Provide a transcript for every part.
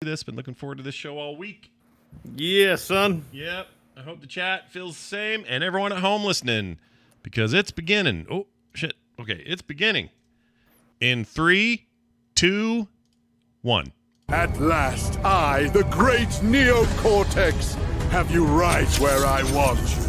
this. Been looking forward to this show all week. Yeah, son. Yep. I hope the chat feels the same, and everyone at home listening, because it's beginning. Oh, shit. Okay, it's beginning. In 3, 2, 1. At last, I, the great Neocortex, have you right where I want you.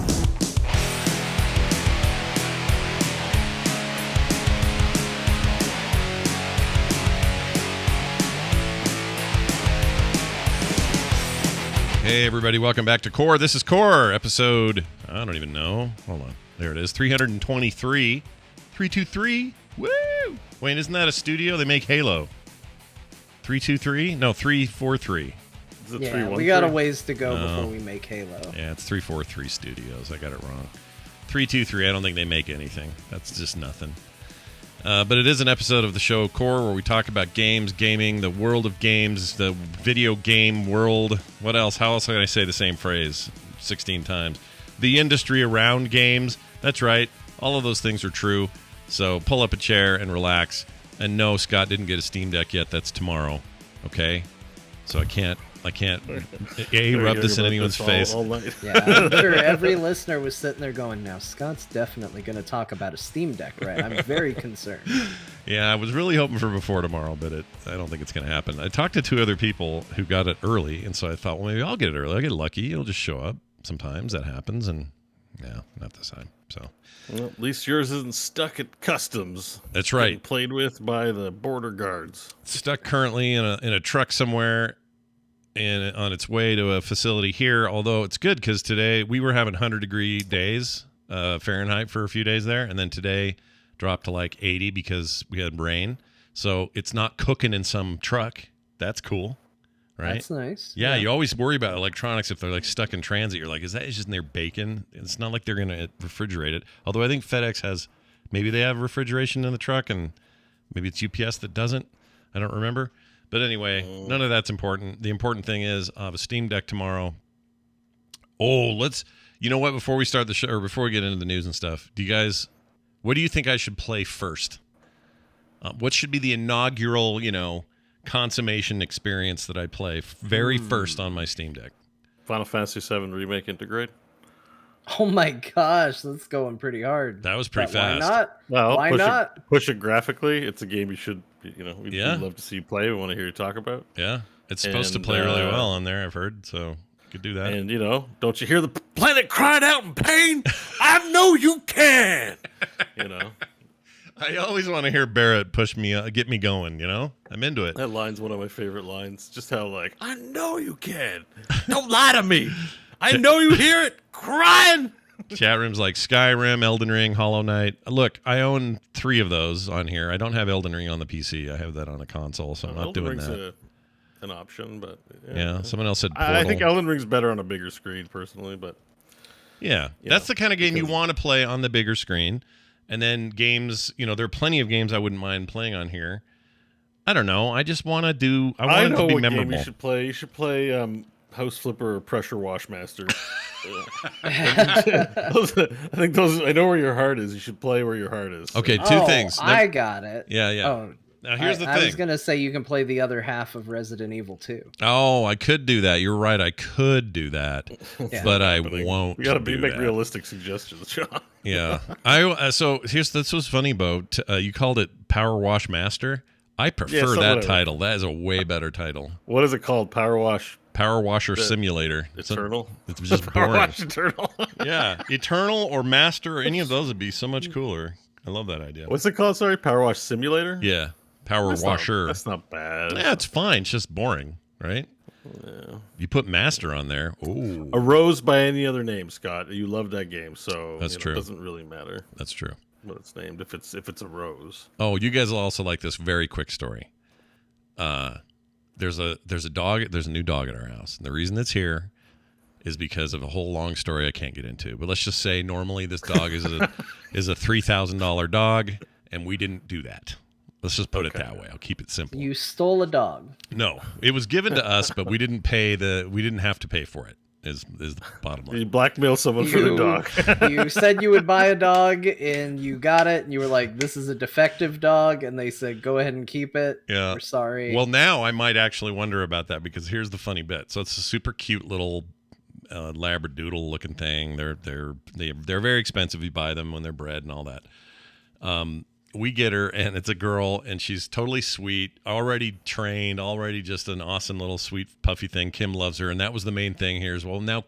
Hey, everybody. Welcome back to Core. This is Core, episode, I don't even know. Hold on. There it is. 323. 323. Woo! Wait, isn't that a studio? They make Halo. 323? No, 343. Is it Yeah, 313? we got a ways to go before we make Halo. Yeah, it's 343 Studios. I got it wrong. 323, I don't think they make anything. That's just nothing. But it is an episode of the show Core where we talk about games, gaming, the world of games, the video game world. What else? How else can I say the same phrase 16 times? The industry around games. That's right. All of those things are true. So pull up a chair and relax. And no, Scott didn't get a Steam Deck yet. That's tomorrow. Okay? So I can't rub this in anyone's face. All night. Yeah, I'm sure every listener was sitting there going, now Scott's definitely going to talk about a Steam Deck, right? I'm very concerned. Yeah, I was really hoping for before tomorrow, but I don't think it's going to happen. I talked to 2 other people who got it early, and so I thought, well, maybe I'll get it early. I'll get lucky. It'll just show up. Sometimes that happens, and yeah, not this time. So Well, at least yours isn't stuck at customs. That's right. Getting played with by the border guards. Stuck currently in a truck somewhere and on its way to a facility here, although it's good because today we were having 100-degree days, Fahrenheit, for a few days there, and then today dropped to like 80 because we had rain. So it's not cooking in some truck. That's cool, right? That's nice. Yeah, you always worry about electronics if they're like stuck in transit. You're like, is that just in their bacon? It's not like they're going to refrigerate it. Although I think FedEx has, maybe they have refrigeration in the truck and maybe it's UPS that doesn't. I don't remember. But anyway, none of that's important. The important thing is I have a Steam Deck tomorrow. Oh, you know what? Before we start the show, or before we get into the news and stuff, what do you think I should play first? What should be the inaugural, consummation experience that I play very first on my Steam Deck? Final Fantasy VII Remake Integrate. Oh my gosh, that's going pretty hard. That was pretty But fast. Why not? Well, Why not? Push it graphically. It's a game you should, we'd Yeah. love to see you play. We want to hear you talk about. Yeah, it's supposed to And, play really well on there, I've heard, so you could do that. And, don't you hear the planet crying out in pain? I know you can. I always want to hear Barrett push me, get me going, I'm into it. That line's one of my favorite lines. Just how, I know you can. Don't lie to me. I know you hear it crying. Chat room's like Skyrim, Elden Ring, Hollow Knight. Look, I own 3 of those on here. I don't have Elden Ring on the PC. I have that on a console, so I'm not Elden doing Ring's that. an option, but Yeah, someone else said Portal. I think Elden Ring's better on a bigger screen, personally, but Yeah, that's the kind of game you want to play on the bigger screen. And then games, there are plenty of games I wouldn't mind playing on here. I don't know. I just want to I it know to be what memorable. game you should play. You should play House Flipper or Pressure Wash Master. I know where your heart is. You should play where your heart is. Okay, 2 things. I got it. Yeah. Oh, Now, here's the thing. I was going to say you can play the other half of Resident Evil 2. Oh, I could do that. You're right. I could do that, Yeah. but I won't. We gotta make that. realistic suggestions, John. Yeah. So this was funny, Bo. You called it PowerWash Master. I prefer that whatever. title. That is a way better title. What is it called? Power Washer Simulator. Eternal. It's just Power boring. Wash Eternal. Yeah, Eternal or Master or any of those would be so much cooler. I love that idea. What's it called? Sorry, Power Wash Simulator. Yeah, Power Washer. That's not bad. Yeah, it's fine. It's just boring, right? Yeah. You put Master on there. Ooh, A Rose by any other name, Scott. You love that game, so That's true. It doesn't really matter that's true. what it's named if it's a rose. Oh, you guys will also like this very quick story. There's a dog. There's a new dog at our house, and the reason it's here is because of a whole long story I can't get into. But let's just say normally this dog is a $3,000 dog, and we didn't do that. Let's just put it that way. I'll keep it simple. You stole a dog. No, it was given to us, but we didn't have to pay for it. Is the bottom You line. blackmail someone for the dog. You said you would buy a dog, and you got it, and you were like, "This is a defective dog," and they said, "Go ahead and keep it. Yeah. We're sorry." Well, now I might actually wonder about that because here's the funny bit. So it's a super cute little labradoodle looking thing. They're very expensive. You buy them when they're bred and all that. We get her, and it's a girl, and she's totally sweet, already trained, already just an awesome little sweet puffy thing. Kim loves her, and that was the main thing here. Is well, now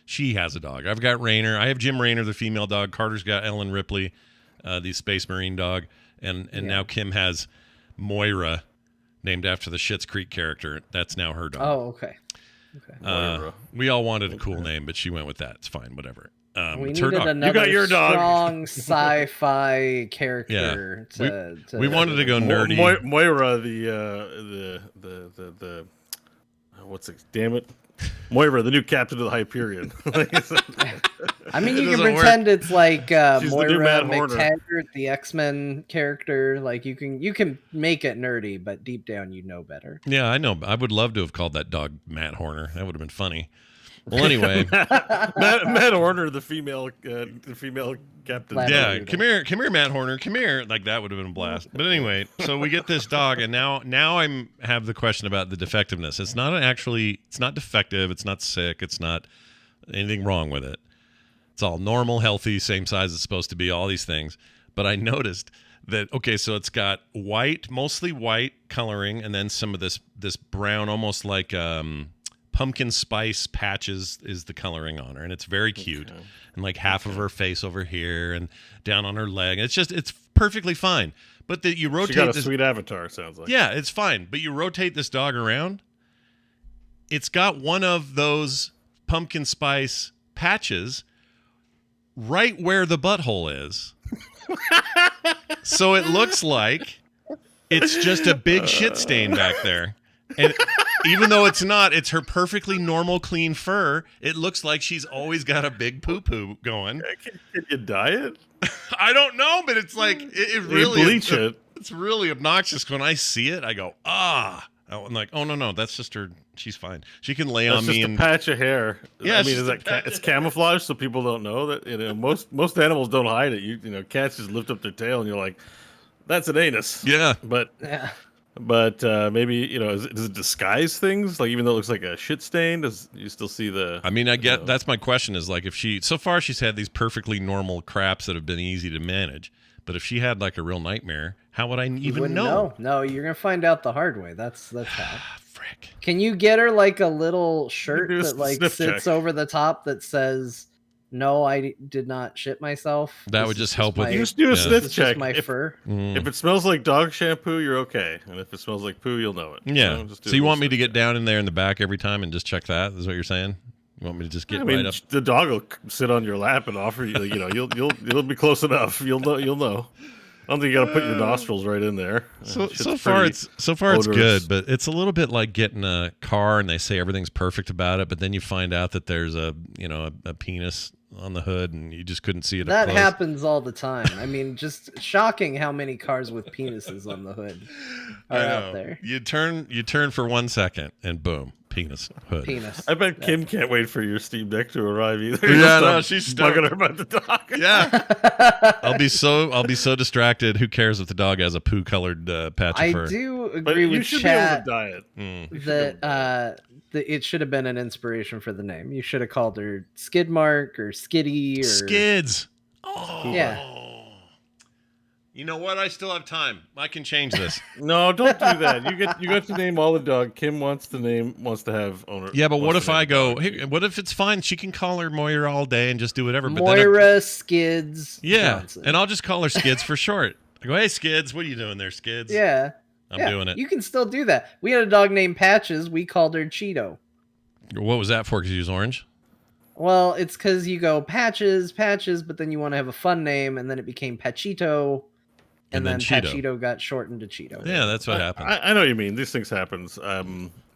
she has a dog. I've got Rainer. I have Jim Rainer, the female dog. Carter's got Ellen Ripley, the Space Marine dog, and now Kim has Moira, named after the Schitt's Creek character. That's now her dog. Oh, okay. We all wanted a cool name, but she went with that. It's fine, whatever. We It's her needed dog. another got your dog. strong sci-fi character. We wanted to go nerdy. Moira, the what's it? Damn it, Moira, the new captain of the Hyperion. I mean, you can doesn't pretend it's like the new Moira Matt Horner. McTaggart, the X-Men character. Like you can make it nerdy, but deep down you know better. Yeah, I know. I would love to have called that dog Matt Horner. That would have been funny. Well, anyway, Matt Horner, the female captain. yeah, come here, Matt Horner, come here. Like that would have been a blast. But anyway, so we get this dog, and now I have the question about the defectiveness. It's not defective. It's not sick. It's not anything wrong with it. It's all normal, healthy, same size it's supposed to be. All these things. But I noticed that so it's got white, mostly white coloring, and then some of this brown, almost like pumpkin spice patches is the coloring on her, and it's very cute. Okay. And like half of her face over here and down on her leg. It's perfectly fine. But you rotate. She got a sweet avatar, sounds like. Yeah, it's fine. But you rotate this dog around, it's got one of those pumpkin spice patches right where the butthole is. So it looks like it's just a big shit stain back there. And even though it's not, it's her perfectly normal, clean fur. It looks like she's always got a big poo-poo going. Can you dye it? I don't know, but it's like, it really you bleach it. It's really obnoxious. When I see it, I go, ah. I'm like, oh, no, that's just her. She's fine. She can lay on me. It's just a patch of hair. Yeah, I mean, it's camouflage so people don't know that. Most animals don't hide it. Cats just lift up their tail and you're like, that's an anus. Yeah. But maybe, does it disguise things? Like, even though it looks like a shit stain, does you still see the... I mean, that's my question is, like, if so far she's had these perfectly normal craps that have been easy to manage, but if she had, like, a real nightmare, how would I even know? No, you're going to find out the hard way. That's how. Frick. Can you get her, like, a little shirt that, like, sniff sits check over the top that says... No, I did not shit myself. That would just help with you. Just do a sniff This is check. just my fur. If it smells like dog shampoo, you're okay. And if it smells like poo, you'll know it. Yeah. So you want me to get down in there in the back every time and just check that? Is what you're saying? You want me to just get right up? The dog will sit on your lap and offer you. You'll be close enough. You'll know. I don't think you got to put your nostrils right in there. So far it's good, but it's a little bit like getting a car and they say everything's perfect about it, but then you find out that there's a penis on the hood and you just couldn't see it. That happens all the time. I mean, just shocking how many cars with penises on the hood are out there. You turn for 1 second and boom, penis hood. Penis. I bet Kim can't wait for your Steam Deck to arrive either. Yeah, no, she's stuck. Bugging her about the dog. Yeah, I'll be so distracted. Who cares if the dog has a poo-colored patch of fur? I do agree But with you should Chat be able to dye it. that it should have been an inspiration for the name. You should have called her Skidmark or Skiddy or Skids. Oh, yeah. You know what? I still have time. I can change this. No, don't do that. You got to name all the dog. Kim wants to have owner. Yeah, but what if I go? Hey, what if it's fine? She can call her Moira all day and just do whatever. But Moira Skids. Yeah, Johnson. and I'll just call her Skids for short. I go, hey Skids, what are you doing there, Skids? Yeah. I'm doing it. You can still do that. We had a dog named Patches. We called her Cheeto. What was that for? Because you use orange? Well, it's because you go Patches, but then you want to have a fun name, and then it became Pachito, and then Cheeto. Pachito got shortened to Cheeto. Yeah, that's what happened. I know what you mean. These things happen.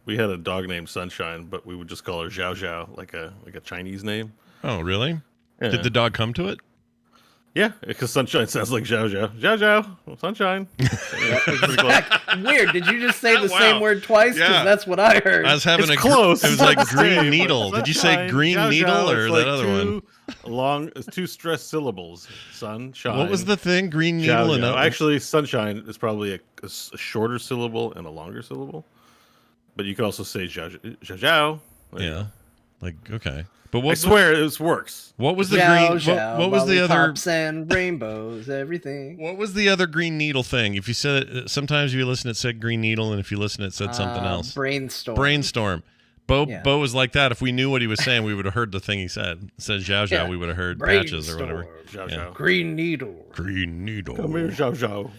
We had a dog named Sunshine, but we would just call her Zhao Zhao, like a Chinese name. Oh, really? Yeah. Did the dog come to it? Yeah, because sunshine sounds like Zhao Zhao. Zhao Zhao, sunshine. Weird. Did you just say the Wow. same word twice? Because Yeah. that's what I heard. I was having It's a close. It was It's like not the green same, needle. but Did you say sunshine, green Zhao needle Zhao, or it's that like other one? It's two stressed syllables. Sunshine. What was the thing? Green Zhao needle and Zhao. Actually, sunshine is probably a shorter syllable and a longer syllable. But you could also say Zhao Zhao. yeah. Like okay, but I swear it works. What was the Zhao, green? zhao, What was the other? lollipops and rainbows, everything. What was the other green needle thing? If you said it, sometimes you listen, it said green needle, and if you listen, it said something else. Brainstorm. Brainstorm. Bo Yeah. Bo was like that. If we knew what he was saying, we would have heard the thing he said. It said Zhao Zhao, Yeah. we would have heard patches or whatever. Zhao Yeah. Zhao. Green needle. Green needle. Come here, Zhao Zhao.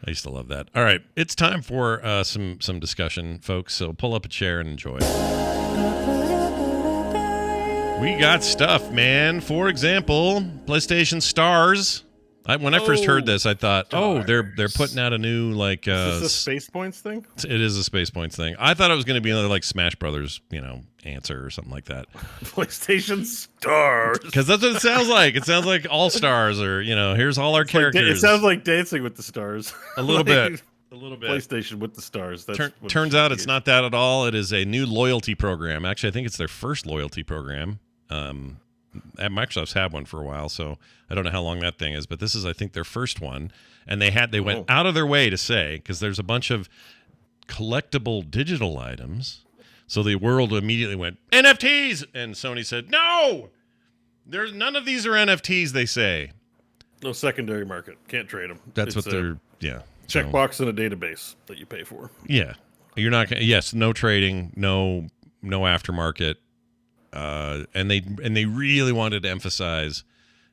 I used to love that. All right, it's time for some discussion, folks. So pull up a chair and enjoy. We got stuff, man. For example, PlayStation Stars. When I first heard this, I thought, they're putting out a new like. Is this a Space Points thing? It is a Space Points thing. I thought it was going to be another like Smash Brothers, answer or something like that. PlayStation Stars. Because that's what it sounds like. It sounds like All Stars, or here's all our characters. It sounds like Dancing with the Stars. A little bit. A little bit. PlayStation with the stars. That's what Turns out it's not that at all. It is a new loyalty program. Actually, I think it's their first loyalty program. Microsoft's had one for a while, so I don't know how long that thing is, but this is, I think, their first one. And they went out of their way to say, because there's a bunch of collectible digital items, so the world immediately went, NFTs! And Sony said, no! There's none of these are NFTs, they say. No secondary market. Can't trade them. That's what they're, so- checkbox in a database that you pay for. Yeah. You're not going to, yes, no trading, no aftermarket. And they really wanted to emphasize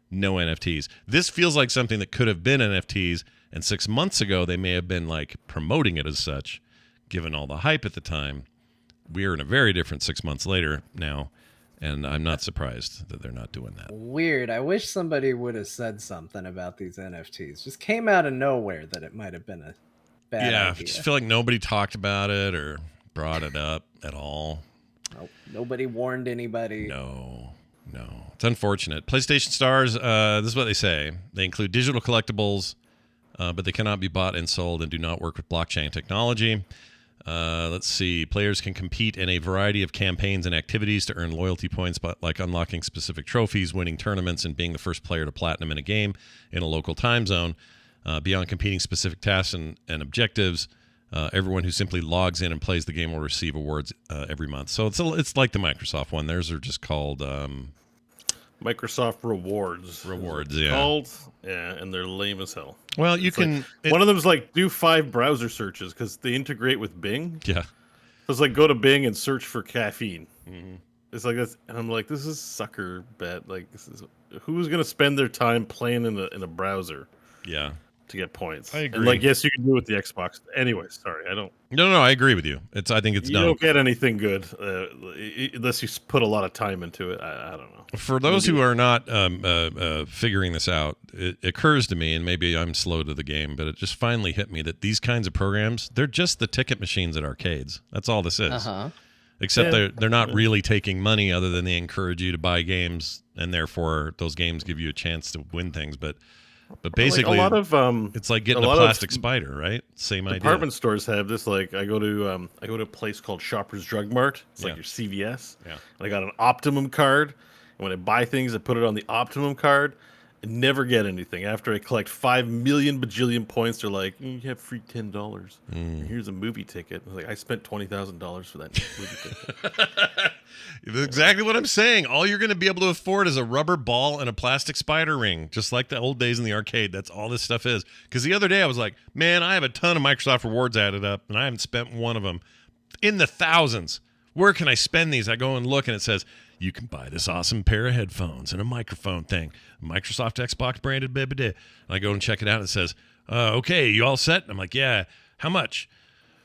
no NFTs. This feels like something that could have been NFTs, and 6 months ago they may have been like promoting it as such, given all the hype at the time. We are in a very different 6 months later now, and I'm not surprised that they're not doing that. Weird. I wish somebody would have said something about these NFTs. Just came out of nowhere that it might have been a bad idea. I just feel like nobody talked about it or brought it up at all. Nope. Nobody warned anybody. No. It's unfortunate. PlayStation Stars, this is what they say. They include digital collectibles, but they cannot be bought and sold and do not work with blockchain technology. Let's see. Players can compete in a variety of campaigns and activities to earn loyalty points, like unlocking specific trophies, winning tournaments, and being the first player to platinum in a game in a local time zone. Beyond competing specific tasks and objectives, everyone who simply logs in and plays the game will receive awards every month. So it's like the Microsoft one. Theirs are just called Microsoft Rewards. Rewards, It's yeah. called, and they're lame as hell. Well, you It's can. like, one of them is like do 5 browser searches because they integrate with Bing. Yeah. So it's like go to Bing and search for caffeine. Mm-hmm. It's like this, and I'm like, this is sucker bet. Like, this is who's gonna spend their time playing in a browser? Yeah. To get points. I agree. And like, yes, you can do it with the Xbox. Anyway, sorry, I don't. No, I agree with you. I think it's You dumb. don't get anything good unless you put a lot of time into it. I don't know. For those who are not figuring this out, it occurs to me, and maybe I'm slow to the game, but it just finally hit me that these kinds of programs, they're just the ticket machines at arcades. That's all this is. Uh-huh. Except they're not really taking money other than they encourage you to buy games, and therefore those games give you a chance to win things. But basically, like a lot of it's like getting a plastic spider, right? Same idea. Department stores have this. Like, I go to a place called Shoppers Drug Mart. It's like your CVS. Yeah. And I got an Optimum card, and when I buy things, I put it on the Optimum card. I never get anything. After I collect 5 million bajillion points, they're like, you have free $10. Here's a movie ticket. I was like, I spent $20,000 for that movie ticket. That's exactly what I'm saying. All you're going to be able to afford is a rubber ball and a plastic spider ring, just like the old days in the arcade. That's all this stuff is. Because the other day I was like, man, I have a ton of Microsoft rewards added up, and I haven't spent one of them in the thousands. Where can I spend these? I go and look, and it says, you can buy this awesome pair of headphones and a microphone thing. Microsoft Xbox branded, baby. And I go and check it out, and it says, okay, you all set? And I'm like, yeah. How much?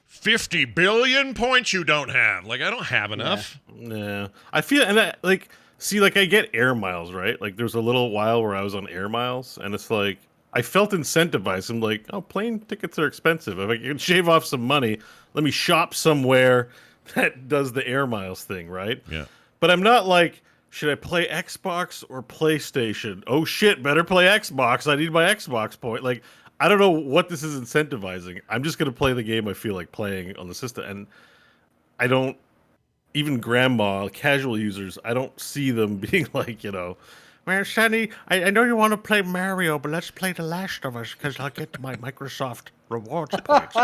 50 billion points you don't have. Like, I don't have enough. Yeah. I feel, and I get air miles, right? Like, there's a little while where I was on air miles, and it's like, I felt incentivized. I'm like, oh, plane tickets are expensive. If I can shave off some money, let me shop somewhere that does the air miles thing, right? Yeah. But I'm not like, should I play Xbox or PlayStation? Oh shit, better play Xbox. I need my Xbox point. Like, I don't know what this is incentivizing. I'm just gonna play the game I feel like playing on the system, and I don't. Even grandma, casual users, I don't see them being like, well, Sonny, I know you want to play Mario, but let's play The Last of Us because I'll get my Microsoft rewards points.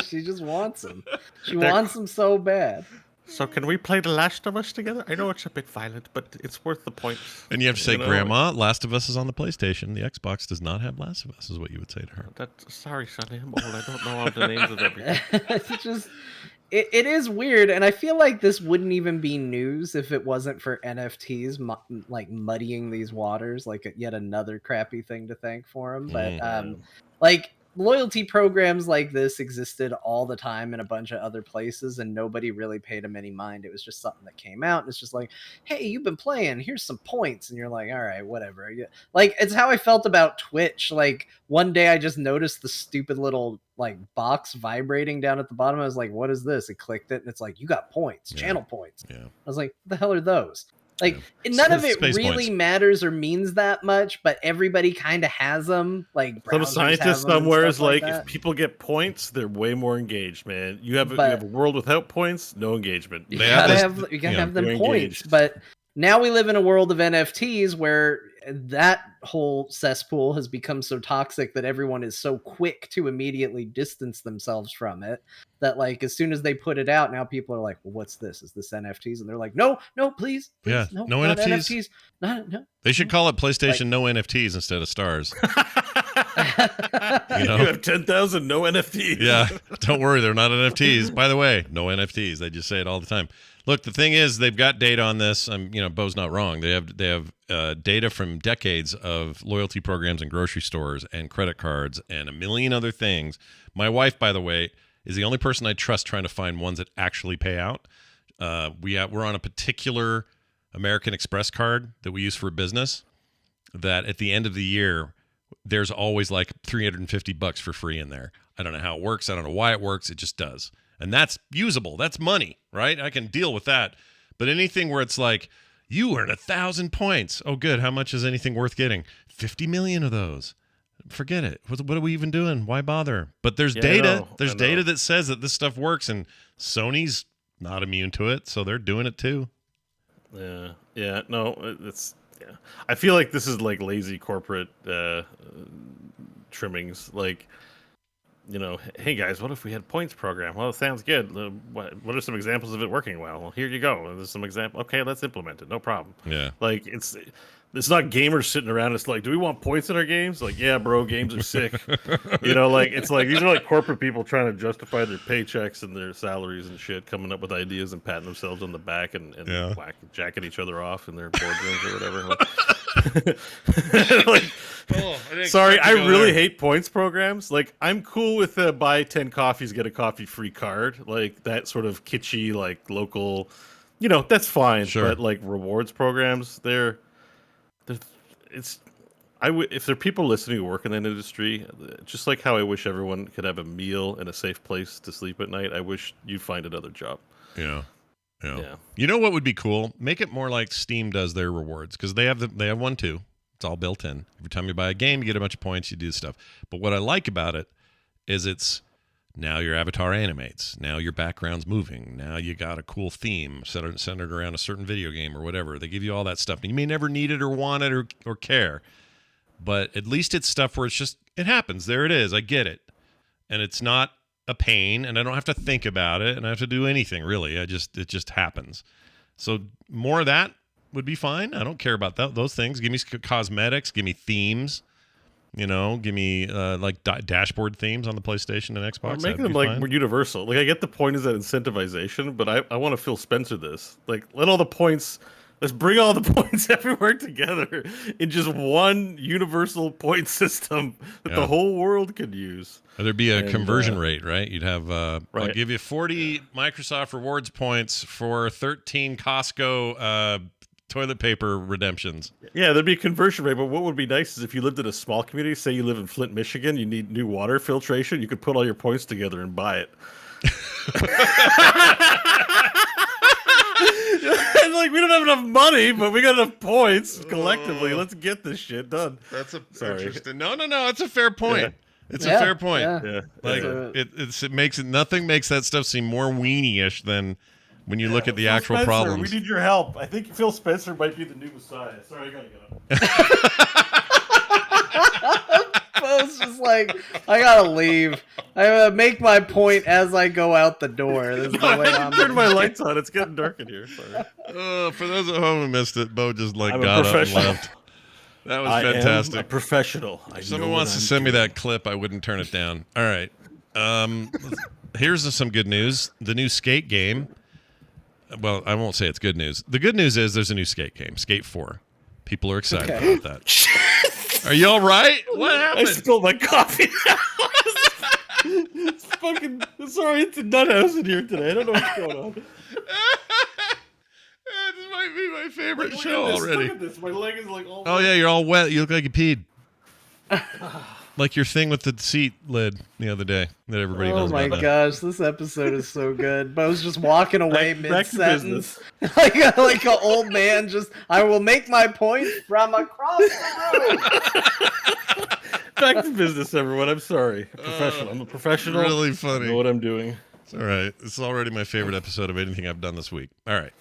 She just wants them. She wants them so bad. So can we play The Last of Us together? I know it's a bit violent, but it's worth the points. And you have to say, Grandma, Last of Us is on the PlayStation. The Xbox does not have Last of Us, is what you would say to her. Sorry, Sonny, I'm old. I don't know all the names of everything. It's just... It is weird, and I feel like this wouldn't even be news if it wasn't for NFTs like muddying these waters, like yet another crappy thing to thank for them. But like loyalty programs like this existed all the time in a bunch of other places, and nobody really paid them any mind. It was just something that came out, and it's just like, hey, you've been playing, here's some points, and you're like, all right, whatever. Like, it's how I felt about Twitch. Like, one day I just noticed the stupid little like box vibrating down at the bottom. I was like, what is this? I clicked it, and it's like, you got points, channel points. I was like, what the hell are those? Like, none of it really matters or means that much, but everybody kind of has them. Like, some scientist somewhere is like, if people get points, they're way more engaged, man. You have a world without points, no engagement. You gotta have them points. But now we live in a world of NFTs where that whole cesspool has become so toxic that everyone is so quick to immediately distance themselves from it that, like, as soon as they put it out, now people are like, well, what's this? Is this NFTs? And they're like, no, please. Yeah, no NFTs. No. They should call it PlayStation No NFTs instead of stars. You have 10,000 no NFTs. Yeah, don't worry, they're not NFTs. By the way, no NFTs. They just say it all the time. Look, the thing is, they've got data on this. Bo's not wrong. They have data from decades of loyalty programs and grocery stores and credit cards and a million other things. My wife, by the way, is the only person I trust trying to find ones that actually pay out. We're on a particular American Express card that we use for business that at the end of the year, there's always like $350 for free in there. I don't know how it works. I don't know why it works. It just does. And that's usable. That's money, right? I can deal with that. But anything where it's like, you earn 1,000 points. Oh, good. How much is anything worth getting? 50 million of those. Forget it. What are we even doing? Why bother? But there's data. There's data that says that this stuff works, and Sony's not immune to it, so they're doing it too. Yeah. No, it's... Yeah. I feel like this is like lazy corporate trimmings. Like, hey guys, what if we had points program? Well, it sounds good. What are some examples of it working well? Well, here you go. There's some example. Okay, let's implement it. No problem. Yeah. Like, it's not gamers sitting around. It's like, do we want points in our games? Like, yeah, bro, games are sick. Like, it's like, these are like corporate people trying to justify their paychecks and their salaries and shit, coming up with ideas and patting themselves on the back and jacking each other off in their boardrooms or whatever. Sorry, I really hate points programs. Like, I'm cool with buy 10 coffees, get a coffee free card. Like, that sort of kitschy, like, local, that's fine. Sure. But, like, rewards programs, if there are people listening who work in that industry, just like how I wish everyone could have a meal and a safe place to sleep at night, I wish you'd find another job. Yeah. You know what would be cool? Make it more like Steam does their rewards, because they have one too. It's all built in. Every time you buy a game, you get a bunch of points, you do stuff. But what I like about it is it's now your avatar animates. Now your background's moving. Now you got a cool theme centered around a certain video game or whatever. They give you all that stuff. And you may never need it or want it or care. But at least it's stuff where it's just, it happens. There it is. I get it. And it's not a pain, and I don't have to think about it, and I don't have to do anything, really. It just happens. So more of that would be fine. I don't care about those things. Give me cosmetics. Give me themes. Give me like dashboard themes on the PlayStation and Xbox. Or make them like more universal. Like, I get the point is that incentivization, but I want to Phil Spencer this. Like, let all the points. Let's bring all the points everywhere together in just one universal point system that the whole world could use. There'd be a conversion rate, right? You'd have, I'll give you 40 Microsoft Rewards points for 13 Costco toilet paper redemptions. Yeah, there'd be a conversion rate, but what would be nice is if you lived in a small community, say you live in Flint, Michigan, you need new water filtration, you could put all your points together and buy it. like, we don't have enough money, but we got enough points collectively. Let's get this shit done. That's Sorry. interesting. No, it's a fair point. Yeah. It's a fair point. Yeah. Like it makes it nothing makes that stuff seem more weenie-ish than when you look at the Phil actual Spencer, problems. We need your help. I think Phil Spencer might be the new Messiah. Sorry, I gotta get up. Bo's just like, I gotta leave. I gotta make my point as I go out the door. This is the way I I'm turned my lights on. It's getting dark in here. Sorry. For those at home who missed it, Bo just I'm a got up and professional. left. That was I am a fantastic. professional. If someone wants to send me that clip, I wouldn't turn it down. All right. Here's some good news. The new skate game. Well, I won't say it's good news. The good news is there's a new skate game, Skate 4. People are excited about that. Are you all right? What I happened? spilled my coffee. It's fucking sorry. It's a nut house in here today. I don't know what's going on. This might be my favorite Look show at this, already. Look at this. My leg is like all. Oh yeah, you're all wet. You look like you peed. Like your thing with the seat lid the other day that everybody Oh knows my about. gosh, this episode is so good. Bo's just walking away Back to mid-sentence. like an old man just, I will make my point from across the room. Back to business, everyone. I'm sorry. Professional. I'm a professional. Really I funny. know what I'm doing. It's all right. It's already my favorite episode of anything I've done this week. All right.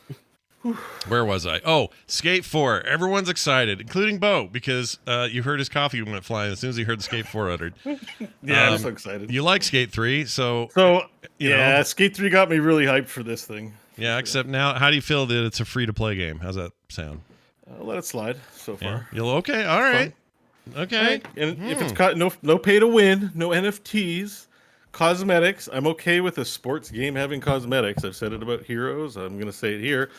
Where was I? Oh, Skate 4. Everyone's excited, including Bo, because you heard his coffee went flying as soon as he heard the Skate 4 uttered. Yeah, I'm so excited. You like Skate 3, so you yeah, know. Skate 3 got me really hyped for this thing. Yeah, except now, how do you feel that it's a free-to-play game? How's that sound? I'll let it slide so far. Yeah. You'll okay? All right. Okay. And if it's no pay to win, no NFTs, cosmetics, I'm okay with a sports game having cosmetics. I've said it about Heroes. I'm going to say it here.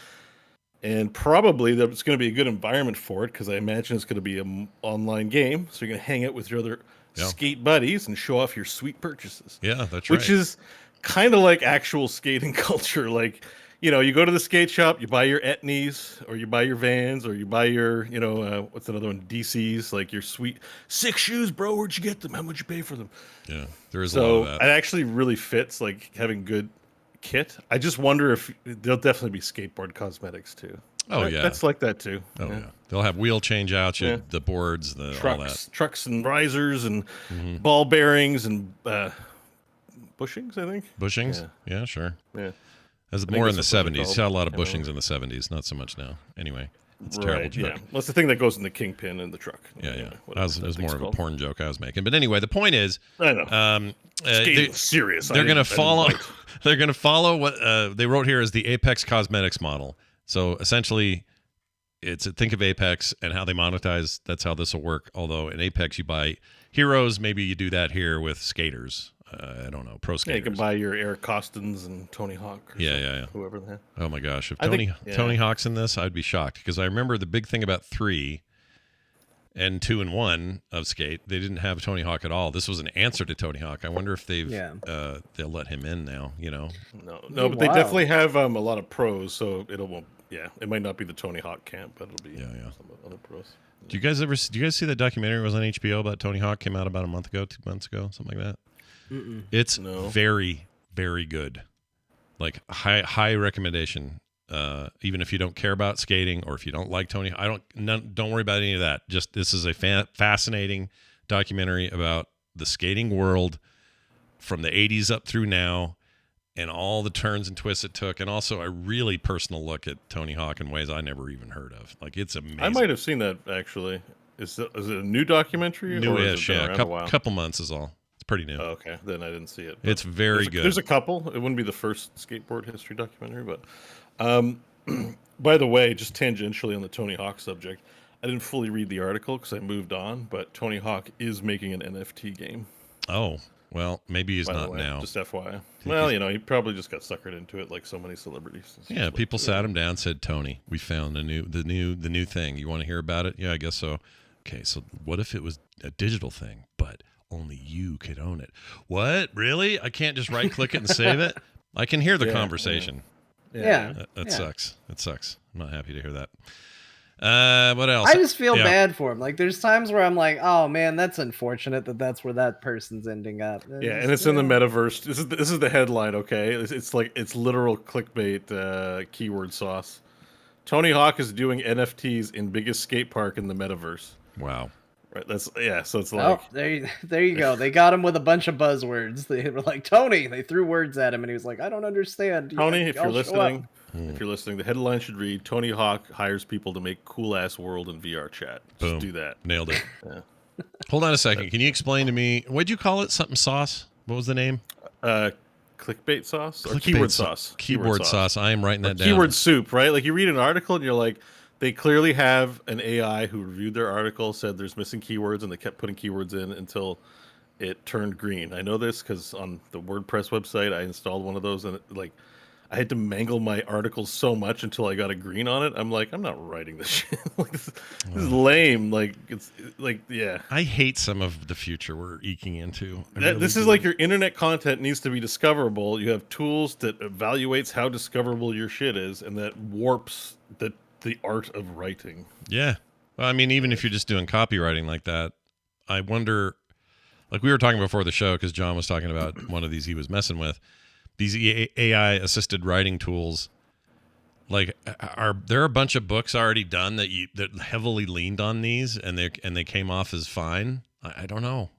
And probably there's going to be a good environment for it because I imagine it's going to be an online game. So you're going to hang out with your other skate buddies and show off your sweet purchases. Yeah, that's right. Which is kind of like actual skating culture. Like, you know, you go to the skate shop, you buy your Etnies, or you buy your Vans, or you buy your, you know, what's another one? DCs, like your sweet 6 shoes, bro. Where'd you get them? How much you pay for them? Yeah, there is a lot of that. It actually really fits, like having good kit. I just wonder if there'll definitely be skateboard cosmetics too. Oh, yeah. That's like that too. Oh, yeah. They'll have wheel change outs, Yeah. the boards, all that. Trucks and risers and ball bearings and bushings, I think. Bushings? Yeah, sure. Yeah. As think more in that's the what they're 70s. called. You had a lot of I know. bushings in the 70s, not so much now. Anyway, it's a terrible Right, joke. yeah. Well, that's the thing that goes in the kingpin in the truck. Yeah. Whatever That was thing's more of a called. porn joke I was making. But anyway, the point is, I know. Skating's serious. they're going to follow. bite. They're going to follow what they wrote here as the Apex Cosmetics model. So essentially, think of Apex and how they monetize. That's how this will work. Although in Apex you buy heroes, maybe you do that here with skaters. I don't know, pro Yeah, skaters. you can buy your Eric Costins and Tony Hawk. Or Yeah. Whoever the heck. Oh my gosh, if I think- Tony Hawk's in this, I'd be shocked because I remember the big thing about 3 and 2 and 1 of Skate, they didn't have Tony Hawk at all. This was an answer to Tony Hawk. I wonder if they'll let him in now. You know, No, but they definitely have a lot of pros, so it might not be the Tony Hawk camp, but it'll be some other pros. Do you guys see that documentary was on HBO about Tony Hawk? Came out about a month ago, 2 months ago, something like that. It's very, very good. Like high recommendation. Even if you don't care about skating or if you don't like Tony, don't worry about any of that. Just this is a fascinating documentary about the skating world from the 80s up through now and all the turns and twists it took, and also a really personal look at Tony Hawk in ways I never even heard of. Like, it's amazing. I might have seen that actually. Is it a new documentary? Newish, yeah. Couple months is all. It's pretty new. Oh, okay, then I didn't see it. It's very good. There's a couple. It wouldn't be the first skateboard history documentary, but by the way, just tangentially on the Tony Hawk subject, I didn't fully read the article because I moved on, but Tony Hawk is making an NFT game. Oh, well, maybe he's not now. Just FYI. Well, he probably just got suckered into it like so many celebrities. Yeah, people sat him down and said, Tony, we found the new thing. You want to hear about it? Yeah, I guess so. Okay, so what if it was a digital thing, but only you could own it? What? Really? I can't just right-click it and save it? I can hear the conversation. Yeah. That sucks. It sucks. I'm not happy to hear that. What else? I just feel bad for him. Like, there's times where I'm like, oh man, that's unfortunate that's where that person's ending up. And it's in the metaverse. This is the headline. Okay, it's literal clickbait keyword sauce. Tony Hawk is doing NFTs in biggest skate park in the metaverse. Wow. Right. So it's Oh, like there you go. They got him with a bunch of buzzwords. They were like, Tony. They threw words at him, and he was like, I don't understand. Tony, Yeah, if you're I'll show up. listening, the headline should read: Tony Hawk hires people to make cool ass world in VR chat. Just Boom. do that. Nailed it. Yeah. Hold on a second. Can you explain to me, what'd you call it? Something sauce? What was the name? Clickbait sauce or Clickbait keyword sauce. Keyword sauce. I am writing that down. Keyword soup, right? Like you read an article and you're like, they clearly have an AI who reviewed their article, said there's missing keywords, and they kept putting keywords in until it turned green. I know this because on the WordPress website, I installed one of those, and I had to mangle my articles so much until I got a green on it. I'm like, I'm not writing this shit. Like this is lame. Like it's like, yeah. I hate some of the future we're eking into. This is like your internet content needs to be discoverable. You have tools that evaluates how discoverable your shit is, and that warps the art of writing. Yeah. Well, I mean, even if you're just doing copywriting like that, I wonder, like we were talking before the show, because John was talking about one of these he was messing with, these AI assisted writing tools. Like, are there a bunch of books already done that heavily leaned on these, and they came off as fine? I don't know.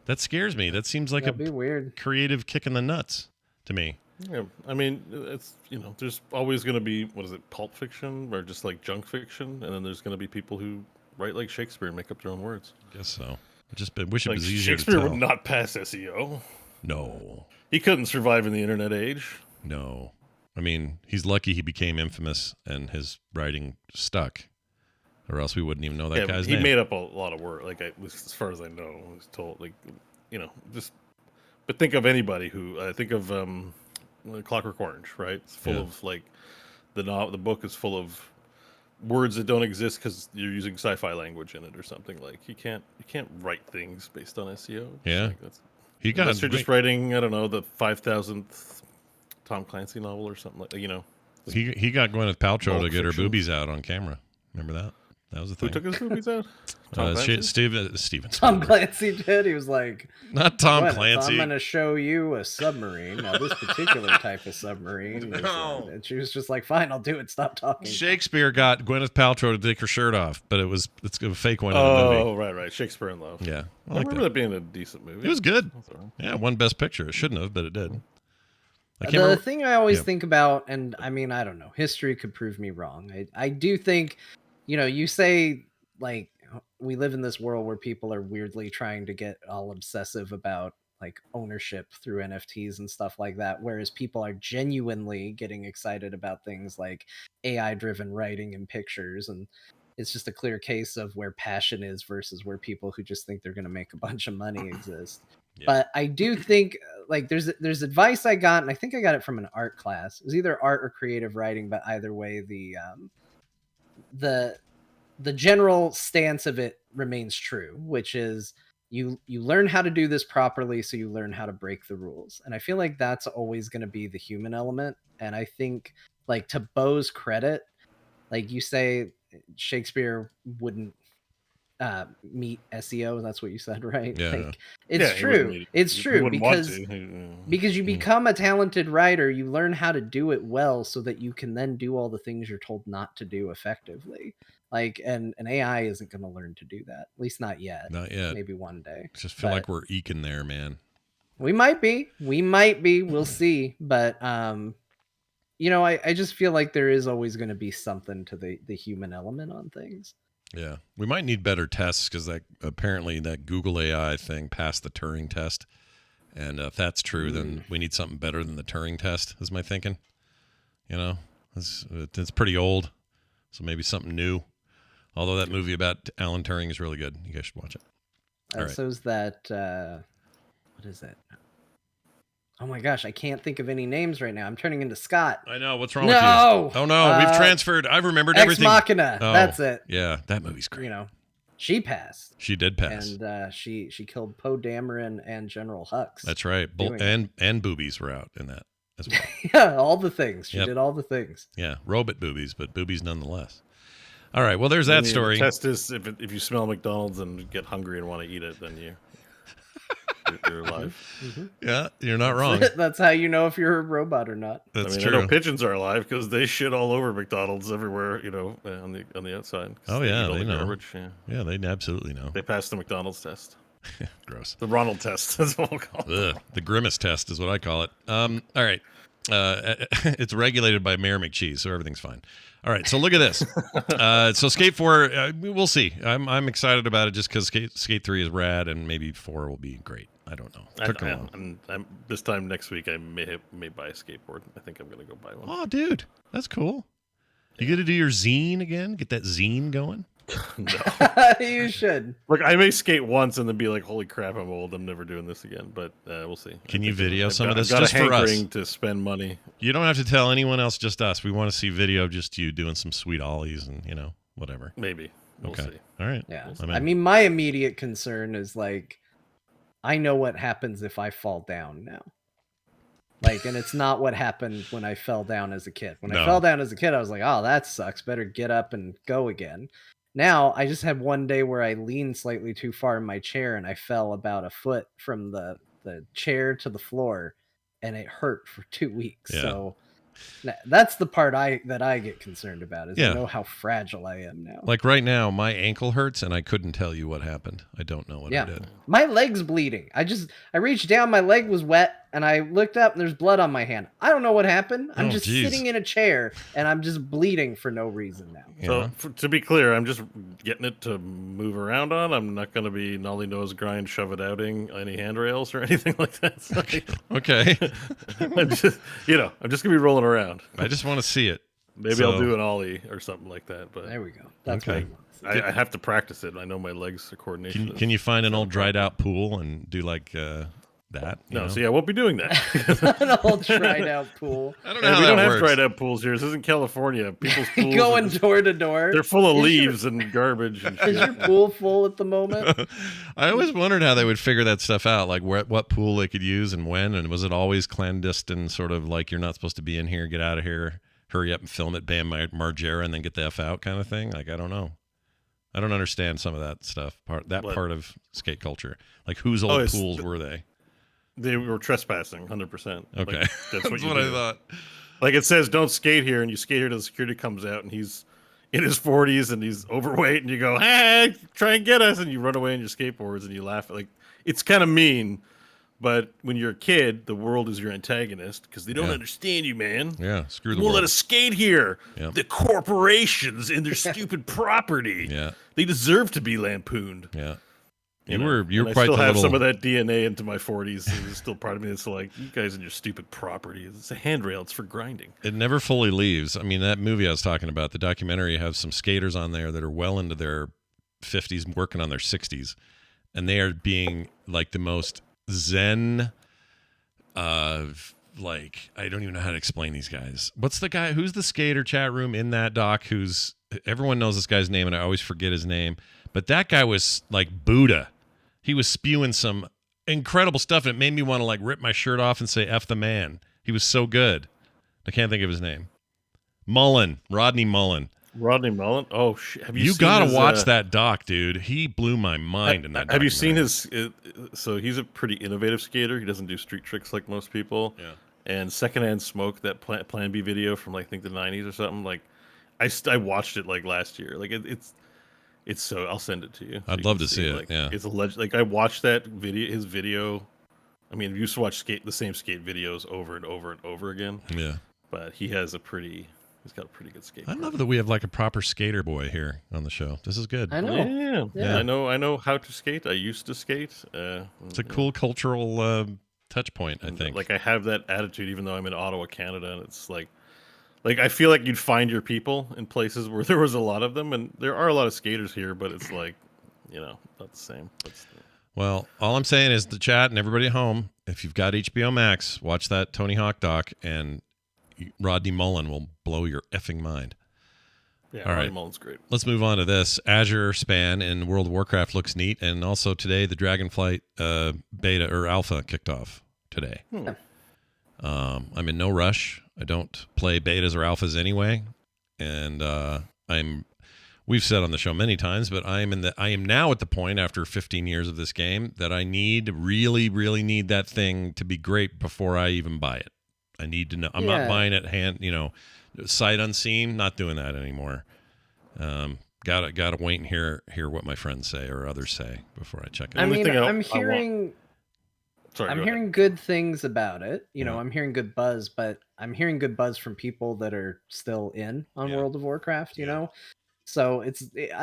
That scares me. That seems like That'd be weird. Creative kick in the nuts to me. Yeah, I mean, it's there's always going to be pulp fiction or just like junk fiction, and then there's going to be people who write like Shakespeare and make up their own words. I guess so. I just wish it like was easier Shakespeare to tell. would not pass SEO. No. He couldn't survive in the internet age. No. I mean, he's lucky he became infamous and his writing stuck, or else we wouldn't even know that guy's name. He made up a lot of work. Like as far as I know, I was told just. But think of anybody who think of Clockwork Orange, right? It's full of like the book is full of words that don't exist because you're using sci-fi language in it or something. Like you can't write things based on SEO. Yeah, like unless you're just writing, I don't know, the 5,000th Tom Clancy novel or something like He got Gwyneth Paltrow to get her boobies out on camera. Remember that? That was the thing. Who took his boobies out? Steven. Tom Clancy did. He was like, not Tom Clancy. I'm going to show you a submarine. Now, this particular type of submarine. No. And she was just like, fine, I'll do it. Stop talking. Shakespeare got Gwyneth Paltrow to take her shirt off, but it's a fake one in the movie. Oh, right. Shakespeare in Love. Yeah. I remember that being a decent movie. It was good. Yeah, won Best Picture. It shouldn't have, but it did. The thing I always think about, and I mean, I don't know, history could prove me wrong. I do think, you say, like, we live in this world where people are weirdly trying to get all obsessive about like ownership through NFTs and stuff like that, whereas people are genuinely getting excited about things like AI driven writing and pictures, and it's just a clear case of where passion is versus where people who just think they're going to make a bunch of money exist. Yeah. But I do think like there's advice I got, and I think I got it from an art class. It was either art or creative writing, but either way the general stance of it remains true, which is you learn how to do this properly, so you learn how to break the rules. And I feel like that's always going to be the human element. And I think, like, to Bo's credit, like you say, Shakespeare wouldn't meet SEO. That's what you said, right? Yeah. Like, it's true. It's true because you become a talented writer, you learn how to do it well so that you can then do all the things you're told not to do effectively. Like, and an AI isn't going to learn to do that. At least not yet. Not yet. Maybe one day. I just feel like we're eking there, man. We might be. We'll see. But, I just feel like there is always going to be something to the human element on things. Yeah. We might need better tests because apparently that Google AI thing passed the Turing test. And if that's true, then we need something better than the Turing test, is my thinking. It's pretty old. So maybe something new. Although that movie about Alan Turing is really good. You guys should watch it. All right. So is that, what is it? Oh my gosh, I can't think of any names right now. I'm turning into Scott. I know. What's wrong with you? Oh no, we've transferred. I've remembered everything. Ex Machina. Oh, that's it. Yeah, that movie's great. She passed. She did pass. And she killed Poe Dameron and General Hux. That's right. And boobies were out in that as well. Yeah, all the things. She did all the things. Yeah, robot boobies, but boobies nonetheless. All right, well, there's that story. The test is if you smell McDonald's and get hungry and want to eat it, then you... you're alive. Yeah, you're not wrong. That's how you know if you're a robot or not. That's I true. know pigeons are alive because they shit all over McDonald's everywhere, on the outside. Oh, they yeah, eat all they the know. garbage. Yeah. Yeah, they absolutely know. They passed the McDonald's test. Gross. The Ronald test. That's what we'll call it. Ugh, the grimace test is what I call it. All right. It's regulated by Mayor McCheese, so everything's fine. All right, so look at this. So Skate 4, we'll see. I'm excited about it just because Skate 3 is rad, and maybe 4 will be great. I don't know. Took a long. I'm this time next week, I may buy a skateboard. I think I'm going to go buy one. Oh, dude, that's cool. You get to do your zine again? Get that zine going? No. You should. Look, I may skate once and then be like, holy crap, I'm old. I'm never doing this again. But we'll see. Can you video some of this I've got just a for us? hankering to spend money. You don't have to tell anyone else, just us. We want to see video, just you doing some sweet ollies and, whatever. Maybe. We'll Okay. see. All right. Yeah. I'm in. I mean, my immediate concern is like, I know what happens if I fall down now. And it's not what happened when I fell down as a kid. When I fell down as a kid, I was like, oh, that sucks. Better get up and go again. Now, I just had one day where I leaned slightly too far in my chair and I fell about a foot from the chair to the floor, and it hurt for 2 weeks. Yeah. So that's the part that I get concerned about is Yeah. I know how fragile I am now. Like right now, my ankle hurts and I couldn't tell you what happened. I don't know what I did. My leg's bleeding. I reached down, my leg was wet, and I looked up and there's blood on my hand. I don't know what happened. I'm just sitting in a chair and I'm just bleeding for no reason now. So to be clear, I'm just getting it to move around on. I'm not going to be nolly nose grind, shove it outing any handrails or anything like that. So Okay. I'm just going to be rolling around. I just want to see it. Maybe I'll do an ollie or something like that. But there we go. That's okay. I have to practice it. I know my legs coordination. Can you find an old dried out pool and do like that? No, see, I won't be doing that. An old dried out pool. I don't know how we that don't works. have dried out pools here. This isn't California. People's pools Going door to door. They're full of leaves and garbage. And Is your pool full at the moment? I always wondered how they would figure that stuff out, like what pool they could use and when, and was it always clandestine, sort of like you're not supposed to be in here, get out of here, hurry up and film it, Bam Margera, and then get the F out kind of thing? Like, I don't know. I don't understand some of that stuff, part of skate culture. Like, whose old pools were they? They were trespassing, 100%. Okay. Like, that's what I thought. Like, it says, don't skate here, and you skate here till the security comes out, and he's in his 40s, and he's overweight, and you go, hey, try and get us, and you run away on your skateboards, and you laugh. Like, it's kind of mean, but when you're a kid, the world is your antagonist, because they don't understand you, man. Yeah, screw the Won't world. let us skate here. Yep. The corporations and their stupid property. Yeah. They deserve to be lampooned. Yeah. You were I quite still the have little... some of that DNA into my 40s. So there's still part of me that's like, you guys and your stupid property. It's a handrail. It's for grinding. It never fully leaves. I mean, that movie I was talking about, the documentary, has some skaters on there that are well into their 50s, working on their 60s, and they are being like the most zen. Like, I don't even know how to explain these guys. What's the guy? Who's the skater chat room in that doc? Everyone knows this guy's name, and I always forget his name. But that guy was like Buddha. He was spewing some incredible stuff, and it made me want to like rip my shirt off and say F the man. He was so good. I can't think of his name. Rodney Mullen. Rodney Mullen? Oh, shit. Have You seen got to his, watch that doc, dude. He blew my mind in that Have you documentary. seen his... so he's a pretty innovative skater. He doesn't do street tricks like most people. Yeah. And Secondhand Smoke, that Plan B video from, like, I think the 90s or something, like, I watched it, like, last year. Like, it's so... I'll send it to you. I'd love to see it, like, yeah. It's a legend. Like, I watched that video, his video... I mean, we used to watch the same skate videos over and over and over again. Yeah. But he's got a pretty good skate. I love that we have like a proper skater boy here on the show. This is good. I know. Yeah. I know how to skate. I used to skate. It's a cool cultural touch point, I think. Like, I have that attitude, even though I'm in Ottawa, Canada, and it's like I feel like you'd find your people in places where there was a lot of them, and there are a lot of skaters here, but it's like, not the same. Well, all I'm saying is the chat and everybody at home, if you've got HBO Max, watch that Tony Hawk doc, and Rodney Mullen will blow your effing mind. Yeah, all right. Rodney Mullen's great. Let's move on to this. Azure Span in World of Warcraft looks neat, and also today the Dragonflight beta or alpha kicked off today. I'm in no rush. I don't play betas or alphas anyway, and I'm we've said on the show many times, but I am now at the point after 15 years of this game that I really need that thing to be great before I even buy it. I need to know. I'm not buying it sight unseen. Not doing that anymore. Gotta wait and hear what my friends say or others say before I check it. I mean, I'm hearing good things about it. I'm hearing good buzz, but I'm hearing good buzz from people that are still in on World of Warcraft. You know, so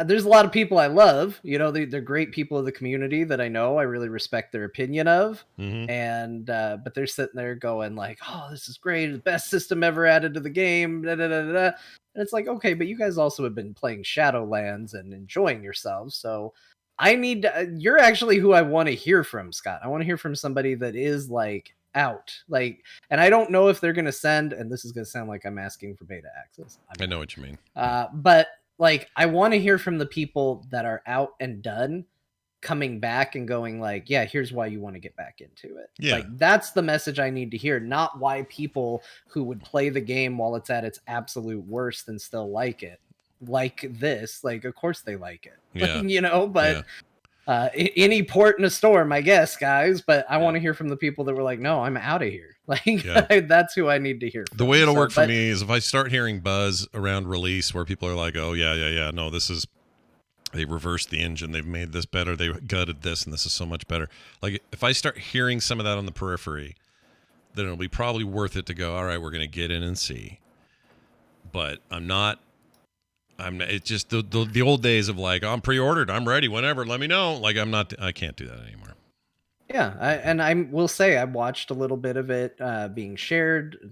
there's a lot of people I love. They're great people of the community that I know. I really respect their opinion of, and but they're sitting there going like, "Oh, this is great! The best system ever added to the game." Da, da, da, da, da. And it's like, okay, but you guys also have been playing Shadowlands and enjoying yourselves, so I need you're actually who I want to hear from, Scott. I want to hear from somebody that is like out, and I don't know if they're going to send, and this is going to sound like I'm asking for beta access. I know what you mean. But I want to hear from the people that are out and done, coming back and going like, yeah, here's why you want to get back into it. Yeah. That's the message I need to hear, not why people who would play the game while it's at its absolute worst and still like it. Like this, of course they like it. Yeah. Any port in a storm, I guess, guys, but I want to hear from the people that were like, no, I'm out of here. That's who I need to hear from. The way it'll work for me is if I start hearing buzz around release where people are like, oh yeah, no, they reversed the engine, they've made this better, they gutted this, and this is so much better. If I start hearing some of that on the periphery, then it'll be probably worth it to go, all right, we're going to get in and see. But it's just the old days of I'm pre-ordered, I'm ready, whenever, let me know. I can't do that anymore. Yeah, I will say I watched a little bit of it being shared,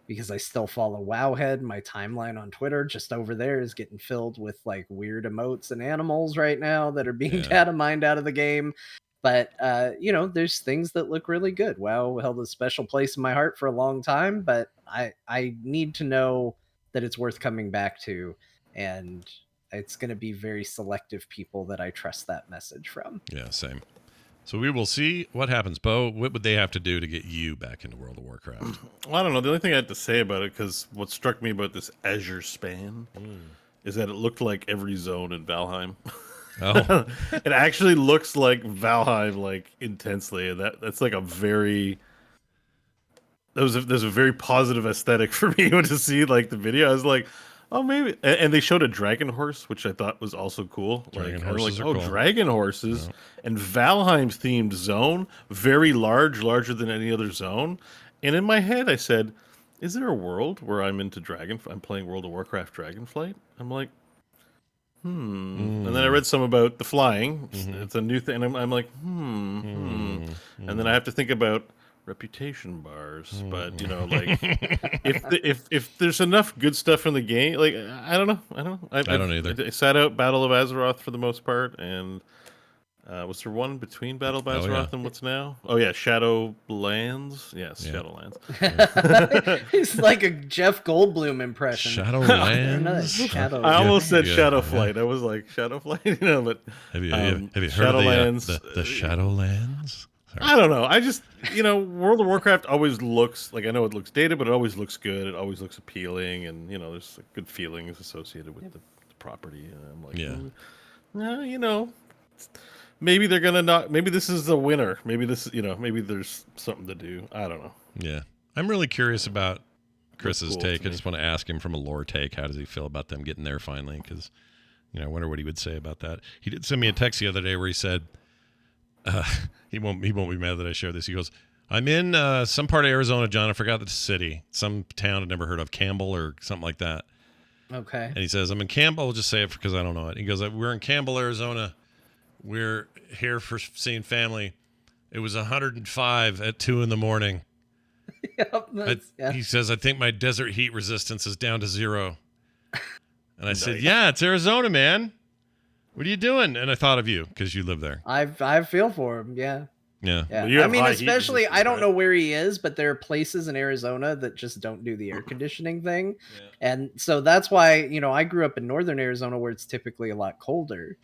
because I still follow Wowhead. My timeline on Twitter just over there is getting filled with weird emotes and animals right now that are being data mined out of the game. But there's things that look really good. WoW held a special place in my heart for a long time, but I need to know that it's worth coming back to, and it's going to be very selective people that I trust that message from. Yeah, same. So we will see what happens. Bo, what would they have to do to get you back into World of Warcraft? Well, I don't know. The only thing I had to say about it, because what struck me about this Azure span is that it looked like every zone in Valheim. Oh, it actually looks like Valheim, intensely, and that's a very. There's a very positive aesthetic for me to see the video. I was like, oh, maybe. And they showed a dragon horse, which I thought was also cool. Dragon horses are cool. Dragon horses. Yeah. And Valheim's themed zone, very larger than any other zone. And in my head, I said, is there a world where I'm into I'm playing World of Warcraft Dragonflight? I'm like, And then I read some about the flying. It's a new thing. And I'm like, And then I have to think about reputation bars, but if there's enough good stuff in the game, I don't know. I don't either. I sat out Battle of Azeroth for the most part, and was there one between Battle of Azeroth and what's now? Oh yeah, Shadowlands. Yes, Shadowlands. It's like a Jeff Goldblum impression. Shadowlands. I almost said Shadowflight. I was like Shadowflight, but have you heard of the Shadowlands? Sorry. I don't know. I just, World of Warcraft always looks I know it looks dated, but it always looks good. It always looks appealing, and there's good feelings associated with the property. And I'm like, maybe they're gonna not. Maybe this is the winner. Maybe this, maybe there's something to do. I don't know. Yeah, I'm really curious about Chris's take. I just want to ask him from a lore take. How does he feel about them getting there finally? Because, I wonder what he would say about that. He did send me a text the other day where he said. He won't be mad that I share this. He goes, I'm in some part of Arizona, John. I forgot the city. Some town I'd never heard of, Campbell or something like that. Okay. And he says, I'm in Campbell. I'll just say it because I don't know it. He goes, we're in Campbell, Arizona. We're here for seeing family. It was 105 at 2 a.m. He says, I think my desert heat resistance is down to 0. And I said, yeah, it's Arizona, man. What are you doing? And I thought of you because you live there. I feel for him. Yeah. Yeah. I mean, especially, I don't know where he is, but there are places in Arizona that just don't do the air conditioning thing. Yeah. And so that's why, I grew up in northern Arizona where it's typically a lot colder.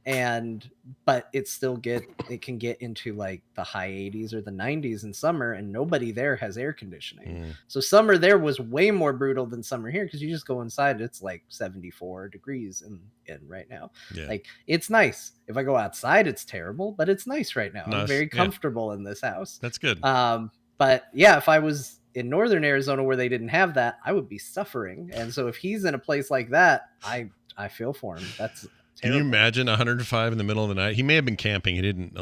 but it can get into like the high 80s or the 90s in summer, and nobody there has air conditioning. So summer there was way more brutal than summer here, because you just go inside, it's like 74 degrees in right now. Like, it's nice. If I go outside, it's terrible, but it's nice right now. I'm very comfortable in this house. That's good. But yeah, if I was in northern Arizona where they didn't have that, I would be suffering. And so if he's in a place like that, I feel for him. That's Can you imagine 105 in the middle of the night? He may have been camping. He didn't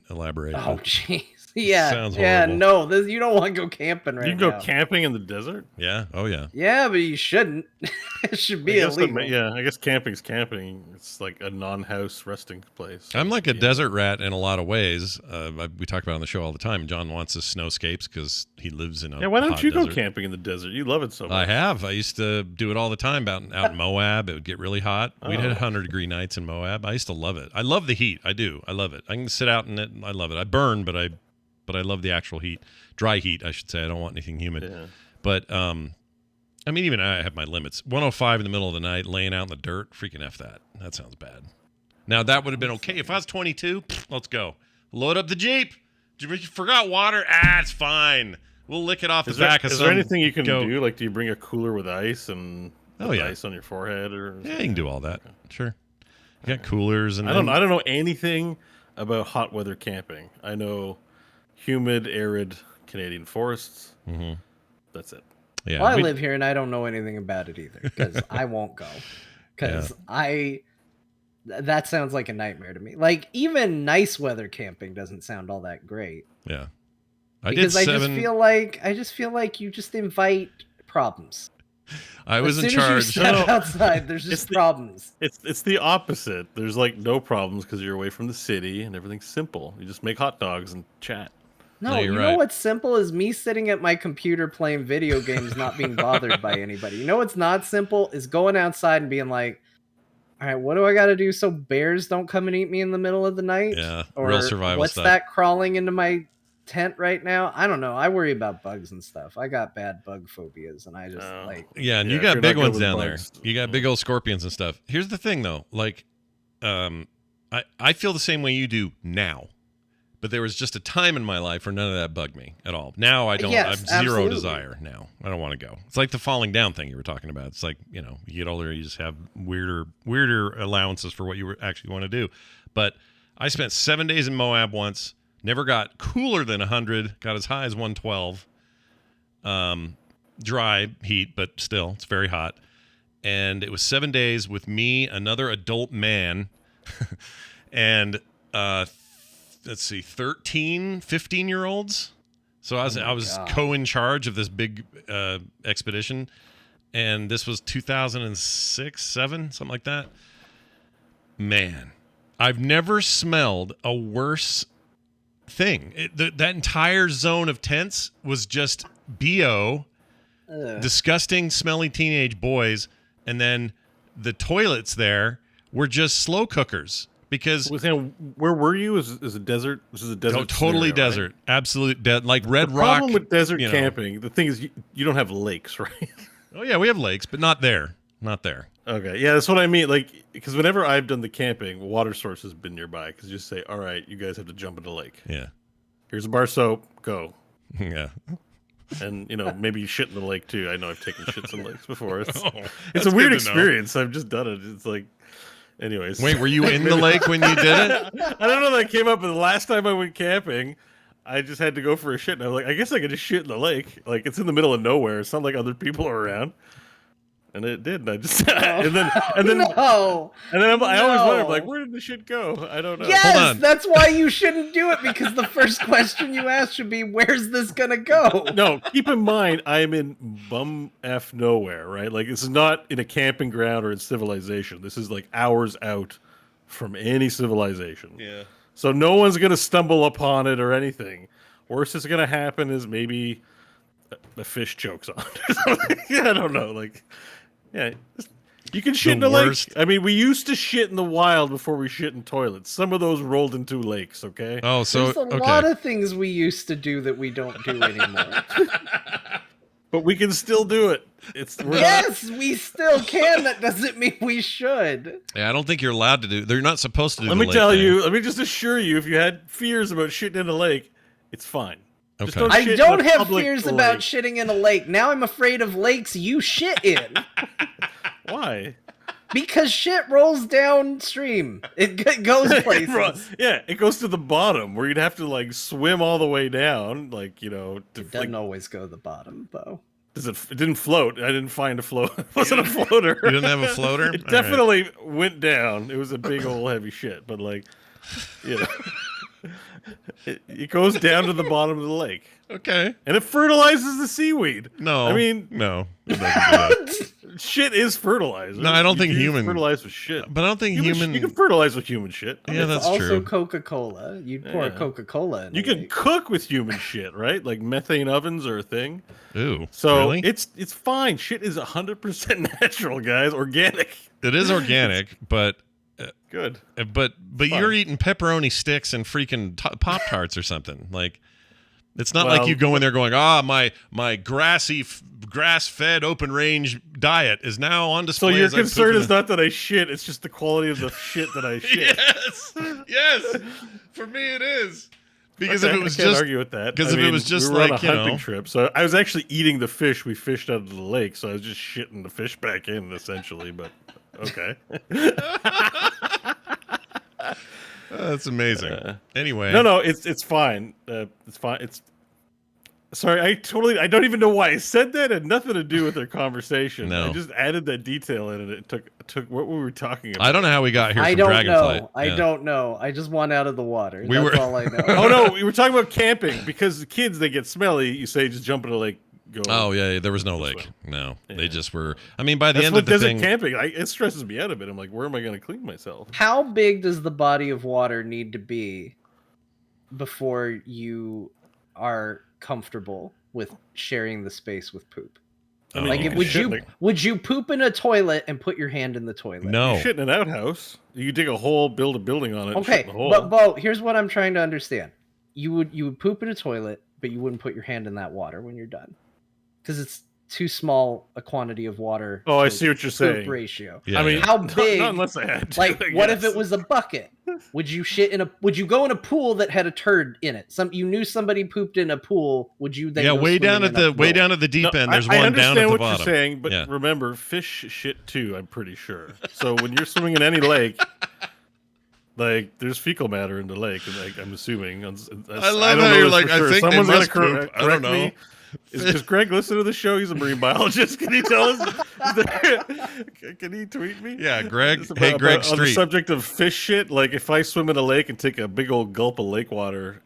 elaborate. Oh, jeez. Yeah. Sounds yeah. horrible. No, you don't want to go camping right now. You can go camping in the desert? Yeah. Oh, yeah. Yeah, but you shouldn't. It should be illegal. I guess camping's camping. It's like a non-house resting place. I'm like a desert rat in a lot of ways. We talk about it on the show all the time. John wants his snowscapes because he lives in a why don't you desert. go camping in the desert? You love it so much. I have. I used to do it all the time out in Moab. It would get really hot. We'd hit 100-degree nights in Moab. I used to love it. I love the heat. I do. I love it. I can sit out in it. I love it. I burn, but I love the actual heat. Dry heat, I should say. I don't want anything humid. Yeah. But I mean, even I have my limits. 105 in the middle of the night, laying out in the dirt. Freaking F that. That sounds bad. Now, that would have been okay. If I was 22, let's go. Load up the Jeep. You forgot water? It's fine. We'll lick it off the back of some. Is there anything you can do? Like, do you bring a cooler with ice and ice on your forehead? Yeah, you can do all that. Sure. You got coolers. And I don't know anything about hot weather camping. I know humid, arid Canadian forests. Mm-hmm. That's it. Yeah, well, I live here and I don't know anything about it either, because I won't go. Because that sounds like a nightmare to me. Like, even nice weather camping doesn't sound all that great. Yeah. I just feel like you just invite problems. I was in charge. As soon as you step outside, there's just problems. It's the opposite. There's like no problems because you're away from the city and everything's simple. You just make hot dogs and chat. No, you know what's simple is me sitting at my computer playing video games, not being bothered by anybody. You know what's not simple is going outside and being like, all right, what do I got to do so bears don't come and eat me in the middle of the night? Yeah, or real survival what's stuff. that crawling into my tent right now? I don't know. I worry about bugs and stuff. I got bad bug phobias, and I just and you got big ones down there. You got big old scorpions and stuff. Here's the thing, though. Like, I feel the same way you do now. But there was just a time in my life where none of that bugged me at all. Now I don't. I have zero desire now. I don't want to go. It's like the falling down thing you were talking about. It's like, you get older, you just have weirder allowances for what you actually want to do. But I spent 7 days in Moab once. Never got cooler than 100. Got as high as 112. Dry heat, but still, it's very hot. And it was 7 days with me, another adult man, and let's see, 13, 15-year-olds. So I was co-in charge of this big expedition, and this was 2006, 7, something like that. Man, I've never smelled a worse thing. That entire zone of tents was just BO, disgusting, smelly teenage boys, and then the toilets there were just slow cookers. Because where were you? Is a desert? This is a desert. No, totally scenario, desert. Right? Absolute like Red the Rock. The problem with desert camping, the thing is, you don't have lakes, right? Oh yeah, we have lakes, but not there. Not there. Okay, yeah, that's what I mean. Like, because whenever I've done the camping, water source has been nearby. Because you just say, "All right, you guys have to jump into the lake. Yeah. Here's a bar soap. Go." Yeah. And maybe you shit in the lake too. I know I've taken shits in lakes before. It's a weird experience. I've just done it. It's like. Anyways. Wait, were you in the lake when you did it? I don't know that came up, but the last time I went camping, I just had to go for a shit. And I was like, I guess I could just shit in the lake. Like, it's in the middle of nowhere. It's not like other people are around. And it did. And I just, and then I always wonder, like, where did the shit go? I don't know. Yes, that's why you shouldn't do it, because the first question you ask should be, where's this gonna go? No, keep in mind, I'm in bum F nowhere, right? Like, this is not in a camping ground or in civilization. This is like hours out from any civilization. Yeah. So no one's gonna stumble upon it or anything. Worst that's gonna happen is maybe a fish chokes on it. I don't know, like. Yeah, you can shit in the lake. I mean, we used to shit in the wild before we shit in toilets. Some of those rolled into lakes, okay? Oh, so there's a lot of things we used to do that we don't do anymore. But we can still do it. Yes, we still can. That doesn't mean we should. Yeah, I don't think you're allowed to do. They're not supposed to do. Let me tell you. Let me just assure you. If you had fears about shitting in a lake, it's fine. Okay. I don't have fears about shitting in a lake. Now I'm afraid of lakes you shit in. Why? Because shit rolls downstream. It goes places. Yeah, it goes to the bottom where you'd have to like swim all the way down, like It doesn't always go to the bottom, though. It didn't float. I didn't find a float. It wasn't a floater. You didn't have a floater? It definitely went down. It was a big old heavy shit, but like, it goes down to the bottom of the lake. Okay. And it fertilizes the seaweed. No. I mean, no. It doesn't do that. Shit is fertilizer. No, I don't think human fertilize with shit. But I don't think human. You can fertilize with human shit. Yeah, that's also true. Coca-Cola. You'd pour Coca-Cola in. You can cook with human shit, right? Like methane ovens are a thing. Ooh. So really? it's fine. Shit is 100% natural, guys. Organic. It is organic, but good. But you're eating pepperoni sticks and freaking Pop-Tarts or something. Like, it's not like you go in there going, my grass-fed open range diet is now on display. So your concern is not that I shit; it's just the quality of the shit that I shit. Yes. For me, it is. Because Okay, if it was I can't just argue with that. Because if it was just we were like on a hunting trip, so I was actually eating the fish we fished out of the lake, so I was just shitting the fish back in essentially. But okay. That's amazing. Anyway, no, it's fine. It's fine. Sorry, I don't even know why I said that. It had nothing to do with their conversation. No. I just added that detail in, and it took what we were talking about. I don't know how we got here. I from don't Dragonflight. know. I don't know. I just want out of the water. We That's were- all I know. Oh no, we were talking about camping because the kids they get smelly. You say just jump in the lake. Go. Oh yeah, there was no lake. No, they just were. I mean, by the That's end what of the desert thing, camping. It stresses me out a bit. I'm like, where am I going to clean myself? How big does the body of water need to be before you are comfortable with sharing the space with poop? I mean, Like, you can would shit you in would you poop in a toilet and put your hand in the toilet? no. shit in an outhouse. You dig a hole, build a building on it. And shit Okay, in the hole. but Bo, here's what I'm trying to understand. You would poop in a toilet, but you wouldn't put your hand in that water when you're done, because it's too small a quantity of water. Oh, I to see what you're poop saying. ratio. Yeah, I mean, How big? Not unless I had to. Like, I what if guess. it was a bucket? Would you shit in a? Would you go in a pool that had a turd in it? You knew somebody pooped in a pool. Would you then? Yeah, go way down swimming at in a the way pool? down at the deep end. There's I one down at understand the what bottom. you're saying, but Yeah. remember, fish shit too. I'm pretty sure. So when you're swimming in any lake, like there's fecal matter in the lake, and like I'm assuming. I I love don't how know you're this like, for I sure. think they Someone's must gonna poop. I correct don't know. me. Does Greg listen to the show? He's a marine biologist. Can he tell us? Can he tweet me? Yeah, Greg. It's Hey, Greg on the Street. subject of fish shit, like if I swim in a lake and take a big old gulp of lake water,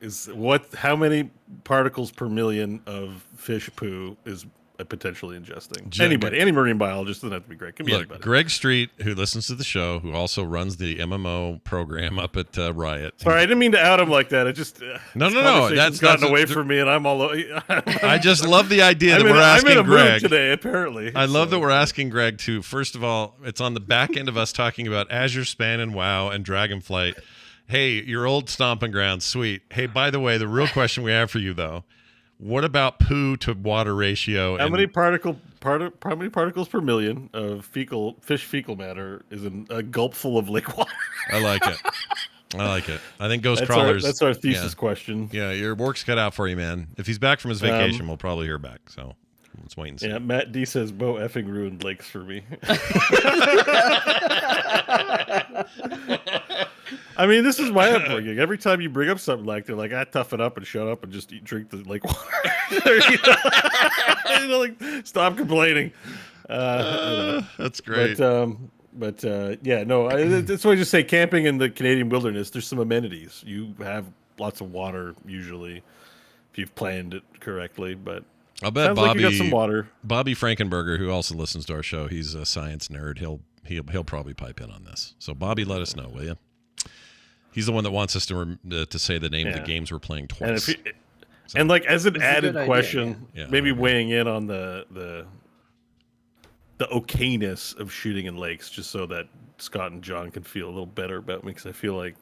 how many particles per million of fish poo is potentially ingesting? Any marine biologist, doesn't have to be Greg. Can be Look, anybody. Greg Street, who listens to the show, who also runs the MMO program up at Riot. Sorry, I didn't mean to out him like that. It just No. That's gotten away from me, and I'm all. I just love the idea that we're I'm asking in a mood Greg today. Apparently, I love that we're asking Greg to, first of all, it's on the back end of us talking about Azure Span and WoW and Dragonflight. Hey, your old stomping ground, sweet. Hey, by the way, the real question we have for you, though, what about poo to water ratio? How many particles per million of fish fecal matter is in a gulpful of lake water? I like it. I think Ghost That's Crawlers. that's our thesis question. Yeah, your work's cut out for you, man. If he's back from his vacation, we'll probably hear back. So let's wait and see. Yeah, Matt D says Bo effing ruined lakes for me. I mean, this is my upbringing. Every time you bring up something like they're like, tough it up and shut up and just drink the lake water. Like, stop complaining. That's great. But yeah, no. That's why I just say camping in the Canadian wilderness. There's some amenities. You have lots of water usually if you've planned it correctly. But I'll bet sounds Bobby like you got some water. Bobby Frankenberger, who also listens to our show, he's a science nerd. He'll probably pipe in on this. So Bobby, let us know, will you? He's the one that wants us to say the name of the games we're playing twice. And like as an It's a added good idea, question, yeah. maybe weighing in on the okayness of shooting in lakes, just so that Scott and John can feel a little better about me, because I feel like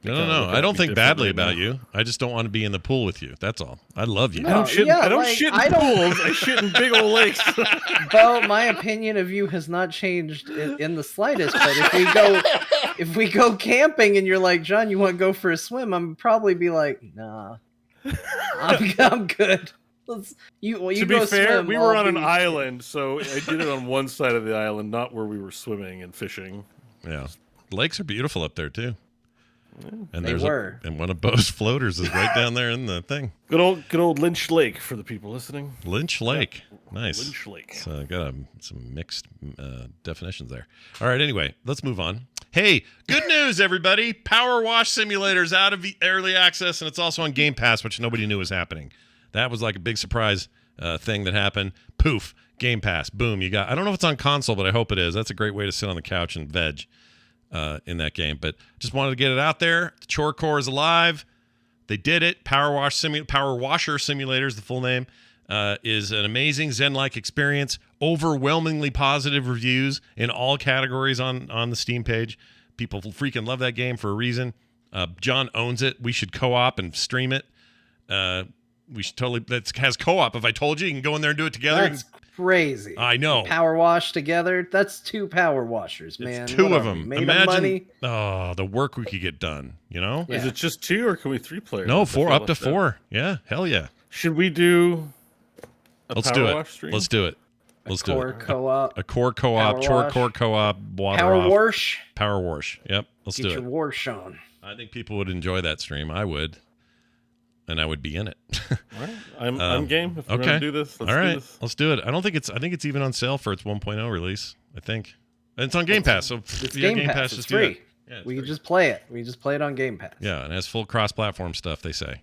No. I don't think badly about you. I just don't want to be in the pool with you. That's all. I love you. I don't shit. I don't shit in pools. I shit in big old lakes. Bo, my opinion of you has not changed in the slightest. But if we go camping and you're like, John, you want to go for a swim? I'm probably be like, nah, I'm good. To be fair, we were on an island, so I did it on one side of the island, not where we were swimming and fishing. Yeah, lakes are beautiful up there too. Yeah, and and one of Bo's floaters is right down there in the thing. Good old Lynch Lake for the people listening. Lynch Lake, nice. Lynch Lake. So got some mixed definitions there. All right, anyway, let's move on. Hey, good news, everybody! PowerWash Simulator is out of early access, and it's also on Game Pass, which nobody knew was happening. That was like a big surprise thing that happened. Poof, Game Pass, boom! You got. I don't know if it's on console, but I hope it is. That's a great way to sit on the couch and veg. In that game, but just wanted to get it out there. The Chore Core is alive. They did it. PowerWasher Simulator is the full name. Is an amazing Zen-like experience. Overwhelmingly positive reviews in all categories on the Steam page. People freaking love that game for a reason. John owns it. We should co-op and stream it. We should totally. That has co-op. If I told you, you can go in there and do it together. That's crazy. I know. Power wash together. That's 2 power washers, man. It's 2 what of them. Made of money? Oh, the work we could get done. You know? Yeah. Is it just 2 or can we 3 players? No, 4 up to 4. Yeah, hell yeah. Should we do a Let's power do it. wash stream? Let's do it. Let's do Core it. co-op. A core co-op, Power Chore wash. Core co-op, water Power off. wash. Power wash. Yep, let's Get do your it. wash on. I think people would enjoy that stream. I would. And I would be in it. All right. I'm game. If we're okay. gonna do this, let's all right, do this. let's do it. I think it's even on sale for its 1.0 release. I think. And it's on Game Pass, so It's via Game Pass. It's just do that. free. Yeah, it's We can free. just play it. We just play it on Game Pass. Yeah, and it has full cross-platform stuff. They say.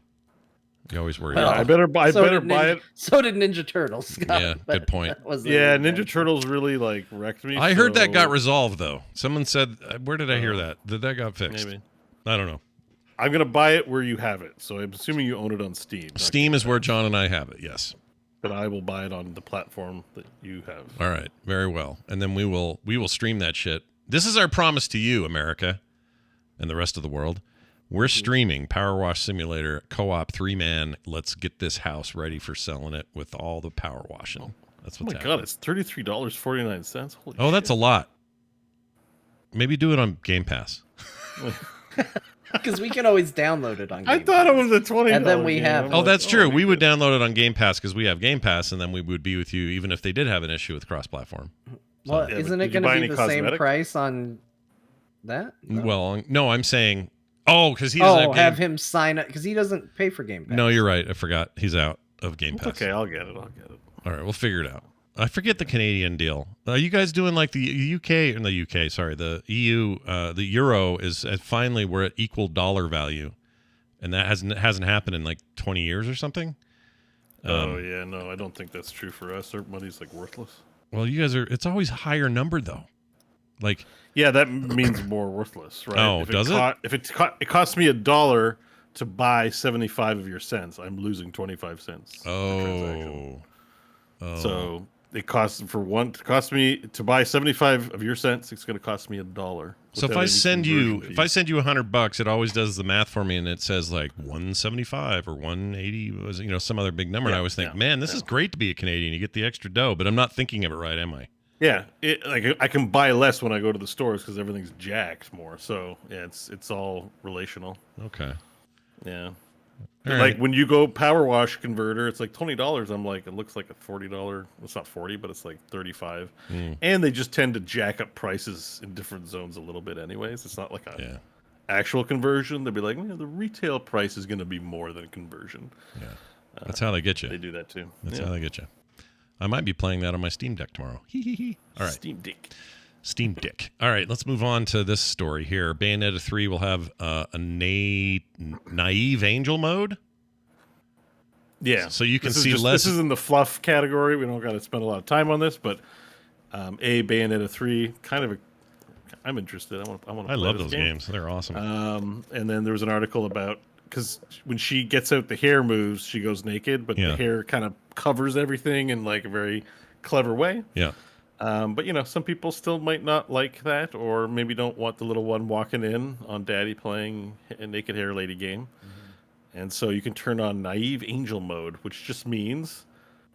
You always worry. Well, about I better buy So it. did Ninja- So did Ninja Turtles. Scott, Yeah, but good point. that was Yeah, the- Ninja Turtles really like wrecked me. I heard that so got resolved though. Someone said, "Where did I hear that? Did that got fixed?" Maybe. I don't know. I'm gonna buy it where you have it. So I'm assuming you own it on Steam. not Steam Game is where Pass, John and I have it. Yes. but I will buy it on the platform that you have. All right. Very well. And then we will stream that shit. This is our promise to you, America, and the rest of the world. We're streaming Power Wash Simulator co-op 3-man. Let's get this house ready for selling it with all the power washing. That's Oh what's my happening. god, it's $33.49. Holy Oh, that's a lot. Maybe do it on Game Pass. Because we can always download it on Game I thought it Pass. was a $20. And then we game. have- I'm Oh, like, that's true. my We would goodness. download it on Game Pass because we have Game Pass, and then we would be with you even if they did have an issue with cross-platform. Well, Yeah, but isn't did it you going buy to be any the same cosmetic? price on that? No. Well, no, I'm saying, because he doesn't have Game. him sign up because he doesn't pay for Game Pass. No, you're right. I forgot. He's out of Game It's Pass. okay, I'll get it. All right, we'll figure it out. I forget the Canadian deal. Are you guys doing like the UK and the UK? Sorry, the EU. The euro is finally we're at equal dollar value, and that hasn't happened in like 20 years or something. Oh yeah, no, I don't think that's true for us. Our money's like worthless. Well, you guys are. It's always higher numbered though. Like Yeah, that means more worthless, right? Oh, does it? If it costs me $1 to buy 75 of your cents, I'm losing 25 cents. per transaction. Oh. So it costs me to buy 75 of your cents. It's going to cost me $1. So if without I any send conversion you fees. $100, it always does the math for me, and it says like 175 or 180, was some other big number. And I always think, man, this is great to be a Canadian. You get the extra dough, but I'm not thinking of it right, am I? Yeah, I can buy less when I go to the stores because everything's jacked more. So yeah, it's all relational. Okay. Yeah. All Like right. when you go power wash converter, it's like $20. I'm like, it looks like a $40. It's not 40, but it's like 35. And they just tend to jack up prices in different zones a little bit, anyways. It's not like a Yeah. actual conversion. They'll be like, the retail price is going to be more than conversion. Yeah. That's how they get They you. do that too. That's how they get you. I might be playing that on my Steam Deck tomorrow. All right. Steam Dick. Steam Deck. All right, let's move on to this story here. Bayonetta 3 will have a naive angel mode. Yeah. So you can This is see less. This is in the fluff category. We don't got to spend a lot of time on this, but Bayonetta 3, I'm interested. I love those games. They're awesome. And then there was an article about, because when she gets out the hair moves, she goes naked, but Yeah. the hair kind of covers everything in like a very clever way. Yeah. But some people still might not like that, or maybe don't want the little one walking in on Daddy playing a naked hair lady game. And so you can turn on naive angel mode, which just means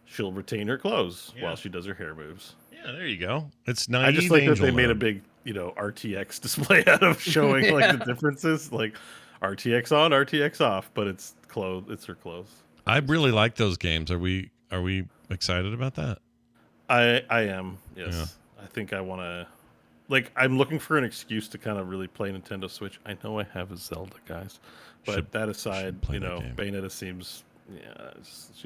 she'll retain her clothes while she does her hair moves. Yeah, there you go. It's naive. I just like that angel they made a mode. big, RTX display out of showing like the differences, like RTX on, RTX off, but it's clothes. It's her clothes. I really like those games. Are we excited about that? I am. Yes. Yeah. I think I want to. Like, I'm looking for an excuse to kind of really play Nintendo Switch. I know I have a Zelda, guys, but that aside, play that game. Bayonetta seems, it's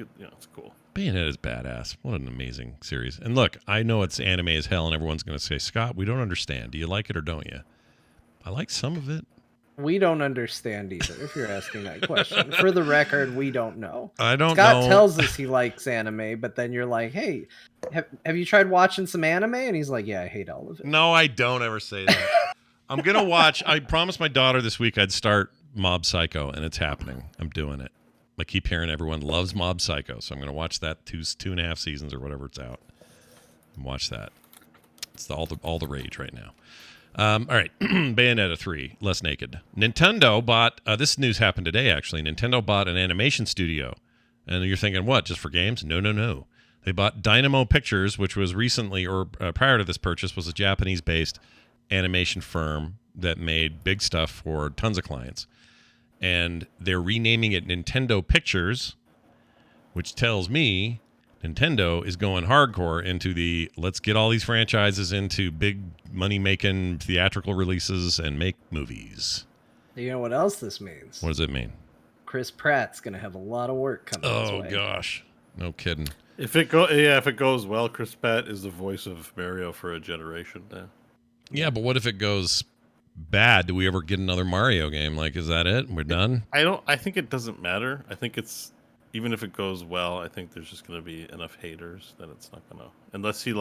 cool. Bayonetta is badass. What an amazing series. And look, I know it's anime as hell, and everyone's going to say, Scott, we don't understand. Do you like it or don't you? I like some of it. We don't understand either, if you're asking that question. For the record, we don't know. I don't Scott know. tells us he likes anime, but then you're like, hey, have you tried watching some anime? And he's like, yeah, I hate all of it. No, I don't ever say that. I'm going to watch. I promised my daughter this week I'd start Mob Psycho, and it's happening. I'm doing it. I keep hearing everyone loves Mob Psycho, so I'm going to watch that 2.5 seasons or whatever it's out. And watch that. It's all the rage right now. All right, Bayonetta 3, less naked. Nintendo bought, this news happened today, actually. Nintendo bought an animation studio. And you're thinking, what, just for games? No. They bought Dynamo Pictures, which was recently, or prior to this purchase, was a Japanese-based animation firm that made big stuff for tons of clients. And they're renaming it Nintendo Pictures, which tells me Nintendo is going hardcore into the let's get all these franchises into big money-making theatrical releases and make movies. You know what else this means? What does it mean? Chris Pratt's going to have a lot of work coming his way. Oh, gosh. No kidding. If it goes well, Chris Pratt is the voice of Mario for a generation now. Yeah, but what if it goes bad? Do we ever get another Mario game? Like, is that it? We're done? I think it doesn't matter. I think it's, even if it goes well, I think there's just going to be enough haters that it's not going to, unless he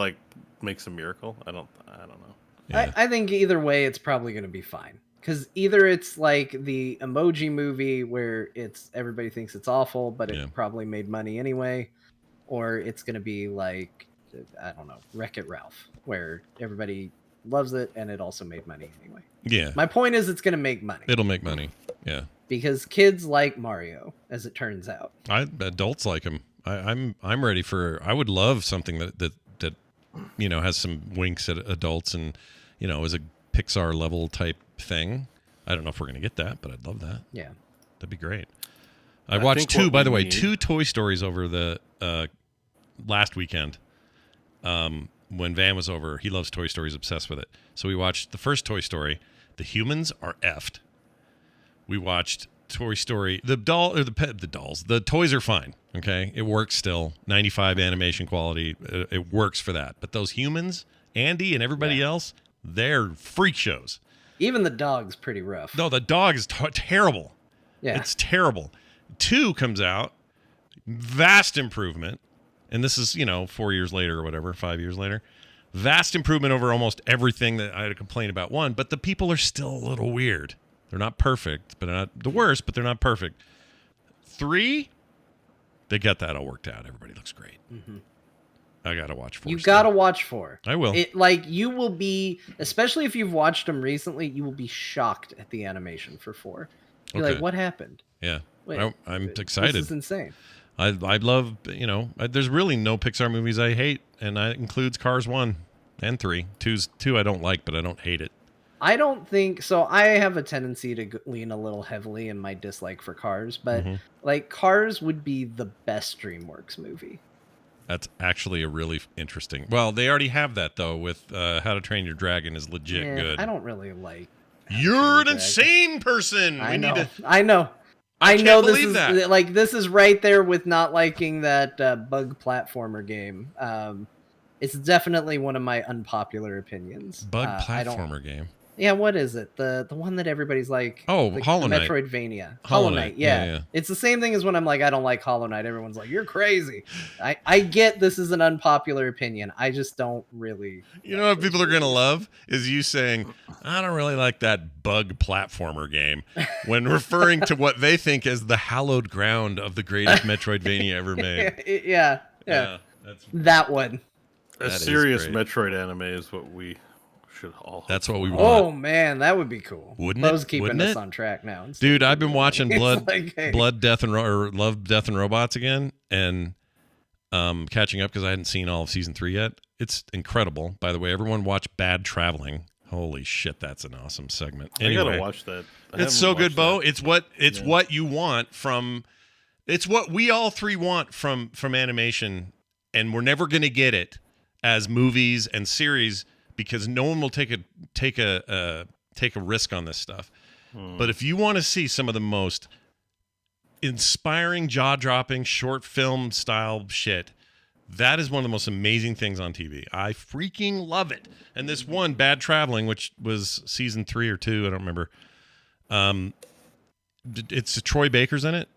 makes a miracle. I don't know. Yeah. I think either way, it's probably going to be fine. Because either it's like the Emoji Movie where everybody thinks it's awful, but it probably made money anyway, or it's going to be like, I don't know, Wreck-It Ralph, where everybody loves it and it also made money anyway. Yeah. My point is it's going to make money. It'll make money. Yeah. Because kids like Mario, as it turns out. Adults like him. I'm ready for. I would love something that has some winks at adults and is a Pixar level type thing. I don't know if we're gonna get that, but I'd love that. Yeah, that'd be great. I watched two Toy Stories over the last weekend. When Van was over, he loves Toy Stories, obsessed with it. So we watched the first Toy Story. The humans are effed. We watched Toy Story. The dolls. The toys are fine. Okay, it works still. 95 animation quality. It works for that. But those humans, Andy and everybody else, they're freak shows. Even the dog's pretty rough. No, the dog is terrible. Yeah, it's terrible. 2 comes out, vast improvement, and this is 4 years later or whatever, 5 years later. Vast improvement over almost everything that I had to complain about. 1, but the people are still a little weird. They're not perfect, but they're not the worst, but they're not perfect. 3, they got that all worked out. Everybody looks great. Mm-hmm. I gotta watch 4. You gotta watch 4. I will. You will be, especially if you've watched them recently, you will be shocked at the animation for 4. You're like, what happened? Yeah, wait, I'm excited. This is insane. I love there's really no Pixar movies I hate, and that includes Cars 1 and 3. 2 I don't like, but I don't hate it. I don't think so. I have a tendency to lean a little heavily in my dislike for Cars, but Cars would be the best DreamWorks movie. That's actually a really interesting. Well, they already have that though with How to Train Your Dragon is legit good. I don't really like. You're an insane person. I know. I know. This is right there with not liking that bug platformer game. It's definitely one of my unpopular opinions. Bug platformer game. Yeah, what is it? The one that everybody's like... Oh, Hollow Knight. Metroidvania. Hollow Knight, yeah. It's the same thing as when I'm like, I don't like Hollow Knight. Everyone's like, you're crazy. I get this is an unpopular opinion. I just don't really... You know what people are going to love? Is you saying, I don't really like that bug platformer game, when referring to what they think is the hallowed ground of the greatest Metroidvania ever made. Yeah. That one. A That is serious great. Metroid anime is what we should all. That's what we want. Oh man, that would be cool. Wouldn't it? Bo's keeping Wouldn't us it? on track now. Dude, I've been watching It's like, hey. Blood, Death, and Love, Death, and Robots again, and catching up because I hadn't seen all of season 3 yet. It's incredible. By the way, everyone watch Bad Traveling. Holy shit, that's an awesome segment. Anyway, I gotta watch that. It's so good, Bo. It's what you want from. It's what we all three want from animation, and we're never going to get it as movies and series because no one will take a risk on this stuff. But if you want to see some of the most inspiring, jaw-dropping short film style shit, that is one of the most amazing things on TV. I freaking love it. And this one, Bad Traveling, which was season 3 or 2, I don't remember. It's Troy Baker's in it,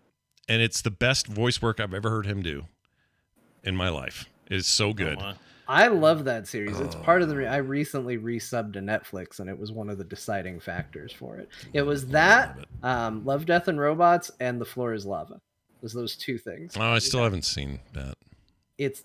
and it's the best voice work I've ever heard him do in my life. It is so good. Oh, wow. I love that series. It's part of the. I recently resubbed to Netflix, and it was one of the deciding factors for it. It was that Love, Death, and Robots, and The Floor Is Lava. It was those two things. Oh, I still haven't seen that. It's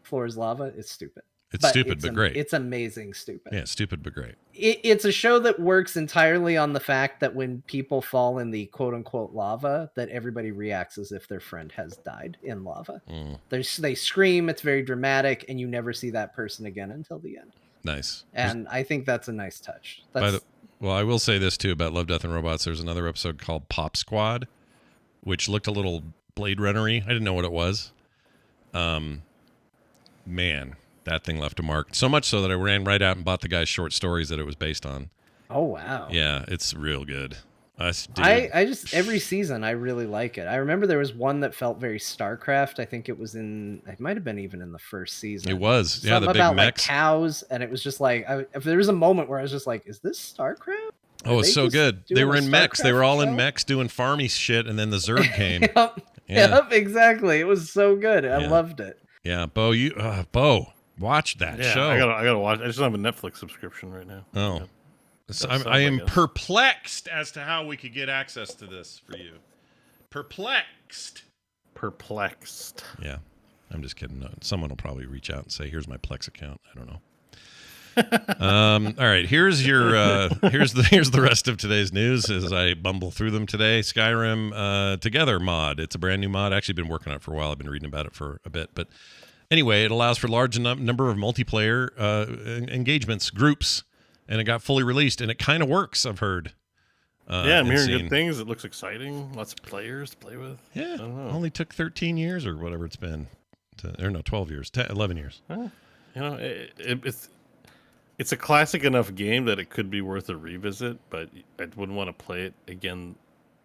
Floor Is Lava. It's stupid. It's stupid, but great. It's amazing stupid. Yeah, stupid, but great. It's a show that works entirely on the fact that when people fall in the quote-unquote lava, that everybody reacts as if their friend has died in lava. They scream, it's very dramatic, and you never see that person again until the end. Nice. And I think that's a nice touch. Well, I will say this, too, about Love, Death, and Robots. There's another episode called Pop Squad, which looked a little Blade Runner-y. I didn't know what it was. Man, that thing left a mark. So much so that I ran right out and bought the guy's short stories that it was based on. Oh, wow. Yeah, it's real good. I just, every season, I really like it. I remember there was one that felt very StarCraft. I think it might have been even in the first season. It was. Yeah, Something the big about mechs. like cows, and it was just like, if there was a moment where I was just like, is this StarCraft? Oh, it's so good. They were in mechs. They were all in show? mechs doing farmy shit, and then the Zerg came. Yep, exactly. It was so good. I loved it. Yeah, Bo, watch that show. I gotta watch. I just don't have a Netflix subscription right now. Oh, Yeah. so I am perplexed as to how we could get access to this for you. Perplexed. Yeah, I'm just kidding. No, someone will probably reach out and say, "Here's my Plex account." I don't know. All right, here's the rest of today's news as I bumble through them today. Skyrim Together mod. It's a brand new mod. Actually been working on it for a while. I've been reading about it for a bit, but anyway, it allows for large number of multiplayer engagements, groups, and it got fully released, and it kind of works, I've heard. Yeah, I'm hearing good things. It looks exciting. Lots of players to play with. Yeah, I don't know. only took 13 years or whatever it's been. 12 years, 11 years. You know, it's a classic enough game that it could be worth a revisit, but I wouldn't want to play it again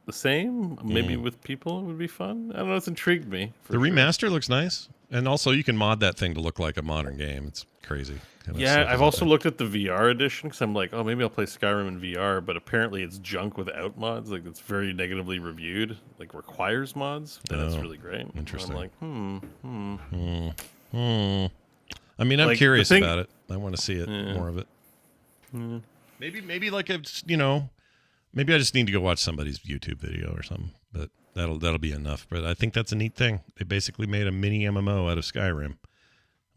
the same. Maybe with people it would be fun. I don't know. It's intrigued me. The remaster looks nice. And also you can mod that thing to look like a modern game. It's crazy. Yeah, I've also looked at the VR edition because I'm like, oh, maybe I'll play Skyrim in VR, but apparently it's junk without mods. Like, it's very negatively reviewed. Like, requires mods. And it's really great. Interesting. And I'm like, I mean, I'm Like, curious about it. I want to see it, more of it. Maybe like maybe I just need to go watch somebody's YouTube video or something. But that'll be enough. But I think that's a neat thing. They basically made a mini MMO out of Skyrim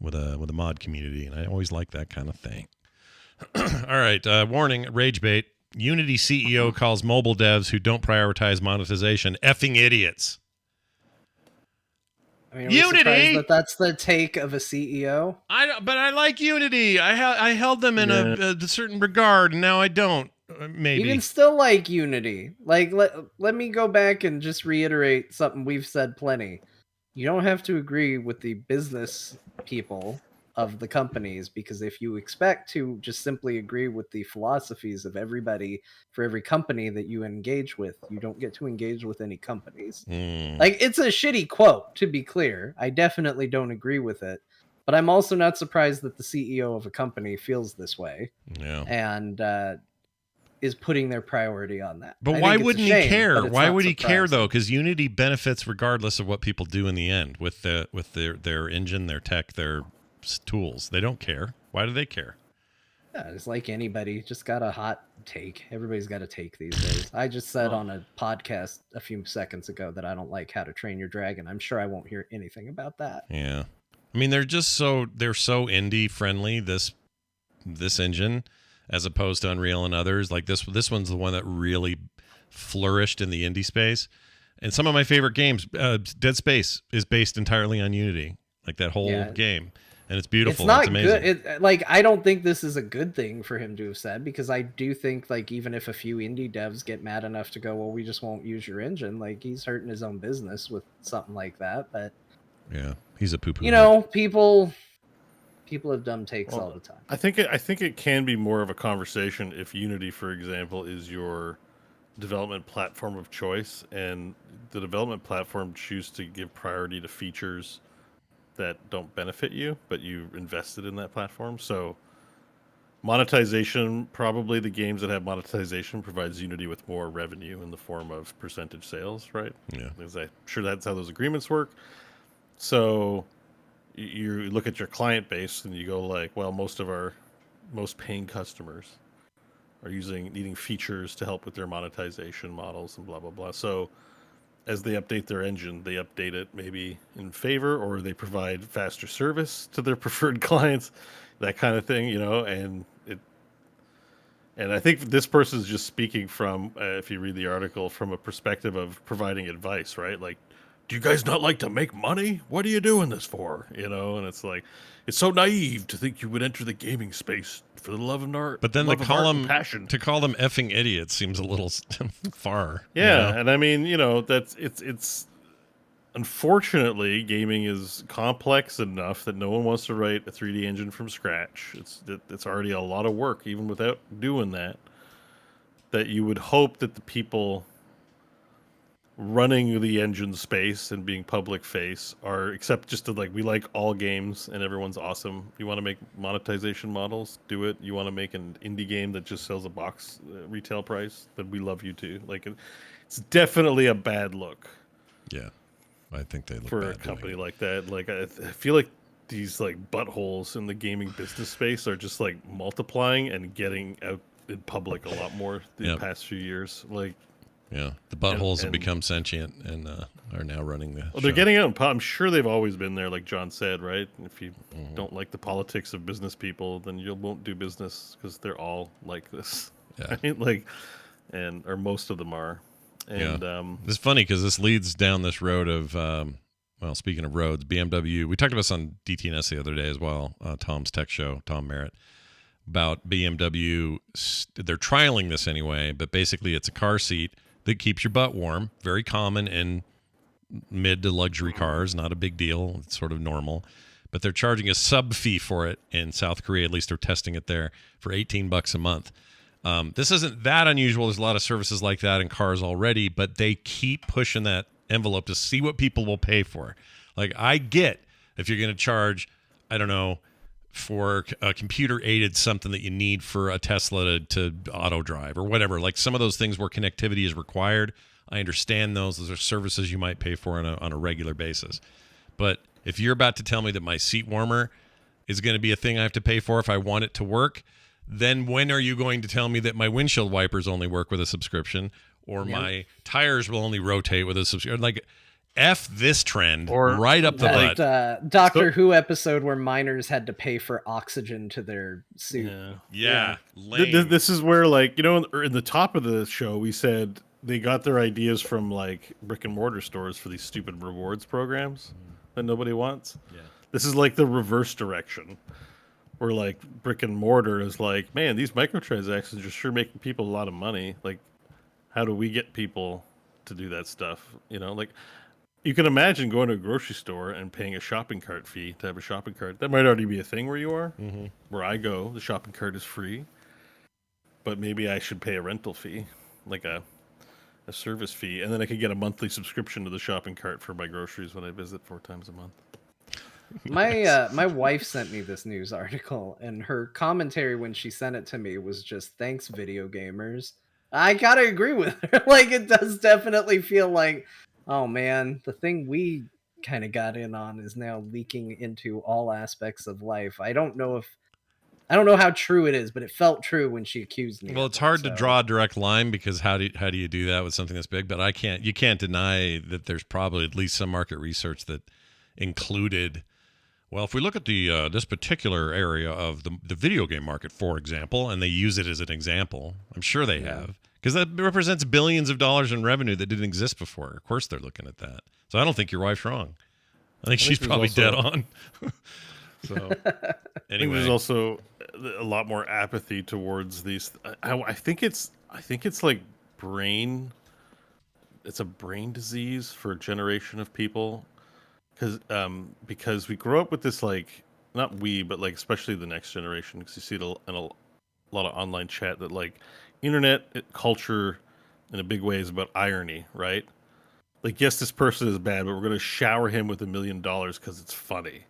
with a mod community, and I always like that kind of thing. All right, warning, rage bait. Unity CEO calls mobile devs who don't prioritize monetization effing idiots. I mean, Unity. That's the take of a CEO. But I like Unity. I held them in a certain regard, and now I don't. Maybe you can still like Unity. Like let me go back and just reiterate something we've said plenty. You don't have to agree with the business people of the companies, because if you expect to just simply agree with the philosophies of everybody for every company that you engage with, you don't get to engage with any companies. Like, it's a shitty quote, to be clear. I definitely don't agree with it, but I'm also not surprised that the CEO of a company feels this way. Yeah. And is putting their priority on that. But why wouldn't he care? Why would he care though? Because Unity benefits regardless of what people do in the end with their engine, their tech, their tools. They don't care. Why do they care? Yeah, it's like anybody, just got a hot take. Everybody's got a take these days. I just said on a podcast a few seconds ago that I don't like How to Train Your Dragon. I'm sure I won't hear anything about that. Yeah. I mean, they're so indie friendly. This engine, as opposed to Unreal and others, like this one's the one that really flourished in the indie space. And some of my favorite games, Dead Space, is based entirely on Unity, like that whole game, and it's beautiful. It's not amazing. good. I don't think this is a good thing for him to have said, because I do think like even if a few indie devs get mad enough to go, well, we just won't use your engine, like he's hurting his own business with something like that. But yeah, he's a poo-poo. You know, people have dumb takes all the time. I think it can be more of a conversation if Unity, for example, is your development platform of choice, and the development platform choose to give priority to features that don't benefit you, but you invested in that platform. So monetization, probably the games that have monetization provides Unity with more revenue in the form of percentage sales, right? Yeah. Because I'm sure that's how those agreements work. So you look at your client base and you go like, well, most paying customers are needing features to help with their monetization models and blah, blah, blah. So as they update their engine, they update it maybe in favor, or they provide faster service to their preferred clients, that kind of thing, and I think this person is just speaking from, if you read the article, from a perspective of providing advice, right? Like, do you guys not like to make money? What are you doing this for? And it's like, it's so naive to think you would enter the gaming space for the love of art. But then to call them effing idiots seems a little far. Yeah, and I mean, that's it's unfortunately gaming is complex enough that no one wants to write a 3D engine from scratch. It's already a lot of work even without doing that. That you would hope that the people running the engine space and being public face are, except just to we like all games and everyone's awesome. You want to make monetization models, do it. You want to make an indie game that just sells a box retail price, then we love you too. It's definitely a bad look. Yeah, I think they look for bad a company doing like that. I feel like these buttholes in the gaming business space are just multiplying and getting out in public a lot more the past few years. Yeah, the buttholes have become sentient and are now running the show. They're getting out. I'm sure they've always been there, like John said, right? If you don't like the politics of business people, then you won't do business because they're all like this. Yeah. Right? Or most of them are. And it's funny because this leads down this road of, well, speaking of roads, BMW. We talked about this on DTNS the other day as well, Tom's Tech Show, Tom Merritt, about BMW. They're trialing this anyway, but basically it's a car seat that keeps your butt warm. Very common in mid to luxury cars. Not a big deal. It's sort of normal. But they're charging a sub fee for it in South Korea. At least they're testing it there for $18 a month. This isn't that unusual. There's a lot of services like that in cars already, but they keep pushing that envelope to see what people will pay for. I get if you're going to charge, I don't know, for a computer-aided something that you need for a Tesla to auto drive or whatever. Some of those things where connectivity is required, I understand those. Those are services you might pay for on a regular basis. But if you're about to tell me that my seat warmer is going to be a thing I have to pay for if I want it to work, then when are you going to tell me that my windshield wipers only work with a subscription, or my tires will only rotate with a subscription? F this trend right up the butt. Doctor Who episode where miners had to pay for oxygen to their suit. Yeah. This is where, in the top of the show, we said they got their ideas from brick and mortar stores for these stupid rewards programs that nobody wants. Yeah. This is the reverse direction, where brick and mortar is man, these microtransactions are sure making people a lot of money. How do we get people to do that stuff? You can imagine going to a grocery store and paying a shopping cart fee to have a shopping cart. That might already be a thing where you are. Mm-hmm. Where I go, the shopping cart is free. But maybe I should pay a rental fee, a service fee. And then I could get a monthly subscription to the shopping cart for my groceries when I visit 4 times a month. My wife sent me this news article, and her commentary when she sent it to me was just, thanks, video gamers. I gotta agree with her. It does definitely feel like, oh man, the thing we kind of got in on is now leaking into all aspects of life. I don't know how true it is, but it felt true when she accused me. Well, it's hard to draw a direct line because how do you do that with something that's big? But you can't deny that there's probably at least some market research that included Well, if we look at the this particular area of the video game market, for example, and they use it as an example, I'm sure they have, because that represents billions of dollars in revenue that didn't exist before. Of course, they're looking at that. So I don't think your wife's wrong. I think she's probably dead on. So I think there's also a lot more apathy towards these. I think it's like brain. It's a brain disease for a generation of people. Because we grew up with this, like, not we, but like especially the next generation, because you see it in a lot of online chat that like internet culture in a big way is about irony, right? Like, yes, this person is bad, but we're going to shower him with $1 million because it's funny,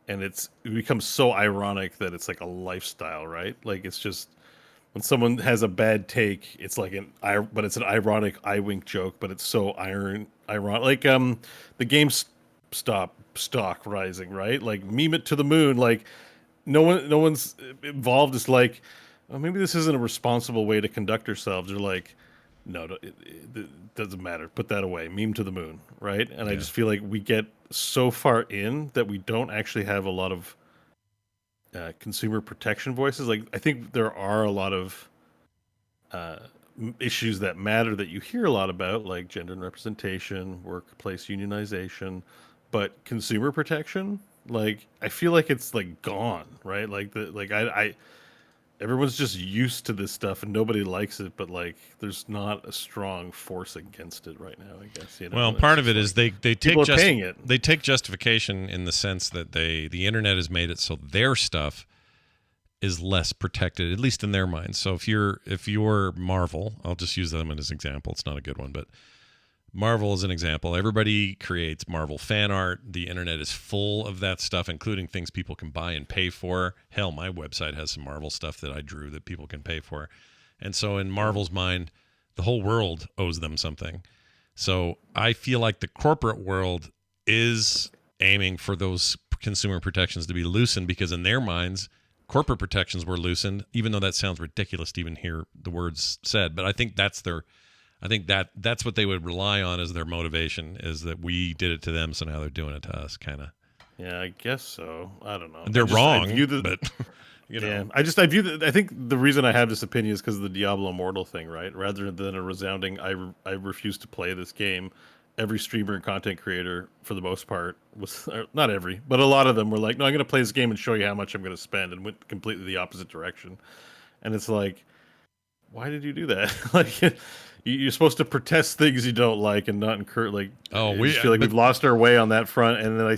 and it becomes so ironic that it's like a lifestyle, right? Like, it's just when someone has a bad take, it's like but it's an ironic eye wink joke, but it's so ironic. Like the game stock rising, right? Like, meme it to the moon. Like, no one's involved. It's like, oh, maybe this isn't a responsible way to conduct ourselves. They're like, no, it doesn't matter. Put that away. Meme to the moon, right? And I just feel like we get so far in that we don't actually have a lot of consumer protection voices. Like, I think there are a lot of issues that matter that you hear a lot about, like gender and representation, workplace unionization. But consumer protection, like, I feel like it's like gone, right? Like I everyone's just used to this stuff and nobody likes it, but like there's not a strong force against it right now, I guess. You know? Well, part of it is they take paying it. They take justification in the sense that the internet has made it so their stuff is less protected, at least in their minds. So if you're Marvel, I'll just use them as an example. It's not a good one, but Marvel is an example. Everybody creates Marvel fan art. The internet is full of that stuff, including things people can buy and pay for. Hell, my website has some Marvel stuff that I drew that people can pay for. And so in Marvel's mind, the whole world owes them something. So I feel like the corporate world is aiming for those consumer protections to be loosened, because in their minds, corporate protections were loosened, even though that sounds ridiculous to even hear the words said. But I think that's what they would rely on as their motivation, is that we did it to them, so now they're doing it to us, kind of. Yeah, I guess so. I don't know. They're wrong, but you know. Yeah, I think the reason I have this opinion is because of the Diablo Immortal thing, right? Rather than a resounding I refuse to play this game, every streamer and content creator, for the most part, not every, but a lot of them were like, no, I'm going to play this game and show you how much I'm going to spend, and went completely the opposite direction. And it's like, why did you do that? Like, you're supposed to protest things you don't like and not encourage. Like, we feel like we've lost our way on that front. And then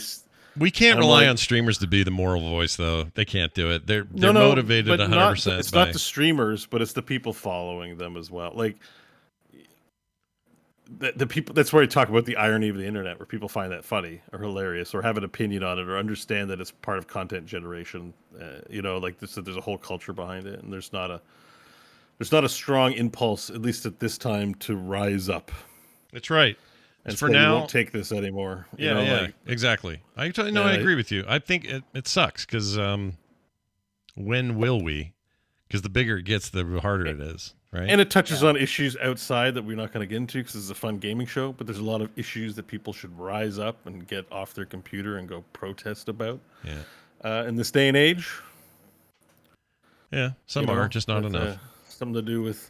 we can't rely on streamers to be the moral voice, though. They can't do it. They're motivated 100%. It's not the streamers, but it's the people following them as well. Like, the people. That's where I talk about the irony of the internet, where people find that funny or hilarious, or have an opinion on it, or understand that it's part of content generation. Like this, there's a whole culture behind it, and there's not a strong impulse, at least at this time, to rise up. That's right. And for now, we won't take this anymore. Exactly. I agree with you. I think it sucks, because when will we? Because the bigger it gets, the harder it is, right? And it touches on issues outside that we're not going to get into, because it's a fun gaming show. But there's a lot of issues that people should rise up and get off their computer and go protest about. Yeah. In this day and age. Yeah, some are just not enough. Something to do with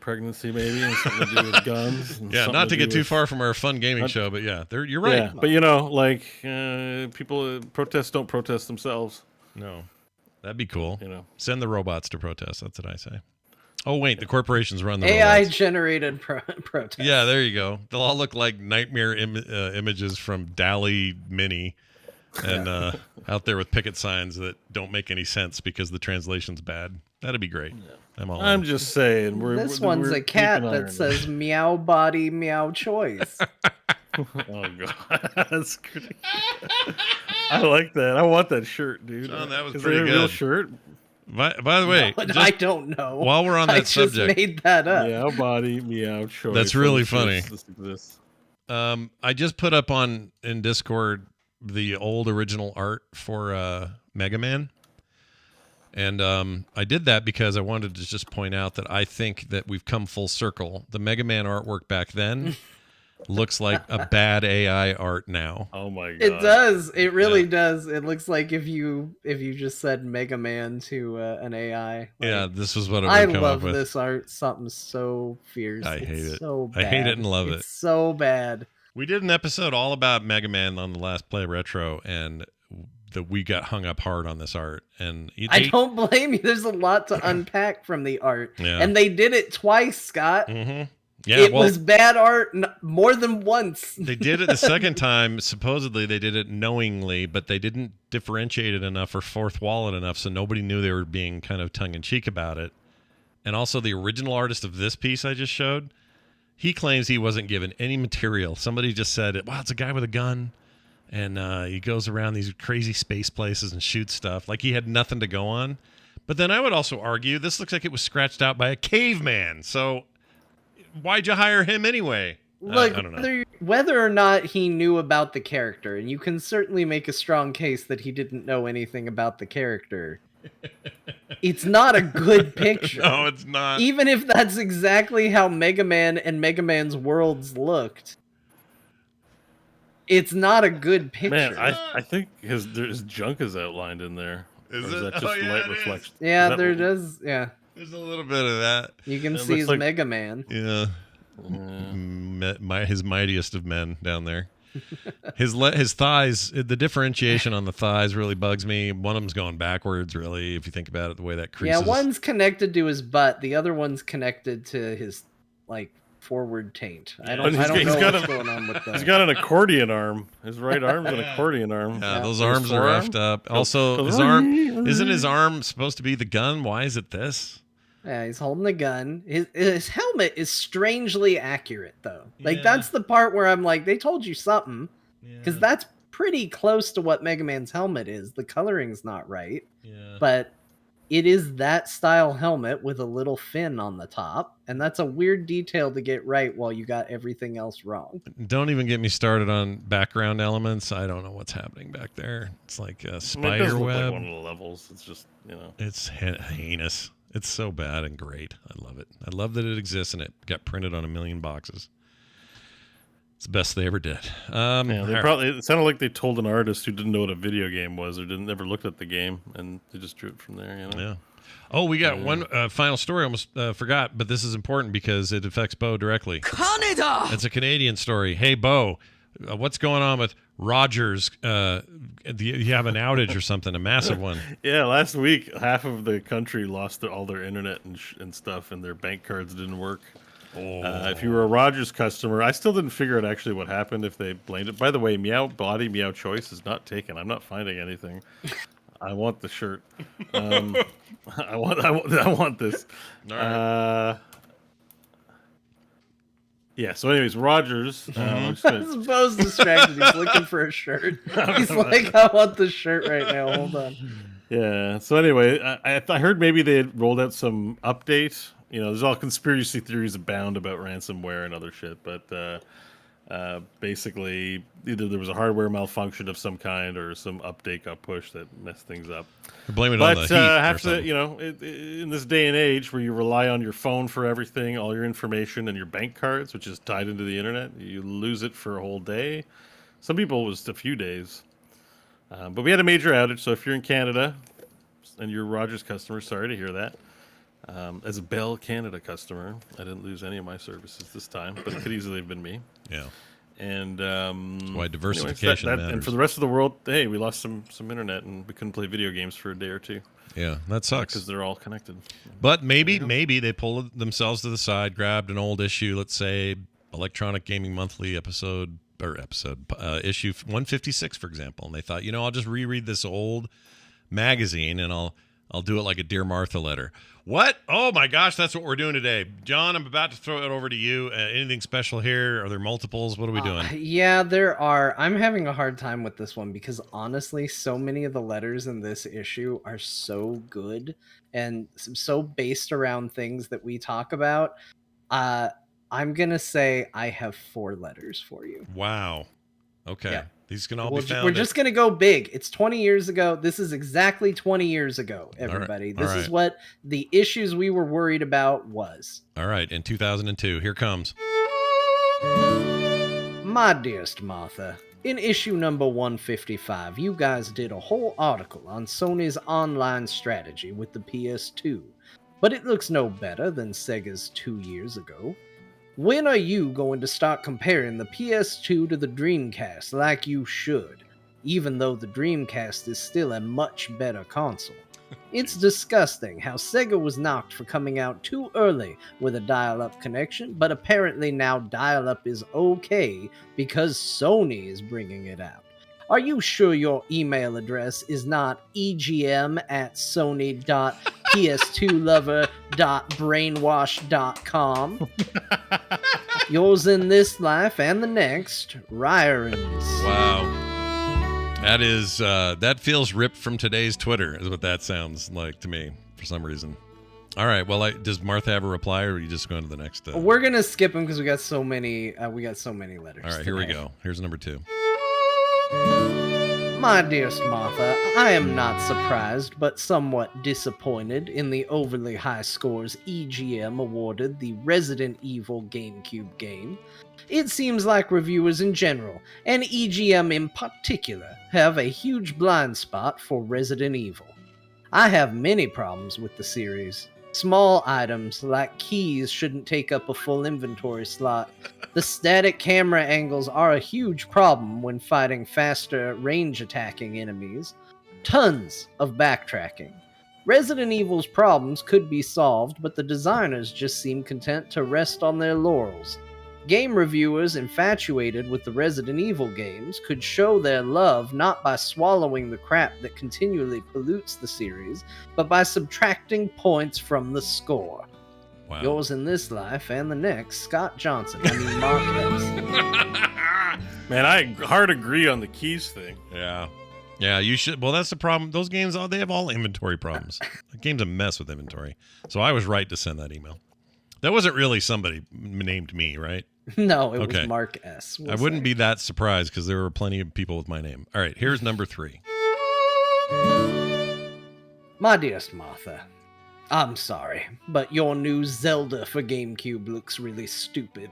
pregnancy, maybe, and something to do with guns. And not to get too far from our fun gaming show, but you're right. Yeah, but people don't protest themselves. No, that'd be cool. Send the robots to protest. That's what I say. Oh wait, the corporations run the AI robots. generated protest. Yeah, there you go. They'll all look like nightmare images from DALL-E Mini, and out there with picket signs that don't make any sense because the translation's bad. That'd be great. Yeah. I'm just saying. This one's a cat that says meow body, meow choice. Oh, God. That's great. I like that. I want that shirt, dude. Oh, that was Is pretty that a good. real shirt? By the way, I don't know. While we're on that subject, I just made that up. Meow body, meow choice. That's really funny. This exists. I just put up in Discord the old original art for Mega Man. And I did that because I wanted to just point out that I think that we've come full circle. The Mega Man artwork back then looks like a bad AI art now. Oh my god. It does. It really does. It looks like if you just said Mega Man to an AI. Like, Yeah, this is what it would I come love up with. this art. Something so fierce. I hate it. So I bad. hate it and love it. It's so bad. We did an episode all about Mega Man on the last Play Retro, and we got hung up hard on this art. And I don't blame you. There's a lot to unpack from the art, Yeah. and they did it twice, Scott. Mm-hmm. Yeah, it was bad art more than once. They did it the second time. Supposedly, they did it knowingly, but they didn't differentiate it enough or fourth wall it enough, so nobody knew they were being kind of tongue-in-cheek about it. And also, the original artist of this piece I just showed, he claims he wasn't given any material. Somebody just said, wow, it's a guy with a gun, and he goes around these crazy space places and shoots stuff. Like he had nothing to go on. But then I would also argue, this looks like it was scratched out by a caveman, so why'd you hire him anyway? Look, I don't know. whether or not he knew about the character, and you can certainly make a strong case that he didn't know anything about the character, it's not a good picture. No, it's not. Even if that's exactly how Mega Man and Mega Man's worlds looked, it's not a good picture. Man, I think his junk is outlined in there. Is Or is it? that just Oh, yeah, light it reflection? yeah, Is that there what- does. Yeah, There's a little bit of that. you can It see looks his like- Mega Man. Yeah. His mightiest of men down there. His thighs, the differentiation on the thighs really bugs me. One of them's going backwards, really, if you think about it, the way that creases. Yeah, one's connected to his butt. The other one's connected to his forward taint. I don't He's know got what's a- going on with that. He's got an accordion arm. His right arm's an accordion arm. Yeah, those His arms are forearm? roughed up. Also, Goes, his arm, isn't his arm supposed to be the gun? Why is it this? Yeah, he's holding a gun. His helmet is strangely accurate, though. Like, Yeah. that's the part where I'm like, they told you something. Because that's pretty close to what Mega Man's helmet is. The coloring's not right. Yeah. But it is that style helmet with a little fin on the top. And that's a weird detail to get right while you got everything else wrong. Don't even get me started on background elements. I don't know what's happening back there. It's like a I mean, it spider does look web. like one of the levels. It's just, It's heinous. It's so bad and great. I love it. I love that it exists and it got printed on 1 million boxes. It's the best they ever did. Yeah, it sounded like they told an artist who didn't know what a video game was or never looked at the game, and they just drew it from there. Yeah. Oh, we got one final story. Almost forgot, but this is important because it affects Bo directly. Canada! It's a Canadian story. Hey, Bo, what's going on with Rogers? Do you have an outage or something? A massive one. Yeah, last week half of the country lost all their internet and stuff, and their bank cards didn't work. If you were a Rogers customer, I still didn't figure out actually what happened if they blamed it. By the way, Meow Body, Meow Choice is not taken. I'm not finding anything. I want the shirt. I want this. All right. Yeah. So, anyways, Rogers. I'm just gonna- Bo's distracted. He's looking for a shirt. He's like, I want the shirt right now. Hold on. Yeah. So anyway, I heard maybe they had rolled out some update. There's all conspiracy theories abound about ransomware and other shit, but basically, either there was a hardware malfunction of some kind or some update got pushed that messed things up. Blame it on the But heat. or have to, something. in this day and age where you rely on your phone for everything, all your information, and your bank cards, which is tied into the internet, you lose it for a whole day. Some people it was a few days. But we had a major outage, so if you're in Canada and you're a Rogers customer, sorry to hear that. As a Bell Canada customer, I didn't lose any of my services this time, but it could easily have been me. Yeah. And why diversification and matters. for the rest of the world, hey, we lost some internet and we couldn't play video games for a day or two Yeah, that sucks. because they're all connected. But maybe they pulled themselves to the side, grabbed an old issue, let's say Electronic Gaming Monthly issue 156, for example, and they thought, I'll just reread this old magazine and I'll do it like a Dear Martha letter. What? Oh my gosh, that's what we're doing today. John, I'm about to throw it over to you. Anything special here? Are there multiples? What are we doing? Yeah, there are. I'm having a hard time with this one because honestly, so many of the letters in this issue are so good and so based around things that we talk about. I'm going to say I have 4 letters for you. Wow. Okay. Yeah. These can all be found. We're just going to go big. It's 20 years ago. This is exactly 20 years ago, everybody. All This is right. what the issues we were worried about was. All right. In 2002, here comes. My dearest Martha, in issue number 155, you guys did a whole article on Sony's online strategy with the PS2, but it looks no better than Sega's 2 years ago. When are you going to start comparing the PS2 to the Dreamcast like you should, even though the Dreamcast is still a much better console? It's disgusting how Sega was knocked for coming out too early with a dial-up connection, but apparently now dial-up is okay because Sony is bringing it out. Are you sure your email address is not egm@sony.ps2lover.brainwash.com? Yours in this life and the next, Ryerins. Wow. That is, that feels ripped from today's Twitter, is what that sounds like to me, for some reason. All right, well, does Martha have a reply, or are you just going to the next? We're gonna skip them because we got so many letters. All right, here we go. Here's number 2. My dearest Martha, I am not surprised, but somewhat disappointed in the overly high scores EGM awarded the Resident Evil GameCube game. It seems like reviewers in general, and EGM in particular, have a huge blind spot for Resident Evil. I have many problems with the series. Small items like keys shouldn't take up a full inventory slot. The static camera angles are a huge problem when fighting faster range attacking enemies. Tons of backtracking. Resident Evil's problems could be solved, but the designers just seem content to rest on their laurels. Game reviewers infatuated with the Resident Evil games could show their love not by swallowing the crap that continually pollutes the series, but by subtracting points from the score. Wow. Yours in this life and the next, Scott Johnson. Mark Epps. Man, I hard agree on the keys thing. Yeah. Yeah, you should. Well, that's the problem. Those games, they have all inventory problems. The game's a mess with inventory. So I was right to send that email. That wasn't really somebody named me, right? No, it was Mark S. I wouldn't be that surprised because there were plenty of people with my name. All right, here's number 3. My dearest Martha, I'm sorry, but your new Zelda for GameCube looks really stupid.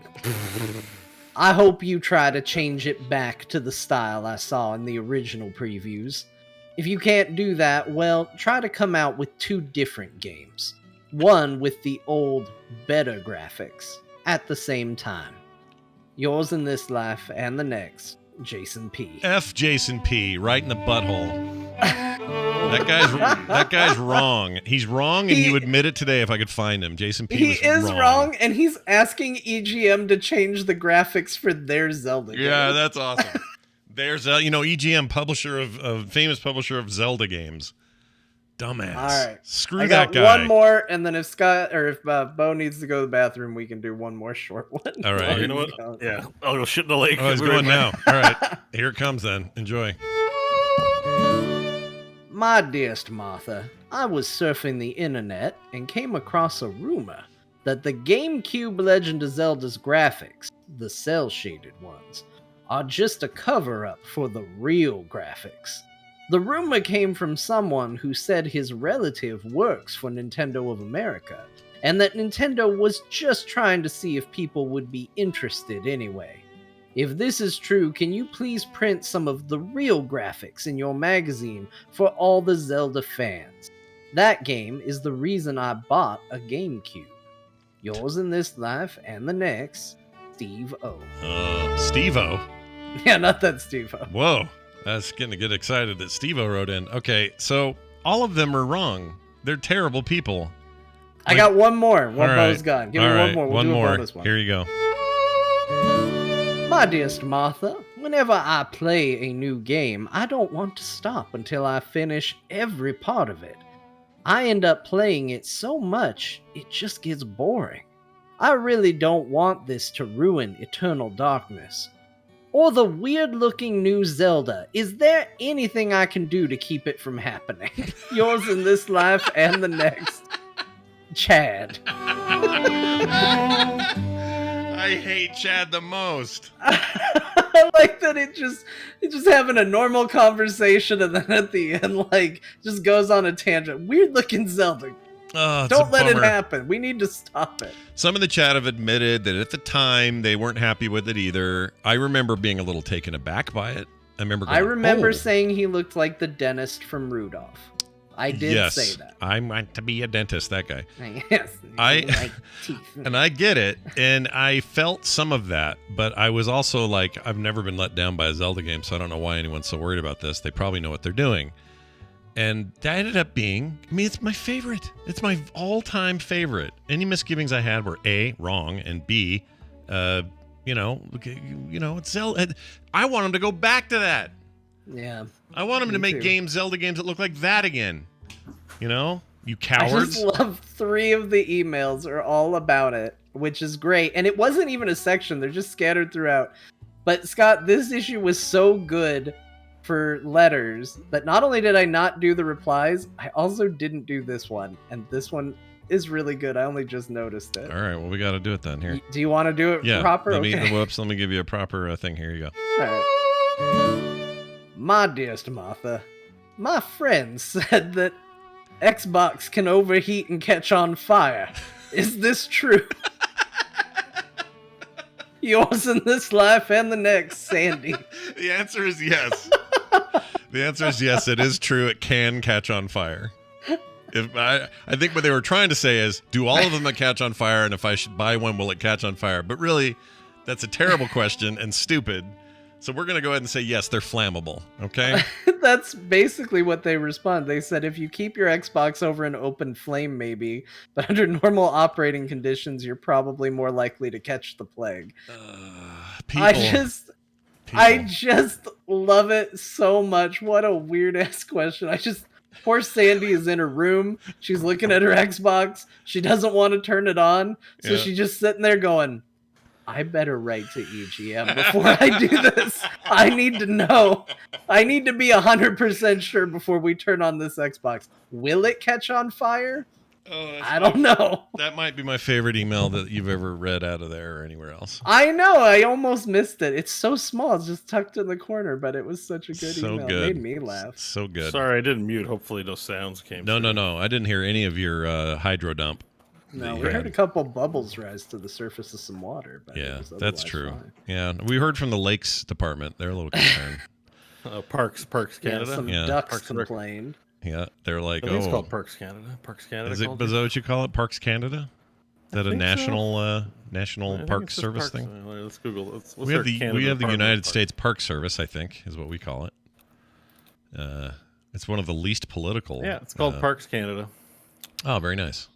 I hope you try to change it back to the style I saw in the original previews. If you can't do that, well, try to come out with 2 different games. One with the old, better graphics at the same time. Yours in this life and the next, Jason P. F Jason P. Right in the butthole. That guy's wrong. He's wrong, and he would admit it today if I could find him. Jason P. was is wrong, and he's asking EGM to change the graphics for their Zelda game. Yeah, that's awesome. There's EGM, famous publisher of Zelda games. Dumbass. All right. Screw that guy. One more, and then if Scott or if Bo needs to go to the bathroom, we can do one more short one. All right. You know what? Yeah, I'll go shit in the lake. Oh, he's going now. All right. Here it comes then. Enjoy. My dearest Martha, I was surfing the internet and came across a rumor that the GameCube Legend of Zelda's graphics, the cel-shaded ones, are just a cover-up for the real graphics. The rumor came from someone who said his relative works for Nintendo of America, and that Nintendo was just trying to see if people would be interested anyway. If this is true, can you please print some of the real graphics in your magazine for all the Zelda fans? That game is the reason I bought a GameCube. Yours in this life and the next, Steve O. Steve-O? Yeah, not that Steve O. Whoa. That's getting to get excited that Steve-O wrote in. Okay, so all of them are wrong. They're terrible people. I got one more. One right. Bo's gone. Give me one more. We'll do a bonus one. Here you go. My dearest Martha, whenever I play a new game, I don't want to stop until I finish every part of it. I end up playing it so much, it just gets boring. I really don't want this to ruin Eternal Darkness. Or the weird-looking new Zelda. Is there anything I can do to keep it from happening? Yours in this life and the next, Chad. I hate Chad the most. I like that it just having a normal conversation and then at the end, just goes on a tangent. Weird-looking Zelda. Oh, it's Don't a let it bummer. happen. We need to stop it. Some in the chat have admitted that at the time they weren't happy with it either. I remember being a little taken aback by it. I remember "Oh." saying he looked like the dentist from Rudolph. I did say that. I want to be a dentist, that guy. Yes. I and I get it, and I felt some of that, but I was also like, I've never been let down by a Zelda game, so I don't know why anyone's so worried about this. They probably know what they're doing. And that ended up being, I mean, it's my favorite. It's my all-time favorite. Any misgivings I had were A, wrong, and B, it's Zelda. I want them to go back to that. Yeah. I want them to make Zelda games that look like that again. You cowards. I just love 3 of the emails are all about it, which is great. And it wasn't even a section. They're just scattered throughout. But Scott, this issue was so good for letters that not only did I not do the replies, I also didn't do this one. And this one is really good. I only just noticed it. All right, well, we got to do it then. Here. Do you want to do it proper? Let me give you a proper thing. Here you go. All right. My dearest Martha, my friend said that Xbox can overheat and catch on fire. Is this true? Yours in this life and the next, Sandy. The answer is yes. The answer is yes. It is true. It can catch on fire. I think what they were trying to say is, do all of them catch on fire? And if I should buy one, will it catch on fire? But really, that's a terrible question and stupid. So we're going to go ahead and say, yes, they're flammable. Okay? That's basically what they respond. They said, if you keep your Xbox over an open flame, maybe, but under normal operating conditions, you're probably more likely to catch the plague. I just love it so much. What a weird ass question. Poor Sandy is in her room. She's looking at her Xbox. She doesn't want to turn it on. So she's just sitting there going, I better write to EGM before I do this. I need to know. I need to be 100% sure before we turn on this Xbox. Will it catch on fire? I don't know. That might be my favorite email that you've ever read out of there or anywhere else. I know. I almost missed it. It's so small. It's just tucked in the corner, but it was such a good email. Good. It made me laugh. So good. Sorry, I didn't mute. Hopefully no sounds came through. No. I didn't hear any of your hydro dump. No, we heard a couple bubbles rise to the surface of some water. But yeah, that's true. Fine. Yeah, we heard from the Lakes Department. They're a little concerned. Parks Canada. Yeah, some ducks complained. Yeah, they're like, it's called Parks Canada. Parks Canada. Is that what you call it? Parks Canada? Is that a national park service thing? Let's Google. We have the United States Park Service, I think, is what we call it. It's one of the least political. Yeah, it's called Parks Canada. Oh, very nice.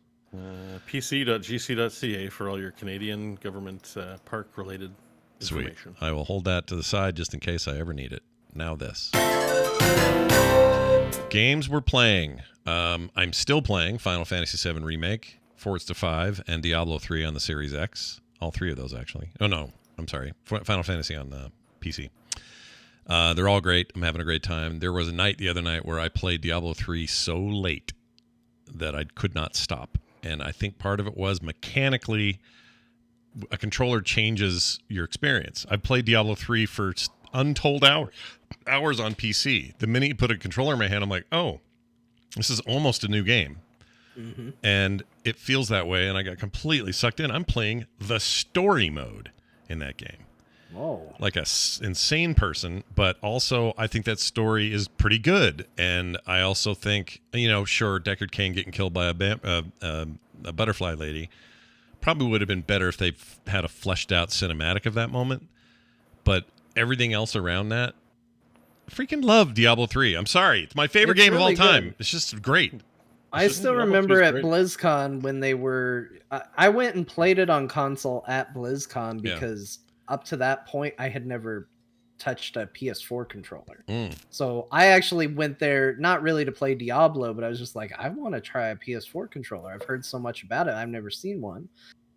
pc.gc.ca for all your Canadian government park-related information. Sweet. I will hold that to the side just in case I ever need it. Now this. Games we're playing. I'm still playing Final Fantasy VII Remake, Forza 5, and Diablo 3 on the Series X. All 3 of those, actually. Oh, no. I'm sorry. Final Fantasy on the PC. They're all great. I'm having a great time. There was a night the other night where I played Diablo 3 so late that I could not stop. And I think part of it was mechanically, a controller changes your experience. I've played Diablo 3 for untold hours on PC. The minute you put a controller in my hand, I'm like, oh, this is almost a new game. Mm-hmm. And it feels that way, and I got completely sucked in. I'm playing the story mode in that game. Whoa. Like a insane person, but also I think that story is pretty good. And I also think, sure, Deckard Cain getting killed by a butterfly lady probably would have been better if they had a fleshed out cinematic of that moment. But everything else around that, I freaking love Diablo 3. I'm sorry. It's my favorite game really of all time. Good. It's just great. I still remember at BlizzCon when they were... I went and played it on console at BlizzCon because up to that point, I had never touched a PS4 controller. So I actually went there, not really to play Diablo, but I was just like, I want to try a PS4 controller. I've heard so much about it. I've never seen one.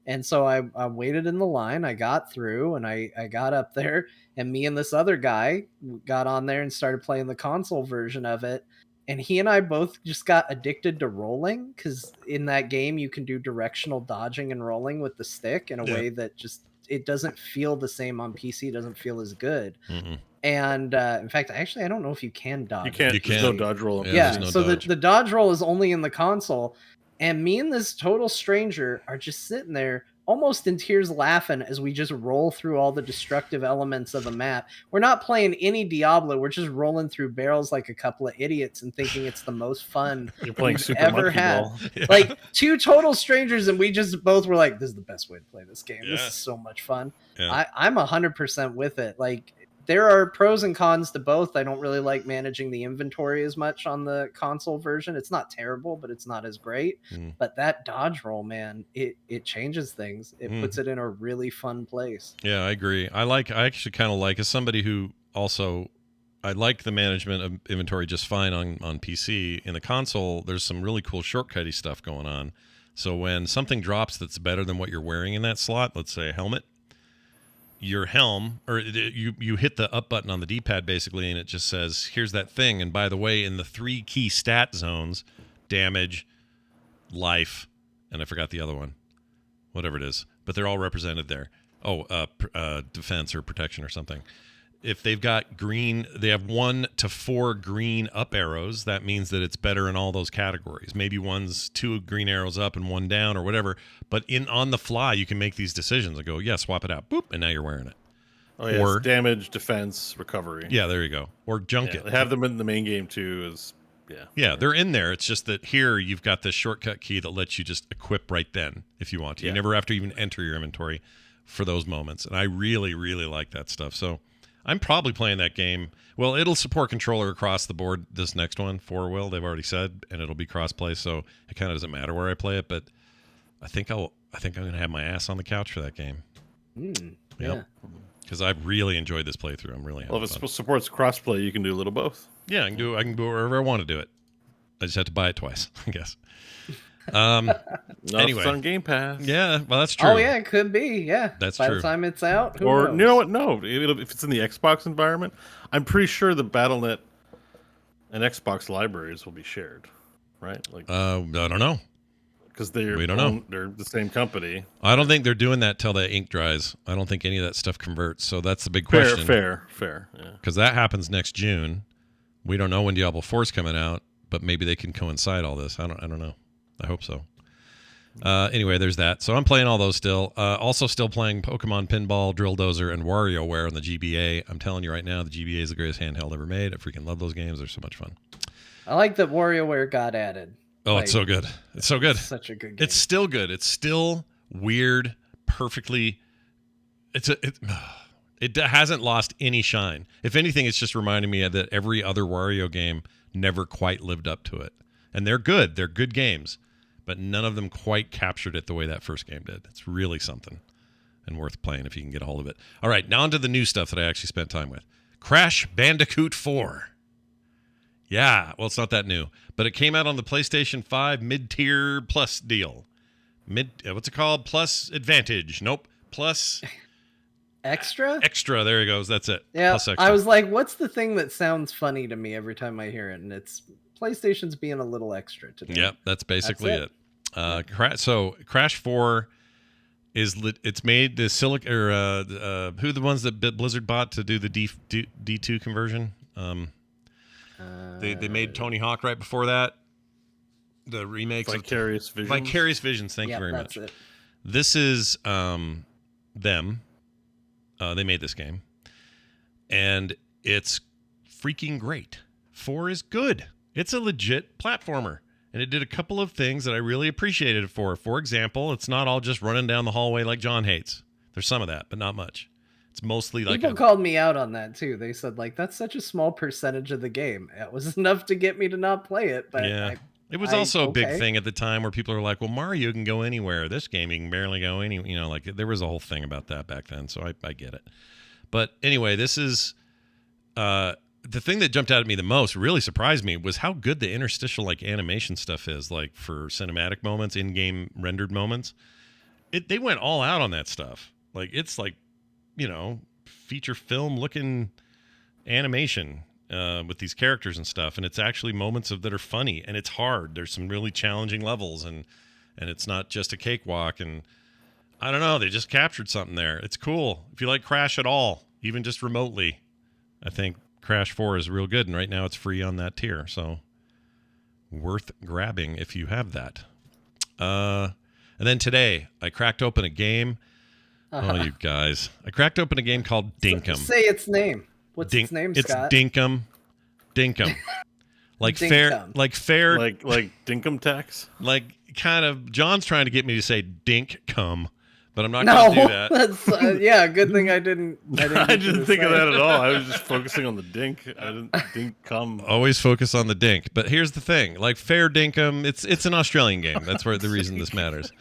And so I waited in the line. I got through and I got up there, and me and this other guy got on there and started playing the console version of it. And he and I both just got addicted to rolling, because in that game you can do directional dodging and rolling with the stick in a way that just, it doesn't feel the same on PC. It doesn't feel as good. Mm-hmm. And in fact, I don't know if you can dodge. You can't. There's no dodge roll. So the dodge roll is only in the console. And me and this total stranger are just sitting there almost in tears laughing as we just roll through all the destructive elements of a map. We're not playing any Diablo. We're just rolling through barrels like a couple of idiots and thinking it's the most fun You're playing we've Super ever Monkey had. Ball. Yeah. Like two total strangers, and we just both were like, this is the best way to play this game. This Yeah. is so much fun. Yeah. I'm 100% with it. Like, there are pros and cons to both. I don't really like managing the inventory as much on the console version. It's not terrible, but it's not as great. But that dodge roll, man, it changes things. It puts it in a really fun place. Yeah, I agree. I actually kind of like, as somebody who also, I like the management of inventory just fine on PC. In the console, there's some really cool shortcutty stuff going on. So when something drops that's better than what you're wearing in that slot, let's say a helmet, your helm, or you hit the up button on the D-pad basically, and it just says, here's that thing. And by the way, in the 3 key stat zones, damage, life, and I forgot the other one, whatever it is, but they're all represented there. Defense or protection or something. If they've got green, they have 1 to 4 green up arrows. That means that it's better in all those categories. Maybe one's 2 green arrows up and 1 down or whatever. But on the fly, you can make these decisions and go, yeah, swap it out. Boop, and now you're wearing it. Oh, yeah. Or It's damage, defense, recovery. Yeah, there you go. Or junk it. They have them in the main game too. Yeah, they're in there. It's just that here you've got this shortcut key that lets you just equip right then if you want to. You never have to even enter your inventory for those moments. And I really, really like that stuff. So I'm probably playing that game. Well, it'll support controller across the board. This next one, 4 will, they've already said, and it'll be cross-play. So it kind of doesn't matter where I play it. But I think I'm going to have my ass on the couch for that game. Yeah. Because I've really enjoyed this playthrough. I'm really having Well, if fun. it supports crossplay, you can do a little both. Yeah, I can go wherever I want to do it. I just have to buy it twice, I guess. Not Anyway. if it's on Game Pass. Yeah, well, that's true. Oh yeah, it could be. Yeah, That's by true. the time it's out, who Or knows? you know what? No, if it's in the Xbox environment, I'm pretty sure the BattleNet and Xbox libraries will be shared, right? Like, I don't know. because we don't know. they're the same company. I don't think they're doing that till the ink dries. I don't think any of that stuff converts. So that's the big question. Fair. Yeah. Because that happens next June. We don't know when Diablo 4 is coming out, but maybe they can coincide all this. I don't know. I hope so. Anyway, there's that. So I'm playing all those still. Also still playing Pokemon Pinball, Drill Dozer, and WarioWare on the GBA. I'm telling you right now, the GBA is the greatest handheld ever made. I freaking love those games. They're so much fun. I like that WarioWare got added. Oh, it's so good. It's so good. Such a good game. It's still good. It's still weird, perfectly. It hasn't lost any shine. If anything, it's just reminding me that every other Wario game never quite lived up to it. And they're good. They're good games. But none of them quite captured it the way that first game did. It's really something and worth playing if you can get a hold of it. All right, now onto the new stuff that I actually spent time with. Crash Bandicoot 4. Yeah, well, it's not that new, but it came out on the PlayStation 5 mid-tier plus deal. What's it called? Plus Advantage. Nope. Plus Extra? Extra. There he goes. That's it. Yeah, Plus Extra. I was like, what's the thing that sounds funny to me every time I hear it? And it's PlayStation's being a little extra today. Yep, that's basically That's it. So Crash 4 is it's made the who are the ones that Blizzard bought to do the D2 conversion? They made Tony Hawk right before that. The remakes Vicarious Visions. Vicarious Visions. Thank you very much. It. This is them. They made this game, and it's freaking great. 4 is good. It's a legit platformer, and it did a couple of things that I really appreciated it for. For example, it's not all just running down the hallway like John hates. There's some of that, but not much. It's mostly like people called me out on that too. They said like that's such a small percentage of the game. It was enough to get me to not play it. But yeah, it was also a big thing at the time where people are like, "Well, Mario can go anywhere. This game you can barely go any." You know, like there was a whole thing about that back then. So I get it. But anyway, this is the thing that jumped out at me the most, really surprised me, was how good the interstitial like animation stuff is, like for cinematic moments, in-game rendered moments. They went all out on that stuff. Like it's like, you know, feature film looking animation with these characters and stuff, and it's actually moments that are funny, and it's hard. There's some really challenging levels, and it's not just a cakewalk. And I don't know, they just captured something there. It's cool. If you like Crash at all, even just remotely, I think Crash 4 is real good, and right now it's free on that tier, so worth grabbing if you have that. And then today, I cracked open a game. Oh, you guys. I cracked open a game called Dinkum. Say its name. What's its name, Scott? It's Dinkum. Dinkum. Like Dinkum. fair. Like Dinkum tax? Like kind of, John's trying to get me to say Dinkum, but I'm not going to do that. That's, yeah, good thing I didn't. I didn't think of that at all. I was just focusing on the dink. I didn't Dinkum. Always focus on the dink. But here's the thing. Like fair Dinkum, it's an Australian game. That's where the reason this matters.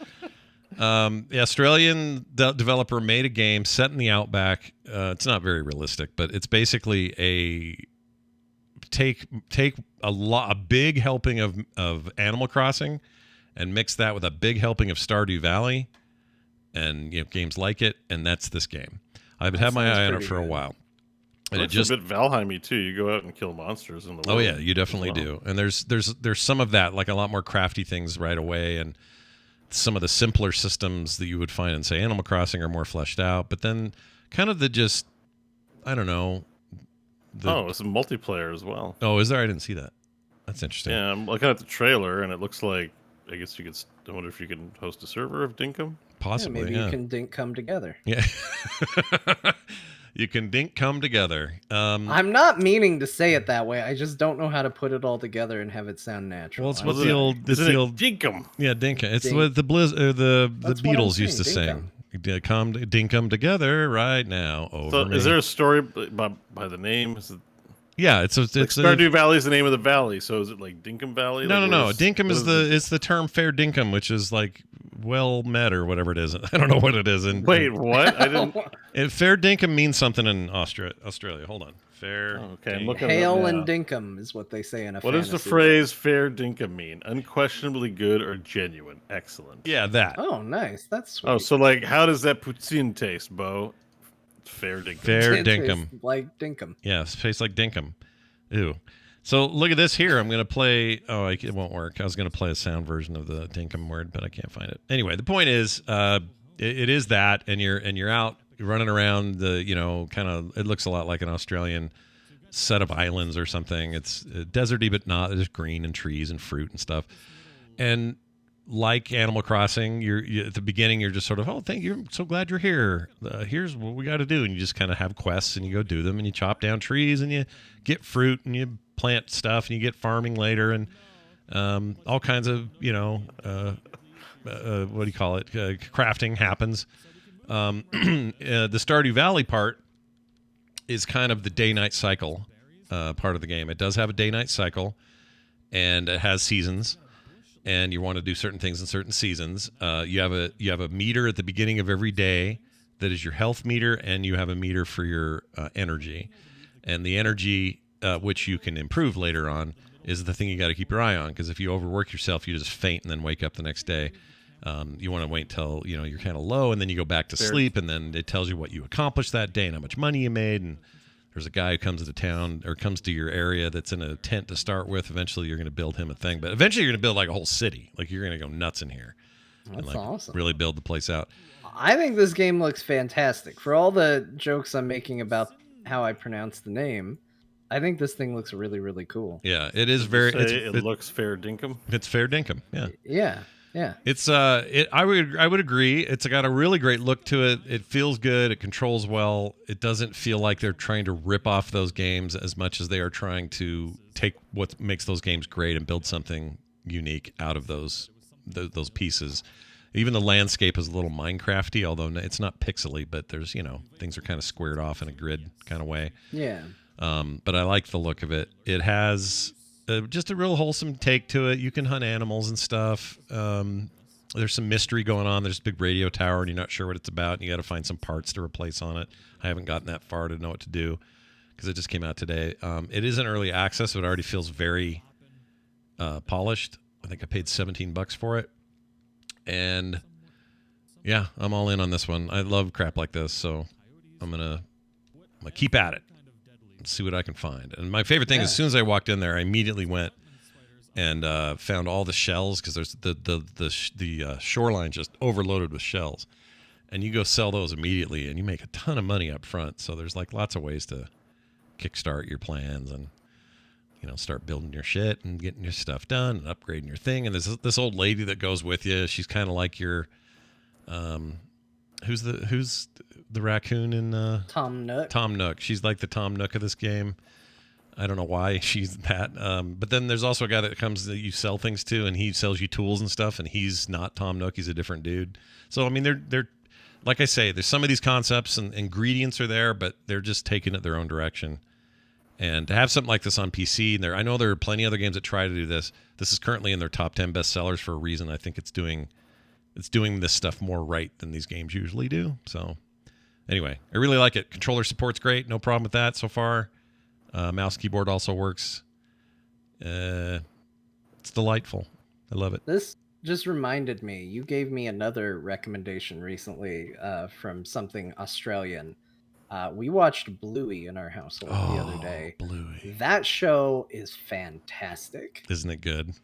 The Australian developer made a game set in the outback. It's not very realistic, but it's basically a take a big helping of Animal Crossing and mix that with a big helping of Stardew Valley and games like it, and that's this game. I've had my eye on it for a while. And it's a bit Valheim-y too. You go out and kill monsters in the world. Oh yeah, you definitely do. And there's some of that, like a lot more crafty things right away, and some of the simpler systems that you would find in, say, Animal Crossing are more fleshed out. But then kind of I don't know. It's a multiplayer as well. Oh, is there? I didn't see that. That's interesting. Yeah, I'm looking at the trailer, and it looks like, I guess you could, I wonder if you can host a server of Dinkum? Possibly, maybe you can dink come together. Yeah. You can dink come together. I'm not meaning to say it that way. I just don't know how to put it all together and have it sound natural. Well, it's what the old Dinkum. Yeah, Dinkum. It's what the Beatles used to sing. Come Dinkum together right now. Is there a story by the name? Yeah, it's Stardew Valley is the name of the valley. So is it like Dinkum Valley? No. Dinkum is the term fair dinkum, which is like well met or whatever it is. I don't know what it is. Wait, what? I didn't. Fair dinkum means something in Australia. Hold on. Fair. Okay, I'm looking Hail and Dinkum is what they say in a. What does the phrase "fair Dinkum" mean? Unquestionably good or genuine? Excellent. Yeah, that. Oh, nice. That's sweet. Oh, so like, how does that poutine taste, Bo? Fair Dinkum. Fair It dinkum. tastes like Dinkum. Yeah, it tastes like dinkum. Ew. So look at this here. I'm going to play. Oh, it won't work. I was going to play a sound version of the dinkum word, but I can't find it. Anyway, the point is, it is that, and you're out running around the, kind of. It looks a lot like an Australian set of islands or something. It's deserty, but not. There's green and trees and fruit and stuff. And like Animal Crossing, you're at the beginning. You're just sort of, oh, thank you. I'm so glad you're here. Here's what we got to do, and you just kind of have quests, and you go do them, and you chop down trees, and you get fruit, and you plant stuff, and you get farming later, and all kinds of what do you call it? Crafting happens. The Stardew Valley part is kind of the day-night cycle part of the game. It does have a day-night cycle, and it has seasons. And you want to do certain things in certain seasons. You have a meter at the beginning of every day that is your health meter, and you have a meter for your energy. And the energy, which you can improve later on, is the thing you got to keep your eye on. Because if you overwork yourself, you just faint and then wake up the next day. You want to wait till you're kind of low, and then you go back to sleep, and then it tells you what you accomplished that day and how much money you made. And there's a guy who comes to town or comes to your area that's in a tent to start with. Eventually, you're going to build him a thing, but eventually, you're going to build like a whole city. Like you're going to go nuts in here. That's and awesome. Really build the place out. I think this game looks fantastic. For all the jokes I'm making about how I pronounce the name, I think this thing looks really, really cool. Yeah, it is very. It looks fair dinkum. It's fair dinkum. Yeah. Yeah. Yeah. It's I would agree. It's got a really great look to it. It feels good. It controls well. It doesn't feel like they're trying to rip off those games as much as they are trying to take what makes those games great and build something unique out of those pieces. Even the landscape is a little Minecrafty, although it's not pixely, but there's things are kind of squared off in a grid kind of way. Yeah. But I like the look of it. It has just a real wholesome take to it. You can hunt animals and stuff. There's some mystery going on. There's a big radio tower, and you're not sure what it's about, and you got to find some parts to replace on it. I haven't gotten that far to know what to do because it just came out today. It is an early access, but it already feels very polished. I think I paid $17 for it. And yeah, I'm all in on this one. I love crap like this, so I'm gonna keep at it. See what I can find. And my favorite thing, as soon as I walked in there, I immediately went and found all the shells because there's the shoreline just overloaded with shells, and you go sell those immediately, and you make a ton of money up front. So there's like lots of ways to kickstart your plans, and start building your shit and getting your stuff done and upgrading your thing. And there's this old lady that goes with you. She's kind of like your, who's the raccoon in Tom Nook. Tom Nook. She's like the Tom Nook of this game. I don't know why she's that. But then there's also a guy that comes that you sell things to, and he sells you tools and stuff, and he's not Tom Nook. He's a different dude. So, I mean, they're like I say, there's some of these concepts and ingredients are there, but they're just taking it their own direction. And to have something like this on PC, and I know there are plenty of other games that try to do this. This is currently in their top 10 bestsellers for a reason. I think it's doing this stuff more right than these games usually do. So anyway, I really like it. Controller support's great. No problem with that so far. Mouse keyboard also works. It's delightful. I love it. This just reminded me, you gave me another recommendation recently from something Australian. We watched Bluey in our household the other day. Bluey. That show is fantastic. Isn't it good?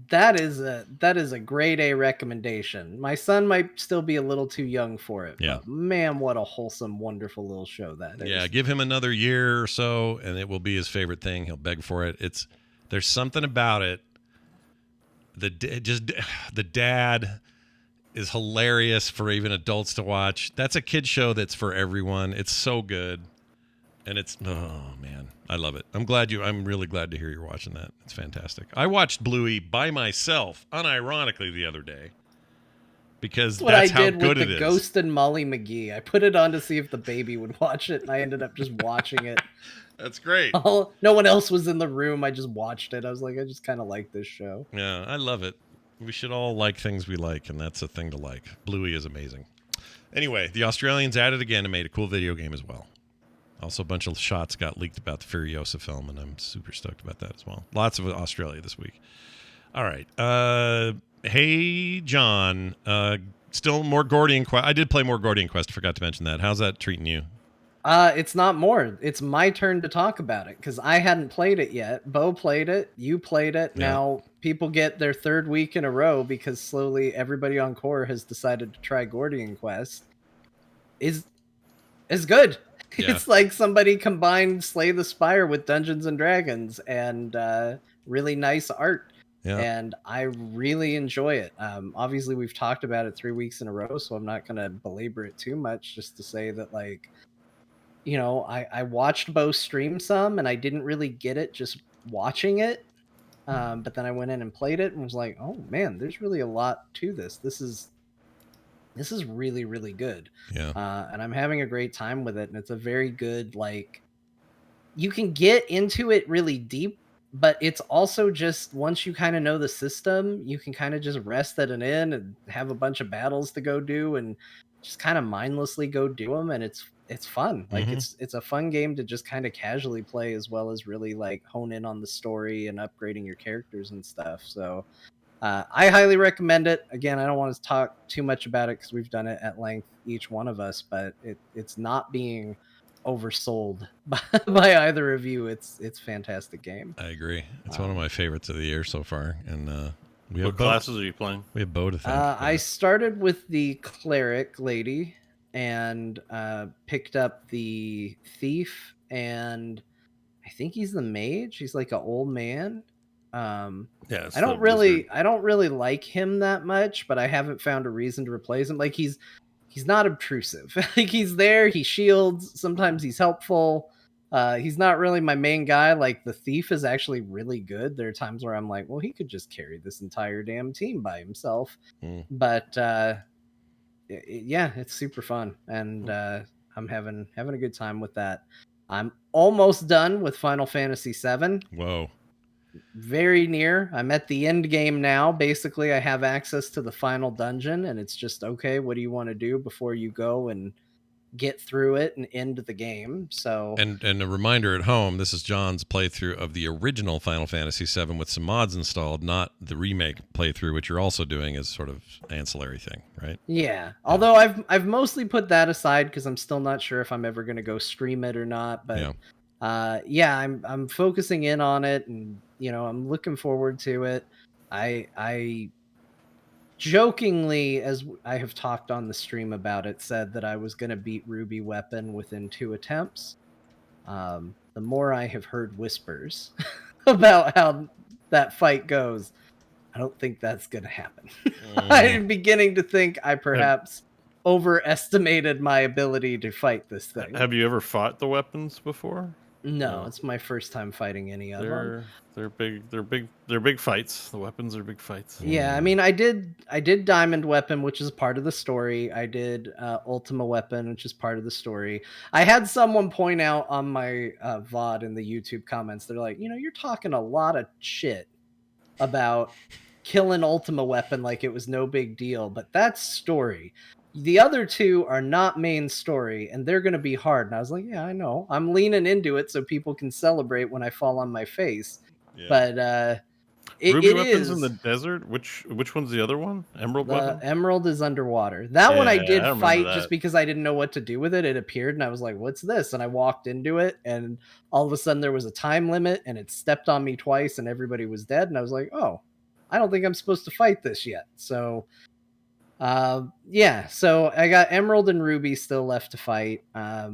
That is a grade A recommendation. My son might still be a little too young for it. Yeah. But man, what a wholesome, wonderful little show that is. Yeah, give him another year or so, and it will be his favorite thing. He'll beg for it. There's something about it. The dad is hilarious for even adults to watch. That's a kid show that's for everyone. It's so good. And oh man, I love it. I'm really glad to hear you're watching that. It's fantastic. I watched Bluey by myself, unironically, the other day. Because that's how good it is. Ghost and Molly McGee. I put it on to see if the baby would watch it, and I ended up just watching it. That's great. No one else was in the room. I just watched it. I was like, I just kind of like this show. Yeah, I love it. We should all like things we like, and that's a thing to like. Bluey is amazing. Anyway, the Australians at it again and made a cool video game as well. Also, a bunch of shots got leaked about the Furiosa film, and I'm super stoked about that as well. Lots of Australia this week. All right. Hey, John. Still more Gordian Quest. I did play more Gordian Quest. Forgot to mention that. How's that treating you? It's not more. It's my turn to talk about it because I hadn't played it yet. Bo played it. You played it. Yeah. Now people get their third week in a row because slowly everybody on Core has decided to try Gordian Quest. Is good. Yeah. It's like somebody combined Slay the Spire with Dungeons and Dragons and really nice art. Yeah. And I really enjoy it. Obviously, we've talked about it 3 weeks in a row, so I'm not going to belabor it too much. Just to say that, like, I watched Bo stream some, and I didn't really get it just watching it. But then I went in and played it and was like, oh man, there's really a lot to this. This is really, really good. Yeah. And I'm having a great time with it. And it's a very good, like, you can get into it really deep, but it's also just once you kind of know the system, you can kind of just rest at an inn and have a bunch of battles to go do and just kind of mindlessly go do them. And it's fun. Like it's a fun game to just kind of casually play as well as really like hone in on the story and upgrading your characters and stuff. So I highly recommend it. Again, I don't want to talk too much about it because we've done it at length, each one of us, but it's not being oversold by either of you. It's a fantastic game. I agree. It's one of my favorites of the year so far. And we have what classes are you playing? We have Bo to thank. I started with the cleric lady and picked up the thief, and I think he's the mage. He's like an old man. Yeah, I don't really like him that much, but I haven't found a reason to replace him. Like he's not obtrusive. Like he's there, he shields, sometimes he's helpful. He's not really my main guy. Like the thief is actually really good. There are times where I'm like, well, he could just carry this entire damn team by himself. But yeah, it's super fun, and I'm having a good time with that. I'm almost done with Final Fantasy VII. Whoa. Very near. I'm at the end game now. Basically, I have access to the final dungeon, and it's just, okay, what do you want to do before you go and get through it and end the game? So and a reminder at home, this is John's playthrough of the original Final Fantasy VII with some mods installed, not the remake playthrough, which you're also doing as sort of ancillary thing, right? Yeah. Although I've mostly put that aside because I'm still not sure if I'm ever going to go stream it or not. But I'm focusing in on it, and I'm looking forward to it. I jokingly, as I have talked on the stream about it, said that I was going to beat Ruby Weapon within 2 attempts. The more I have heard whispers about how that fight goes. I don't think that's going to happen. I'm beginning to think I perhaps overestimated my ability to fight this thing. Have you ever fought the weapons before? No, it's my first time fighting any of them. They're big fights. The weapons are big fights. Yeah, I mean, I did Diamond Weapon, which is part of the story. I did Ultima Weapon, which is part of the story. I had someone point out on my VOD in the YouTube comments, they're like, you're talking a lot of shit about killing Ultima Weapon like it was no big deal, but that's story. The other two are not main story, and they're going to be hard. And I was like, yeah, I know. I'm leaning into it so people can celebrate when I fall on my face. Yeah. But Ruby Weapons in the desert? Which one's the other one? Emerald Weapon? Emerald is underwater. That one I did fight just because I didn't know what to do with it. It appeared, and I was like, what's this? And I walked into it, and all of a sudden there was a time limit, and it stepped on me twice, and everybody was dead. And I was like, oh, I don't think I'm supposed to fight this yet. So... so I got Emerald and Ruby still left to fight. I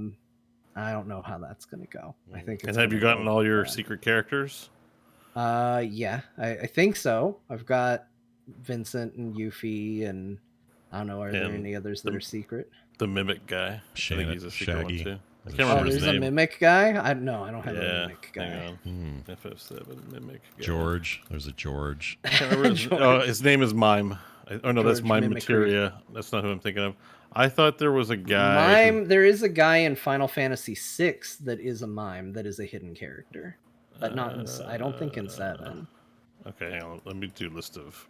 don't know how that's gonna go. I think. And have you gotten all your secret characters? Yeah, I think so. I've got Vincent and Yuffie, and I don't know. Are there any others that are secret? The Mimic guy. I think he's a secret one too. I can't remember his name. There's a Mimic guy. I don't have a Mimic guy. Hang on. FF7 Mimic guy. George. There's a George. I can't remember his name is Mime. Oh no, that's Mime Materia. That's not who I'm thinking of. I thought there was a guy. There is a guy in Final Fantasy VI that is a mime that is a hidden character, but not in. I don't think in 7. Okay, hang on. Let me do a list of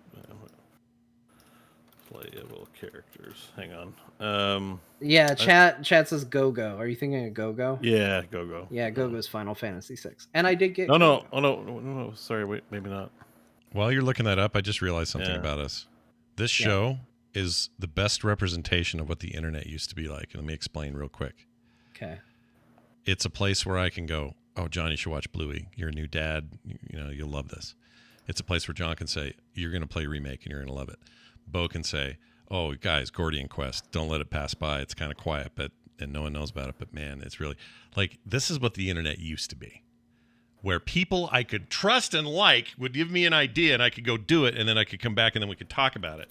playable characters. Hang on. Yeah, chat says Go-Go. Are you thinking of Go-Go? Yeah, Go-Go. Yeah, Go-Go's Final Fantasy VI, and I did get. No. Oh no. Sorry, wait, maybe not. While you're looking that up, I just realized something about us. This show is the best representation of what the internet used to be like. And let me explain real quick. Okay. It's a place where I can go, oh, John, you should watch Bluey. You're a new dad. You'll love this. It's a place where John can say, you're going to play Remake and you're going to love it. Bo can say, oh, guys, Gordian Quest. Don't let it pass by. It's kind of quiet, and no one knows about it. But, man, it's really like this is what the internet used to be. Where people I could trust and like would give me an idea and I could go do it and then I could come back and then we could talk about it.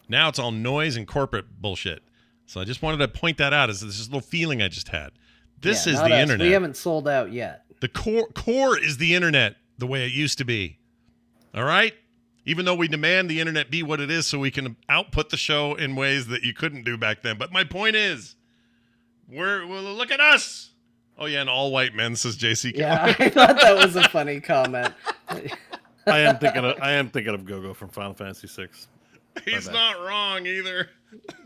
Now it's all noise and corporate bullshit. So I just wanted to point that out as this little feeling I just had. This is the internet. We haven't sold out yet. The core is the internet the way it used to be. All right? Even though we demand the internet be what it is so we can output the show in ways that you couldn't do back then. But my point is, look at us. Oh, yeah, and all white men, says JC. Yeah, I thought that was a funny comment. I am thinking of Go-Go from Final Fantasy VI. He's not wrong either.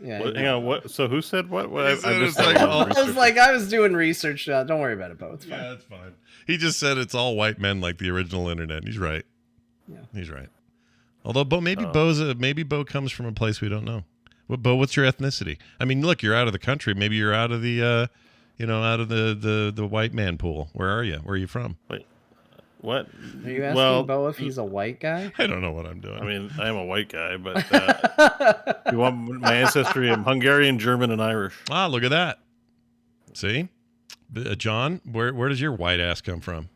Yeah. Hang on. What? So who said what? I was doing research. Don't worry about it, Bo. It's fine. Yeah, it's fine. He just said it's all white men like the original internet. He's right. Yeah, he's right. Although maybe Bo comes from a place we don't know. Bo, what's your ethnicity? I mean, look, you're out of the country. Maybe you're out of the. Out of the white man pool. Where are you? Where are you from? Wait, what? Are you asking Bo if he's a white guy? I don't know what I'm doing. I mean, I am a white guy, but you want my ancestry? I'm Hungarian, German, and Irish. Ah, look at that. See? John, where does your white ass come from?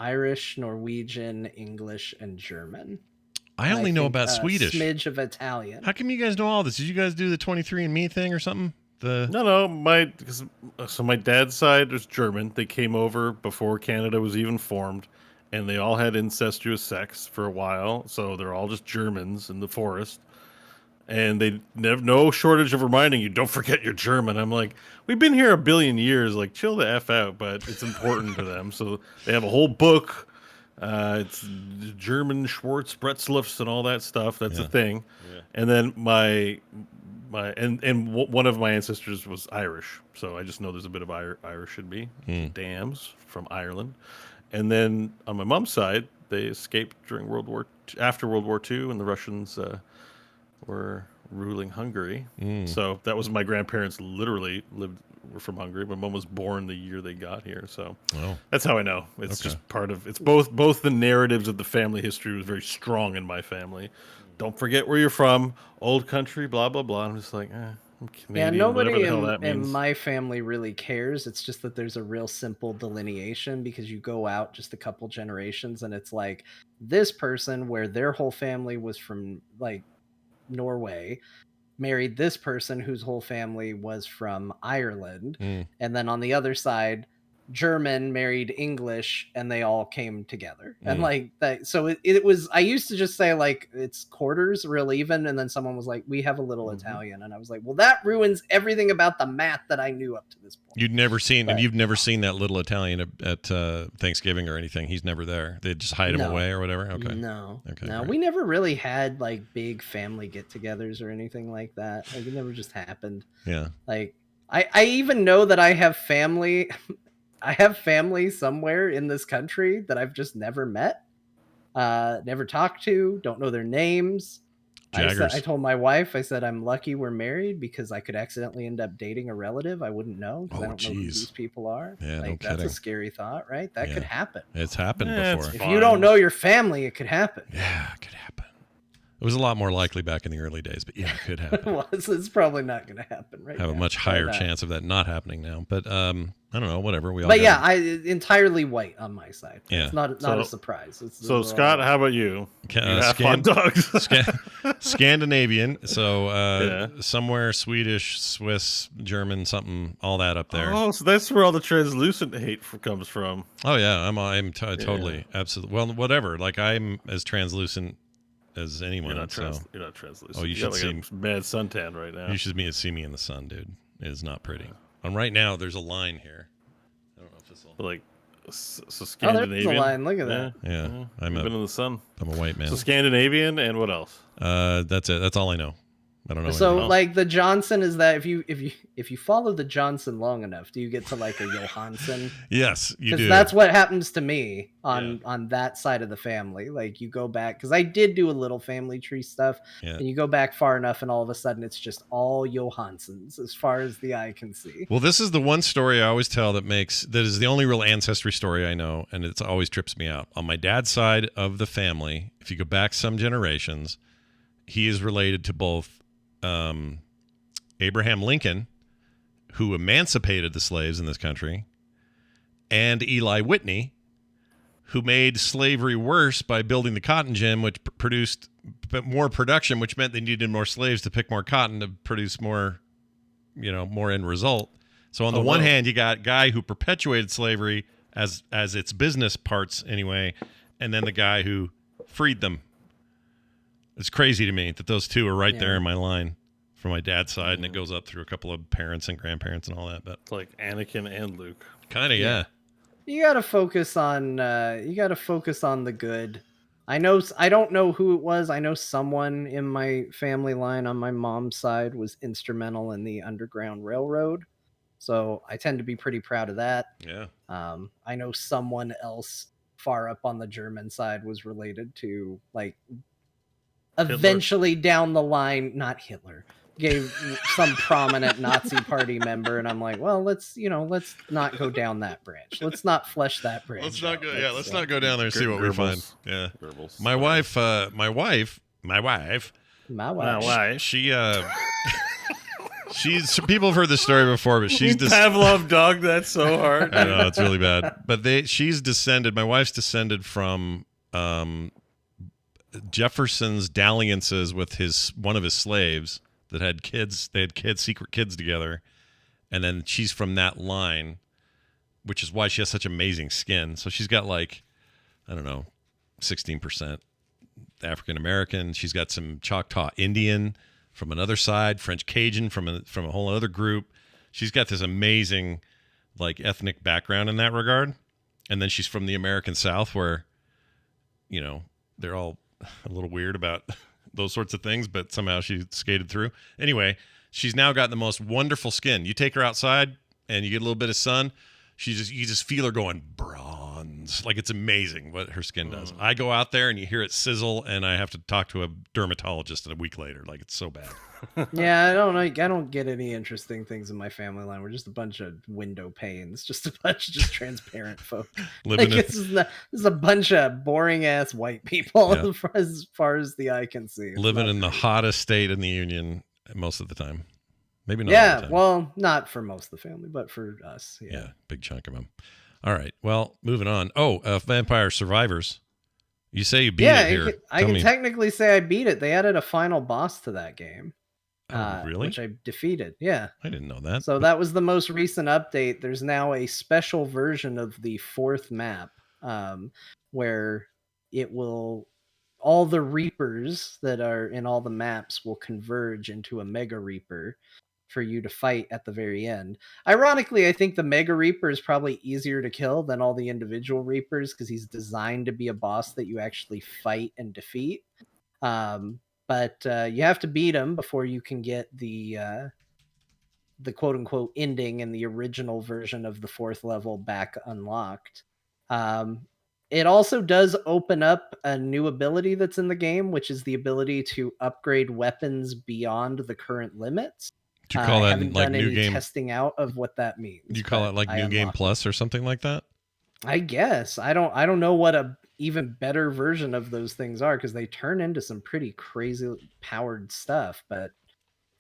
Irish, Norwegian, English, and German. I only know about Swedish. A smidge of Italian. How come you guys know all this? Did you guys do the 23andMe thing or something? No. My dad's side was German. They came over before Canada was even formed, and they all had incestuous sex for a while. So they're all just Germans in the forest, and they have no shortage of reminding you, "Don't forget you're German." I'm like, we've been here a billion years. Like, chill the f out. But it's important to them, so they have a whole book. It's German Schwarzbretzlufs and all that stuff. That's a thing. Yeah. And then one of my ancestors was Irish, so I just know there's a bit of Irish in me. Dams from Ireland, and then on my mom's side, they escaped during after World War II, when the Russians were ruling Hungary. So that was my grandparents. Literally were from Hungary. My mom was born the year they got here, so that's how I know. It's just part of. It's both the narratives of the family history was very strong in my family. Don't forget where you're from, old country, blah, blah, blah. I'm just like, Canadian, Yeah, whatever nobody the hell that in means. my family really cares. It's just that there's a real simple delineation because you go out just a couple generations and it's like this person where their whole family was from like Norway married this person whose whole family was from Ireland. And then on the other side, German married English and they all came together. And like that, so it was, I used to just say like it's quarters real even. And then someone was like, we have a little Italian. And I was like, well, that ruins everything about the math that I knew up to this point. You've never seen, and you've never seen that little Italian at Thanksgiving or anything. He's never there. They just hide him away or whatever. Okay. No. Okay. No, right. we never really had like big family get-togethers or anything like that. Like it never just happened. Yeah. Like I even know that I have family. I have family somewhere in this country that I've just never met, never talked to, don't know their names. I told my wife, I said, I'm lucky we're married because I could accidentally end up dating a relative I wouldn't know because I don't know who these people are. Yeah, like, no that's a kidding. scary thought, right? That could happen. It's happened before. If you don't know your family, it could happen. Yeah, it could happen. It was a lot more likely back in the early days, but yeah, it could happen. It's probably not going to happen right now. Have a much higher chance of that not happening now. But I don't know, whatever. But yeah, I entirely white on my side. Yeah. It's not a surprise. So Scott, how about you? You have hot dogs. Scandinavian. So somewhere Swedish, Swiss, German, something, all that up there. Oh, so that's where all the translucent hate comes from. Oh yeah, I'm totally absolutely. Well, whatever. Like I'm as translucent as anyone. You're not translucent. Oh, you should see a mad suntan right now. You should see me in the sun, dude. It is not pretty. And right now, there's a line here. I don't know if this will. Like, so Scandinavian. Oh, there's a line. Look at that. Yeah. I've been in the sun. I'm a white man. So Scandinavian and what else? That's it. That's all I know. I don't know. So like the Johnson is that if you follow the Johnson long enough, do you get to like a Johansson? Yes, you do. Because that's what happens to me on that side of the family. Like you go back because I did do a little family tree stuff, and you go back far enough, and all of a sudden it's just all Johanssons as far as the eye can see. Well, this is the one story I always tell that is the only real ancestry story I know, and it always trips me out. On my dad's side of the family, if you go back some generations, he is related to both Abraham Lincoln, who emancipated the slaves in this country, and Eli Whitney, who made slavery worse by building the cotton gin, which produced more production, which meant they needed more slaves to pick more cotton to produce more, more end result. So on the one hand, you got a guy who perpetuated slavery as its business parts anyway, and then the guy who freed them. It's crazy to me that those two are right there in my line from my dad's side, and it goes up through a couple of parents and grandparents and all that. But it's like Anakin and Luke. Kind of, yeah. You gotta focus on the good. I don't know who it was. I know someone in my family line on my mom's side was instrumental in the Underground Railroad, so I tend to be pretty proud of that. Yeah. I know someone else far up on the German side was related to like. Eventually down the line, not Hitler, gave some prominent Nazi party member, and I'm like, well, let's not go down that branch. Let's not flesh that branch. Let's not go. Yeah, let's not go down there and see what we find. Yeah, my wife. She she's people have heard this story before, but she's Pavlov dog that so hard. I know it's really bad, but she's descended. My wife's descended from Jefferson's dalliances with one of his slaves that had kids. They had secret kids together, and then she's from that line, which is why she has such amazing skin. So she's got like, I don't know, 16% African American. She's got some Choctaw Indian from another side, French Cajun from a whole other group. She's got this amazing like ethnic background in that regard, and then she's from the American South where, they're all a little weird about those sorts of things, but somehow she skated through. Anyway, she's now got the most wonderful skin. You take her outside and you get a little bit of sun. You just feel her going bronze. Like it's amazing what her skin does. I go out there and you hear it sizzle, and I have to talk to a dermatologist a week later. Like it's so bad. Yeah, I don't get any interesting things in my family line. We're just a bunch of window panes, just a bunch of just transparent folk. This is a bunch of boring ass white people as far as the eye can see. Living in the hottest state in the union most of the time. Maybe not all the Yeah, time. well, not for most of the family, but for us. Yeah. Yeah, big chunk of them. All right. Well, moving on. Oh, Vampire Survivors. You say you beat Yeah, it here. I can technically say I beat it. They added a final boss to that game. Really? Which I defeated. Yeah. I didn't know that. So that was the most recent update. There's now a special version of the 4th map, where it will all the Reapers that are in all the maps will converge into a Mega Reaper for you to fight at the very end. Ironically, I think the Mega Reaper is probably easier to kill than all the individual Reapers because he's designed to be a boss that you actually fight and defeat. But you have to beat him before you can get the quote unquote ending in the original version of the 4th level back unlocked. It also does open up a new ability that's in the game, which is the ability to upgrade weapons beyond the current limits. Do you call I that haven't like done new any game? testing out of what that means. Do you call but it like I New Game unlocked Plus or something like that? I guess. I don't know what a even better version of those things are because they turn into some pretty crazy powered stuff. But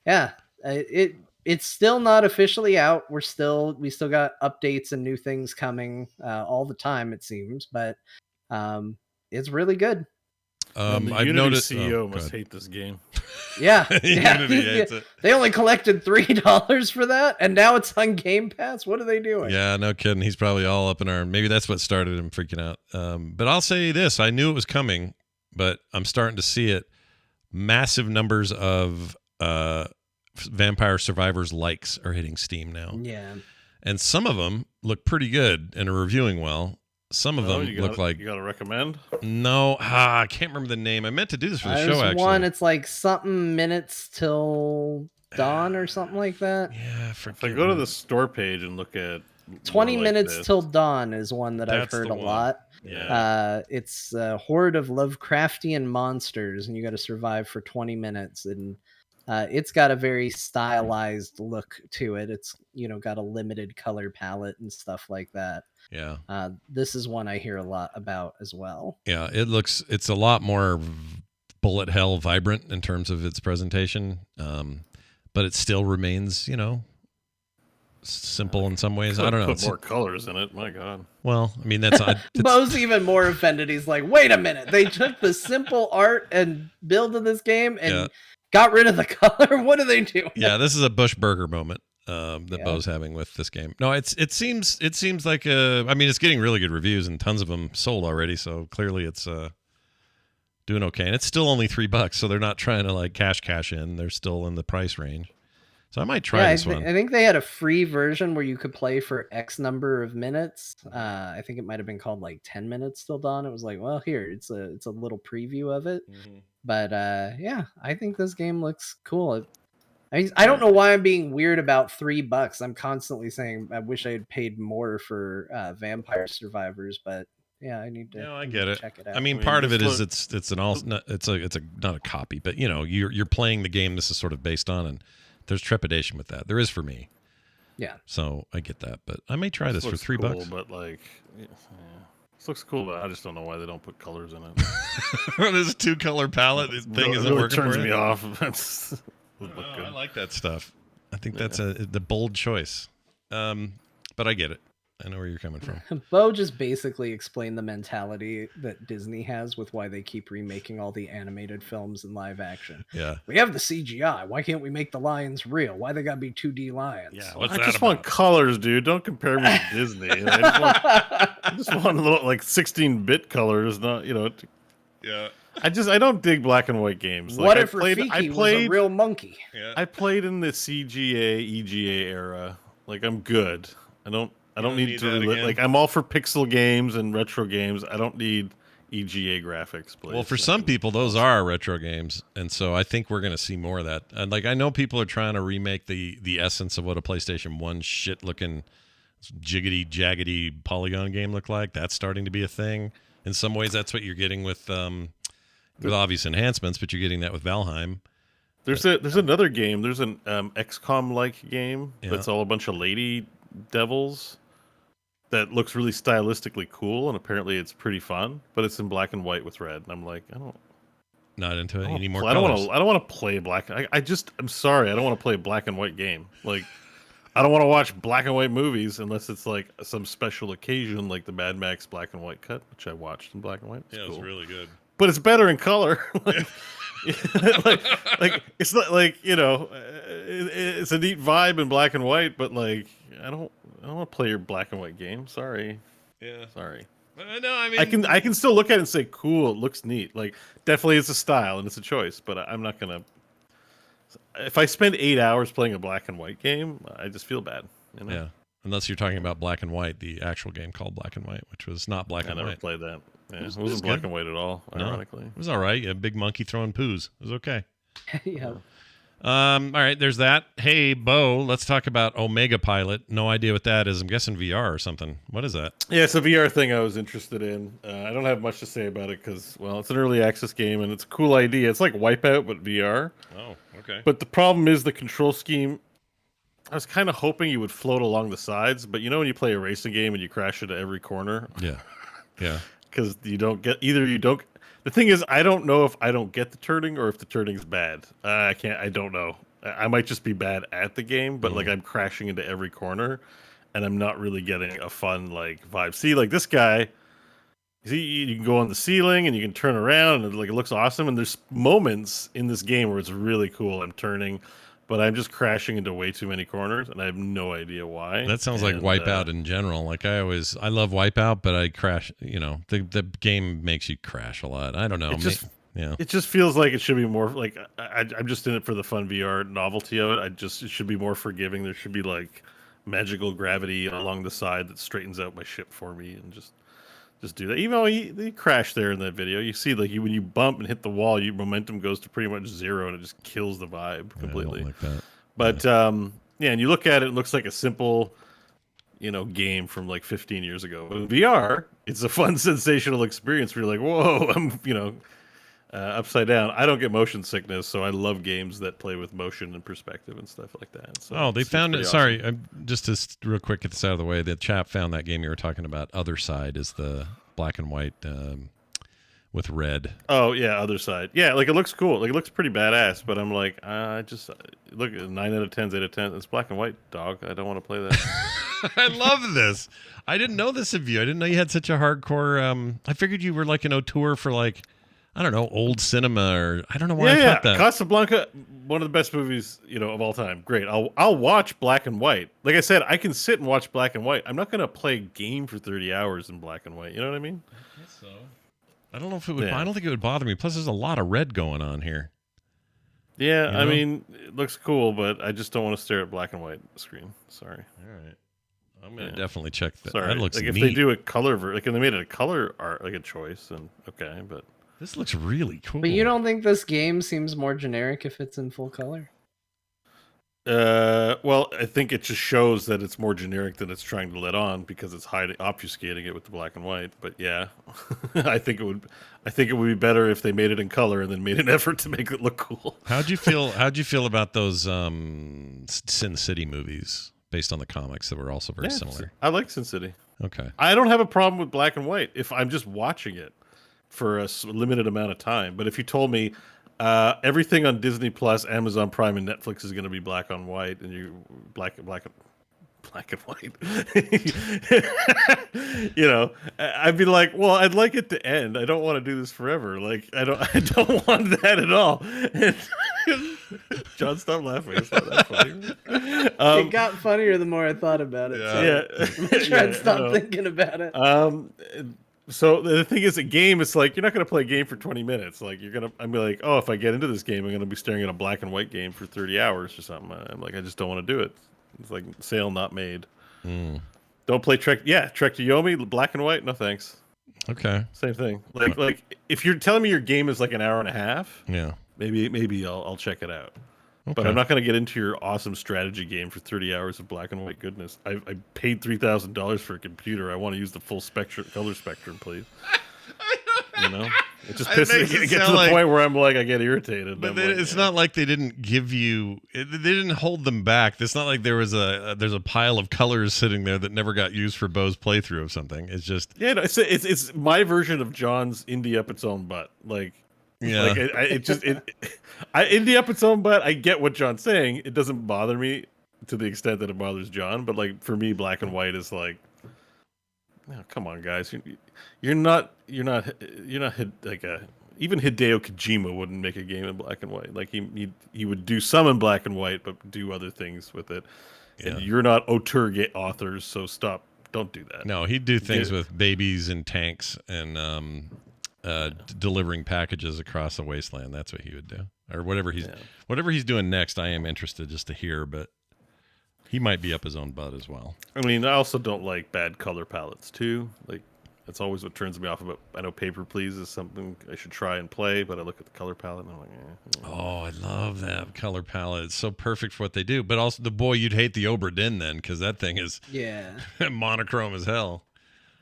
yeah, it's still not officially out. We still got updates and new things coming all the time, it seems. But it's really good. Man, the I've Unity noticed. CEO must hate this game. Yeah, Unity hates it. They only collected $3 for that, and now it's on Game Pass. What are they doing? Yeah, no kidding. He's probably all up in arms. Maybe that's what started him freaking out. But I'll say this: I knew it was coming, but I'm starting to see it. Massive numbers of Vampire Survivors likes are hitting Steam now. Yeah, and some of them look pretty good and are reviewing well. Some of them look like you got to recommend. No, I can't remember the name. I meant to do this for the show. Actually, one. It's like something minutes till dawn or something like that. Yeah, if I go to the store page and look at 20 minutes till dawn is one that I've heard a lot. Yeah, it's a horde of Lovecraftian monsters, and you got to survive for 20 minutes, and it's got a very stylized look to it. It's got a limited color palette and stuff like that. Yeah. This is one I hear a lot about as well. Yeah, it's a lot more bullet hell vibrant in terms of its presentation, but it still remains, simple in some ways. I don't know. Put more colors in it. My God. Well, I mean, that's Bo's even more offended. He's like, wait a minute. They took the simple art and build of this game and got rid of the color. What are they doing? Yeah, this is a Bush Burger moment. That Bo's having with this game. No, it seems like it's getting really good reviews and tons of them sold already. So clearly it's doing okay, and it's still only $3, so they're not trying to like cash in. They're still in the price range. So I might try this one. I think they had a free version where you could play for X number of minutes. I think it might have been called like 10 minutes till dawn. It was like, well, here it's a little preview of it. Mm-hmm. But I think this game looks cool. I don't know why I'm being weird about $3. I'm constantly saying I wish I had paid more for Vampire Survivors, but yeah, I need to. No, I get it. Check it out. I mean, part of it is it's not a copy, but you're playing the game this is sort of based on, and there's trepidation with that. There is for me. Yeah. So I get that, but I may try this for $3. But like, this looks cool, but I just don't know why they don't put colors in it. There's a 2-color palette. This thing isn't working. Turns for me you. off. I like that stuff. I think that's the bold choice. But I get it. I know where you're coming from. Bo just basically explained the mentality that Disney has with why they keep remaking all the animated films in live action. Yeah. We have the CGI. Why can't we make the lions real? Why they gotta be 2D lions? Yeah. I just want colors, dude. Don't compare me to Disney. I just want a little like 16-bit colors, not Yeah. I don't dig black and white games. What if Rafiki was a real monkey? Yeah. I played in the CGA, EGA era. Like I'm good. I don't need to like I'm all for pixel games and retro games. I don't need EGA graphics, please. Well, for some people those are retro games, and so I think we're going to see more of that. And like I know people are trying to remake the essence of what a PlayStation 1 shit looking jiggity jaggedy polygon game looked like. That's starting to be a thing. In some ways that's what you're getting with obvious enhancements, but you're getting that with Valheim. There's another game. There's an XCOM like game that's all a bunch of lady devils that looks really stylistically cool, and apparently it's pretty fun, but it's in black and white with red. And I'm like, Not into it. You need more I don't colors. want to. I don't want to play black. I'm sorry. I don't want to play a black and white game. Like, I don't want to watch black and white movies unless it's like some special occasion, like the Mad Max black and white cut, which I watched in black and white. Yeah, it was really good. But it's better in color. like it's not like it's a neat vibe in black and white, but like I don't want to play your black and white game. Sorry. Yeah. Sorry. No, I mean I can still look at it and say, cool, it looks neat. Like definitely it's a style and it's a choice, but I'm not gonna. If I spend 8 hours playing a black and white game, I just feel bad. You know? Yeah. Unless you're talking about Black and White, the actual game called Black and White, which was not black and I never white. played that. Yeah, it was wasn't black good. and white at all, ironically. No, it was all right. A big monkey throwing poos. It was okay. Yeah. All right, there's that. Hey, Bo, let's talk about Omega Pilot. No idea what that is. I'm guessing VR or something. What is that? Yeah, it's a VR thing I was interested in. I don't have much to say about it because, well, it's an early access game and it's a cool idea. It's like Wipeout, but VR. Oh, okay. But the problem is the control scheme. I was kind of hoping you would float along the sides, but you know when you play a racing game and you crash into every corner? Yeah. Yeah. Because you don't get either. You don't. The thing is, I don't know if I don't get the turning or if the turning's bad. I can't. I don't know. I might just be bad at the game, but like I'm crashing into every corner, and I'm not really getting a fun like vibe. See, like this guy. See, you can go on the ceiling and you can turn around, and like it looks awesome. And there's moments in this game where it's really cool. I'm turning, but I'm just crashing into way too many corners, and I have no idea why. That sounds like Wipeout in general. Like I love Wipeout, but I crash. You know, the game makes you crash a lot. I don't know. It just feels like it should be more like I'm just in it for the fun VR novelty of it. It should be more forgiving. There should be like magical gravity along the side that straightens out my ship for me, and just do that. Even though he crashed there in that video, you see like when you bump and hit the wall, your momentum goes to pretty much zero, and it just kills the vibe completely. I don't like that. But yeah, and you look at it, it looks like a simple, game from like 15 years ago. But in VR, it's a fun, sensational experience where you're like, whoa, I'm upside down. I don't get motion sickness, so I love games that play with motion and perspective and stuff like that. So they found it. awesome. Sorry, just to real quick get this out of the way. The chap found that game you were talking about. Other Side is the black and white with red. Oh yeah, Other Side. Yeah, like it looks cool. Like it looks pretty badass. But I'm like, I just look at 9 out of 10, 8 out of 10. It's black and white, dog. I don't want to play that. I love this. I didn't know this of you. I didn't know you had such a hardcore. I figured you were like an auteur for like, I don't know, old cinema, or I don't know why I thought that. Casablanca, one of the best movies, of all time. Great. I'll watch black and white. Like I said, I can sit and watch black and white. I'm not going to play a game for 30 hours in black and white. You know what I mean? I guess so. I don't know if it would. Yeah. I don't think it would bother me. Plus, there's a lot of red going on here. Yeah, I mean, it looks cool, but I just don't want to stare at black and white screen. Sorry. All right. I'm gonna definitely check that. Sorry. That looks like neat. If they do a color, like if they made it a color art, like a choice, and okay, but. This looks really cool. But you don't think this game seems more generic if it's in full color? Well, I think it just shows that it's more generic than it's trying to let on because it's obfuscating it with the black and white. But yeah, I think it would be better if they made it in color and then made an effort to make it look cool. How'd you feel about those Sin City movies based on the comics that were also very similar? I like Sin City. Okay. I don't have a problem with black and white if I'm just watching it for a limited amount of time. But if you told me everything on Disney Plus, Amazon Prime, and Netflix is going to be black on white, and you black and white, I'd be like, well, I'd like it to end. I don't want to do this forever. Like, I don't want that at all. John, stop laughing. It's not that funny. It got funnier the more I thought about it. Yeah. I'm trying to stop thinking about it. So the thing is, a game, it's like, you're not going to play a game for 20 minutes. Like, I'm like, oh, if I get into this game, I'm going to be staring at a black and white game for 30 hours or something. I'm like, I just don't want to do it. It's like sale not made. Don't play Trek. Yeah, Trek to Yomi, black and white. No thanks. Okay. Same thing. Like if you're telling me your game is like an hour and a half, yeah, maybe I'll check it out. Okay. But I'm not going to get into your awesome strategy game for 30 hours of black and white goodness. I paid $3,000 for a computer. I want to use the full color spectrum, please. It just pisses me. It gets to the point where I'm like, I get irritated. But it's not like they didn't give you. They didn't hold them back. It's not like there's a pile of colors sitting there that never got used for Bo's playthrough of something. It's just it's my version of John's indie up its own butt. Like, Yeah. Like it'd up its own butt. I get what John's saying. It doesn't bother me to the extent that it bothers John. But like for me, black and white is like, oh, come on, guys. You're not like even Hideo Kojima wouldn't make a game in black and white. Like he would do some in black and white, but do other things with it. Yeah. And you're not auteur authors, so stop. Don't do that. No, he'd do things with babies and tanks and delivering packages across the wasteland. That's what he would do, or whatever he's doing next. I am interested just to hear, but he might be up his own butt as well. I mean, I also don't like bad color palettes too. Like that's always what turns me off about. I know Paper Please is something I should try and play, but I look at the color palette and I'm like, Oh, I love that color palette. It's so perfect for what they do. But also, you'd hate the Obra Dinn then, because that thing is monochrome as hell.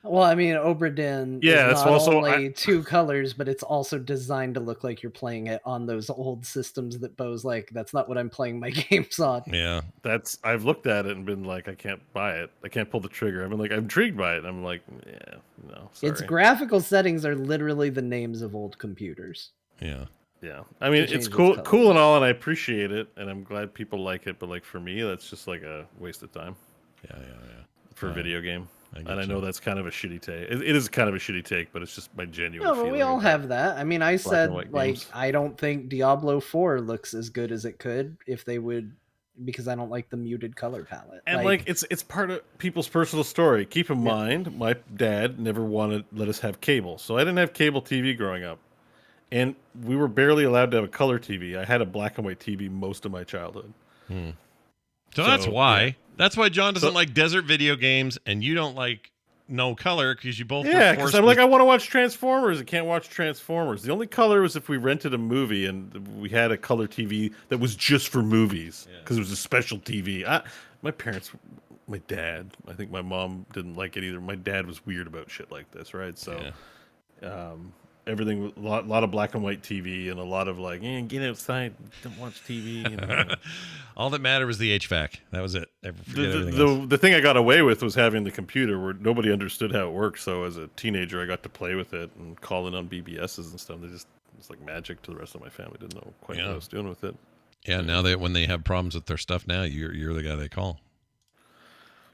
Well, I mean, Obra Dinn Yeah, is it's not also- only two colors, but it's also designed to look like you're playing it on those old systems that Bo's like, that's not what I'm playing my games on. Yeah. I've looked at it and been like, I can't buy it. I can't pull the trigger. I've been like, I'm intrigued by it. And I'm like, yeah, no, sorry. Its graphical settings are literally the names of old computers. Yeah. Yeah, I mean, It it's changes cool and all, and I appreciate it, and I'm glad people like it. But like for me, that's just like a waste of time. Yeah. For a video game. I know that's kind of a shitty take. It is kind of a shitty take, but it's just my genuine No, but feeling. we all about have that. I mean, I and said, white like, games. I don't think Diablo 4 looks as good as it could if they would, because I don't like the muted color palette. And like it's part of people's personal story. Keep in mind, my dad never wanted to let us have cable, so I didn't have cable TV growing up, and we were barely allowed to have a color TV. I had a black and white TV most of my childhood. So that's why. Yeah. That's why John doesn't like desert video games, and you don't like no color, because you both Yeah, were because forced I'm to- like, I want to watch Transformers. I can't watch Transformers. The only color was if we rented a movie and we had a color TV that was just for movies, because it was a special TV. My parents, my dad, I think my mom didn't like it either. My dad was weird about shit like this, right? So, everything, a lot of black and white TV and a lot of like, get outside, don't watch TV. All that mattered was the HVAC. That was it. Forget everything else. The thing I got away with was having the computer where nobody understood how it worked. So as a teenager, I got to play with it and call in on BBSs and stuff. It's like magic to the rest of my family. Didn't know quite what I was doing with it. Yeah, now when they have problems with their stuff now, you're the guy they call.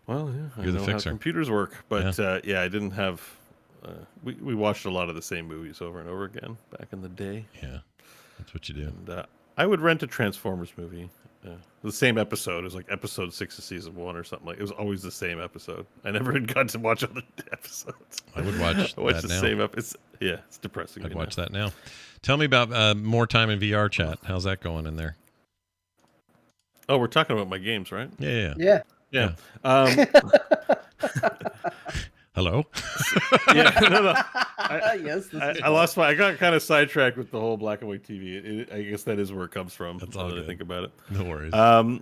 Well, yeah, You're the I know fixer. how computers work, but I didn't have. We watched a lot of the same movies over and over again back in the day. Yeah, that's what you do. And I would rent a Transformers movie. The same episode. It was like episode 6 of season 1 or something. Like it was always the same episode. I never had got to watch other episodes. I would watch. I watched that the now. same episode. It's depressing. I'd watch that now. Tell me about more time in VR chat. How's that going in there? Oh, we're talking about my games, right? Yeah. Hello. No. yes, I lost I got kind of sidetracked with the whole black and white TV. I guess that is where it comes from. That's now all that I good. think about it. No worries. So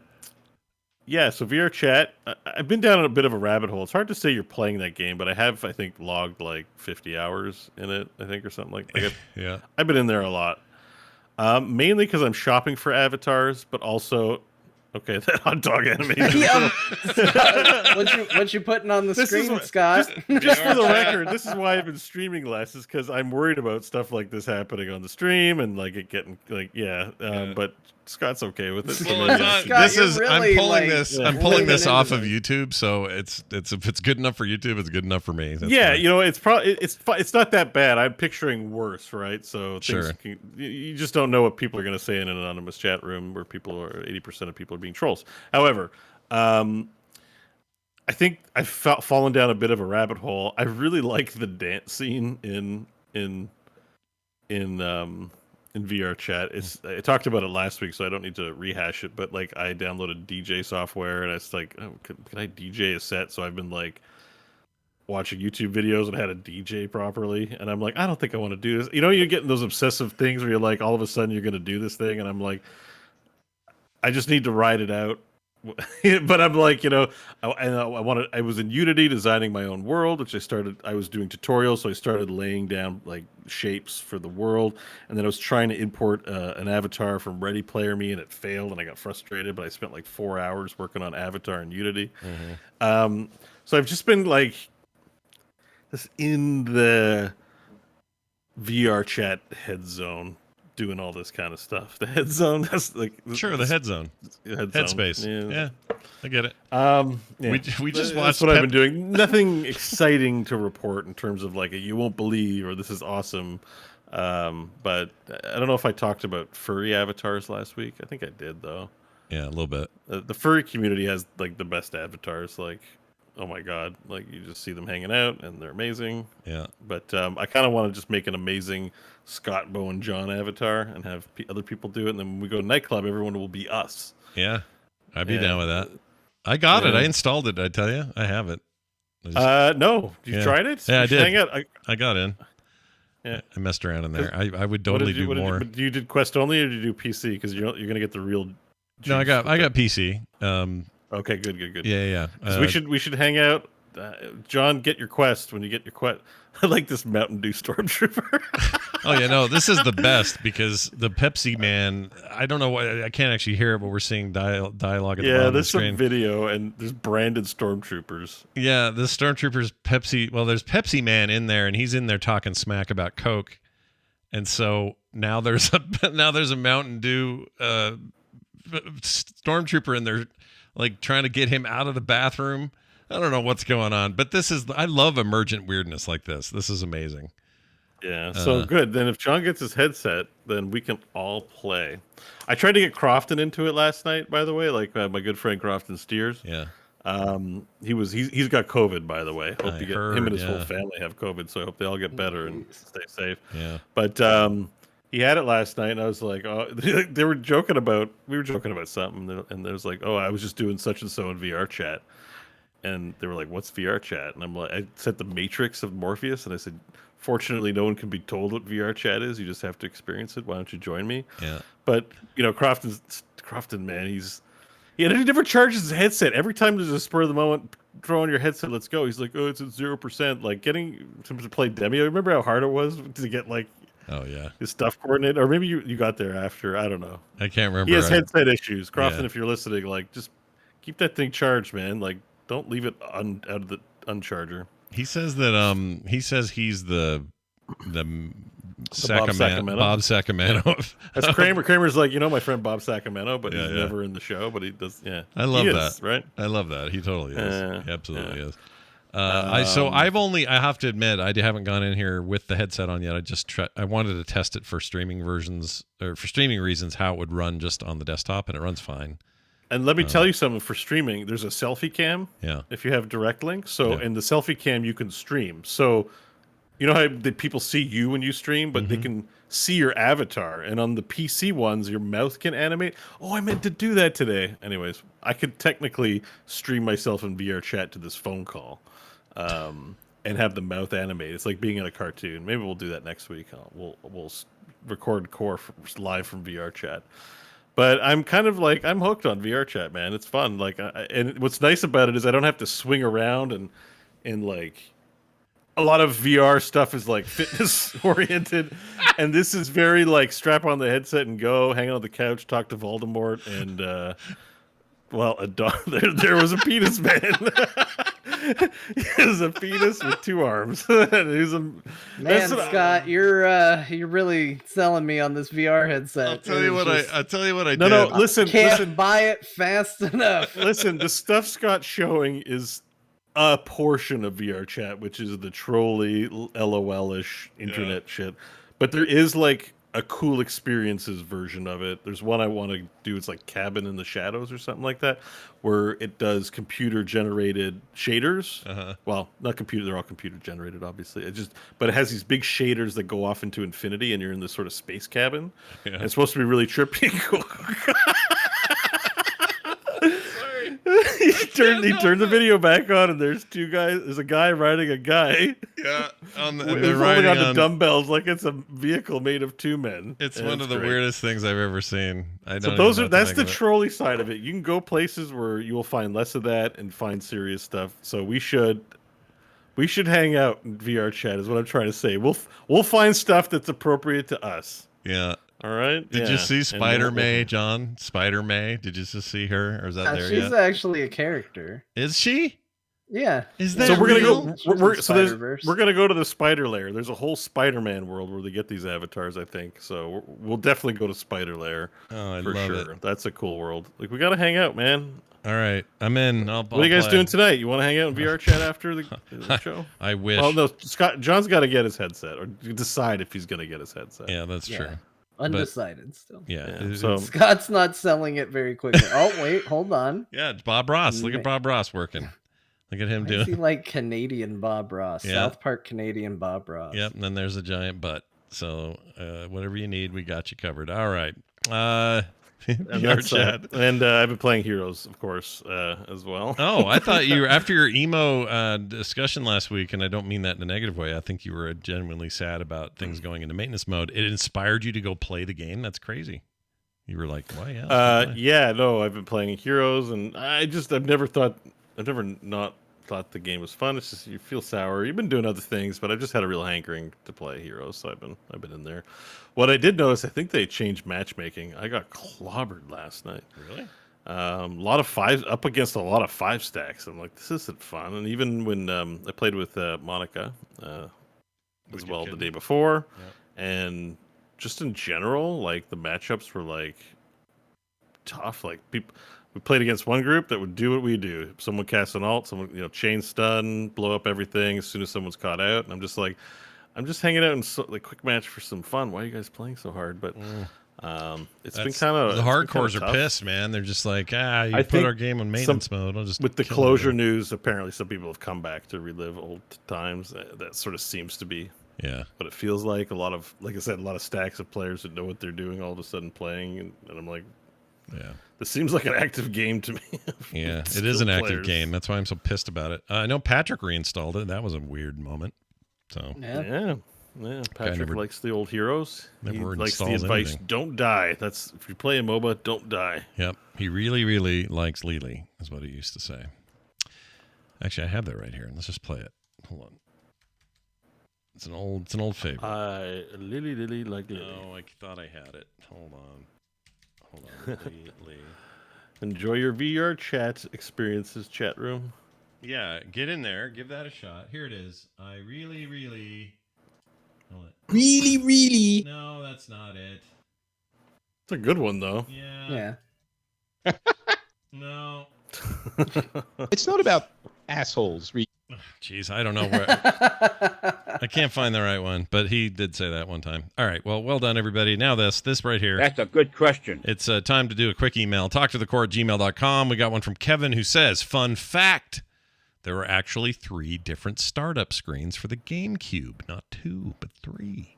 VR chat. I've been down a bit of a rabbit hole. It's hard to say you're playing that game, but I have, I think, logged like 50 hours in it. I think, or something like. Yeah. I've been in there a lot. Mainly because I'm shopping for avatars, but also. Okay, that hot dog animation. what you putting on the This is screen, what- Scott? Just for the record, this is why I've been streaming less, is because I'm worried about stuff like this happening on the stream and like it getting like but Scott's okay with it. So Well, maybe it's I not- should- Scott, this you're is really, I'm pulling like, this. Yeah. I'm pulling this leaning off into of YouTube, so it's if it's good enough for YouTube, it's good enough for me. That's yeah, fine. you know, it's probably it's not that bad. I'm picturing worse, right? So Sure. you just don't know what people are going to say in an anonymous chat room where 80% of people are being trolls. However, I think I've fallen down a bit of a rabbit hole. I really like the dance scene in VR chat. I talked about it last week, so I don't need to rehash it. But like, I downloaded DJ software, and it's like, oh, can I DJ a set? So I've been like watching YouTube videos and how to DJ properly, and I'm like, I don't think I want to do this. You know, you're getting those obsessive things where you're like, all of a sudden you're going to do this thing, and I'm like, I just need to ride it out. But I'm like, you know, I was in Unity designing my own world, which I was doing tutorials, so I started laying down like shapes for the world, and then I was trying to import an avatar from Ready Player Me, and it failed, and I got frustrated, but I spent like 4 hours working on Avatar in Unity. So I've just been like just in the VR chat head zone doing all this kind of stuff. The head zone, that's like Sure, the head zone, headspace. Yeah, I get it. Yeah. We just watched. That's what I've been doing. Nothing exciting to report in terms of like you won't believe or this is awesome. But I don't know if I talked about furry avatars last week. I think I did though. Yeah, a little bit. The furry community has like the best avatars. Like, oh my god, like you just see them hanging out and they're amazing. Yeah. But I kind of want to just make an amazing Scott, Bo, and John avatar and have other people do it. And then when we go to nightclub, everyone will be us. Yeah, I'd be down with that. I got it. I installed it. I tell you, I have it. No, you tried it? Yeah, I did. Hang out. I got in. Yeah, I messed around in there. I would totally do more. You did Quest only, or did you do PC? Because you're gonna get the real. No, I got PC. Okay, good. Yeah. We should hang out. John, get your Quest when you get your Quest. I like this Mountain Dew Stormtrooper. Oh yeah, no, this is the best because the Pepsi Man. I don't know why I can't actually hear it, but we're seeing dialogue at the bottom of the screen. There's some video and there's branded Stormtroopers. Yeah, the Stormtroopers Pepsi. Well, there's Pepsi Man in there, and he's in there talking smack about Coke, and so now there's a Mountain Dew Stormtrooper in there, like trying to get him out of the bathroom. I don't know what's going on, but I love emergent weirdness like this. This is amazing. Yeah, so good. Then if John gets his headset, then we can all play. I tried to get Crofton into it last night, by the way, like my good friend Crofton Steers. Yeah. He's got COVID, by the way. Hope him and his whole yeah. family have COVID, so I hope they all get better and stay safe. Yeah. But he had it last night, and I was like, oh, we were joking about something, and there was like, oh, I was just doing such and so in VR chat. And they were like, what's VR chat? And I'm like, I said the Matrix of Morpheus. And I said, fortunately, no one can be told what VR chat is. You just have to experience it. Why don't you join me? Yeah. But, Crofton, man, he never charges his headset. Every time there's a spur of the moment, throw on your headset, let's go. He's like, oh, it's at 0%. Like getting him to play Demio. Remember how hard it was to get like, oh yeah, his stuff coordinated? Or maybe you got there after. I don't know. I can't remember. He has headset issues. Crofton, if you're listening, like just keep that thing charged, man. Like, don't leave it out of the uncharger. He says that he's the Bob Sacramento. That's Kramer. Kramer's like, my friend Bob Sacramento, but he's never in the show. But he does. Yeah, I love that. Right? I love that. He totally is. He absolutely is. I have to admit I haven't gone in here with the headset on yet. I wanted to test it for streaming versions or for streaming reasons how it would run just on the desktop, and it runs fine. And let me tell you something, for streaming, there's a selfie cam. Yeah. If you have direct link. So in the selfie cam, you can stream. So you know how people see you when you stream, but they can see your avatar. And on the PC ones, your mouth can animate. Oh, I meant to do that today. Anyways, I could technically stream myself in VR chat to this phone call and have the mouth animate. It's like being in a cartoon. Maybe we'll do that next week. We'll record core live from VR chat. But I'm kind of like, I'm hooked on VR chat, man. It's fun. Like, and what's nice about it is I don't have to swing around and like a lot of VR stuff is like fitness oriented. And this is very like strap on the headset and go, hang on the couch, talk to Voldemort. And, a dog. There was a penis man. He was a penis with two arms. Man, Scott, you're really selling me on this VR headset. I'll tell you what I did. No, listen. Can't buy it fast enough. Listen, the stuff Scott's showing is a portion of VR chat, which is the trolly, LOL-ish internet shit. But there is like a cool experiences version of it. There's one I want to do. It's like Cabin in the Shadows or something like that, where it does computer generated shaders. Well, not computer. They're all computer generated, obviously. But it has these big shaders that go off into infinity, and you're in this sort of space cabin. Yeah. And it's supposed to be really trippy and cool. he turned the video back on, and there's two guys. There's a guy riding a guy. Yeah, they're riding on the dumbbells like it's a vehicle made of two men. It's one of the weirdest things I've ever seen. That's the trolley side of it. You can go places where you will find less of that and find serious stuff. So we should hang out in VR chat. Is what I'm trying to say. We'll find stuff that's appropriate to us. Yeah. All right. Did you see Spider May, John? Spider May? Did you just see her, or is that there she's yet? Actually a character. Is she? Yeah. Is that So we're gonna real? go. That's from Spider-Verse. We're gonna go to the Spider Lair. There's a whole Spider-Man world where they get these avatars. I think so. We'll definitely go to Spider Lair Oh, I for love sure. it. That's a cool world. Like we gotta hang out, man. All right, I'm in. What are you guys doing tonight? You want to hang out in VR chat after the show? I wish. Well, no, John's got to get his headset, or decide if he's gonna get his headset. Yeah, that's true. Undecided still. Yeah. So Scott's not selling it very quickly. Oh wait, hold on. Yeah, Bob Ross. Look at Bob Ross working. Look at him Why is he doing. like Canadian Bob Ross? Yeah. South Park Canadian Bob Ross. Yep, and then there's a giant butt. So whatever you need, we got you covered. All right. and VR chat. and I've been playing Heroes, of course, as well. Oh, I thought you were after your emo discussion last week, and I don't mean that in a negative way. I think you were genuinely sad about things going into maintenance mode. It inspired you to go play the game. That's crazy. You were like, "Why? Yeah, no, I've been playing Heroes, and I've never not thought the game was fun. It's just you feel sour. You've been doing other things, but I've just had a real hankering to play Heroes, so I've been in there. What I did notice, I think they changed matchmaking. I got clobbered last night. Really? A lot of fives up against a lot of 5 stacks. I'm like, this isn't fun. And even when I played with Monica as well the day before, and just in general, like the matchups were like tough. Like people, we played against one group that would do what we do. Someone cast an ult, someone chain stun, blow up everything as soon as someone's caught out, and I'm just like, I'm just hanging out in like quick match for some fun. Why are you guys playing so hard? But it's been kind of the hardcores are pissed, man. They're just like, you put our game on maintenance mode. I'll just with the closure news. Apparently, some people have come back to relive old times. That sort of seems to be what it feels like. A lot of, like I said, a lot of stacks of players that know what they're doing all of a sudden playing, and I'm like, this seems like an active game to me. Yeah, it is an active game. That's why I'm so pissed about it. I know Patrick reinstalled it. That was a weird moment. So yeah. Patrick likes the old Heroes. He likes the advice: anything. Don't die. That's if you play a MOBA, don't die. Yep, he really, really likes Lily, is what he used to say. Actually, I have that right here. Let's just play it. Hold on. It's an old favorite. Lily like Lily. Oh, I thought I had it. Hold on. Lily. Enjoy your VR chat experiences, chat room. Yeah, get in there. Give that a shot. Here it is. I really, really. Really? No, that's not it. It's a good one, though. Yeah. No. It's not about assholes. Jeez, I don't know where. I can't find the right one, but he did say that one time. All right, well done, everybody. Now this right here. That's a good question. It's time to do a quick email. talktothecore@gmail.com. We got one from Kevin who says, fun fact, there were actually 3 different startup screens for the GameCube. Not 2, but 3.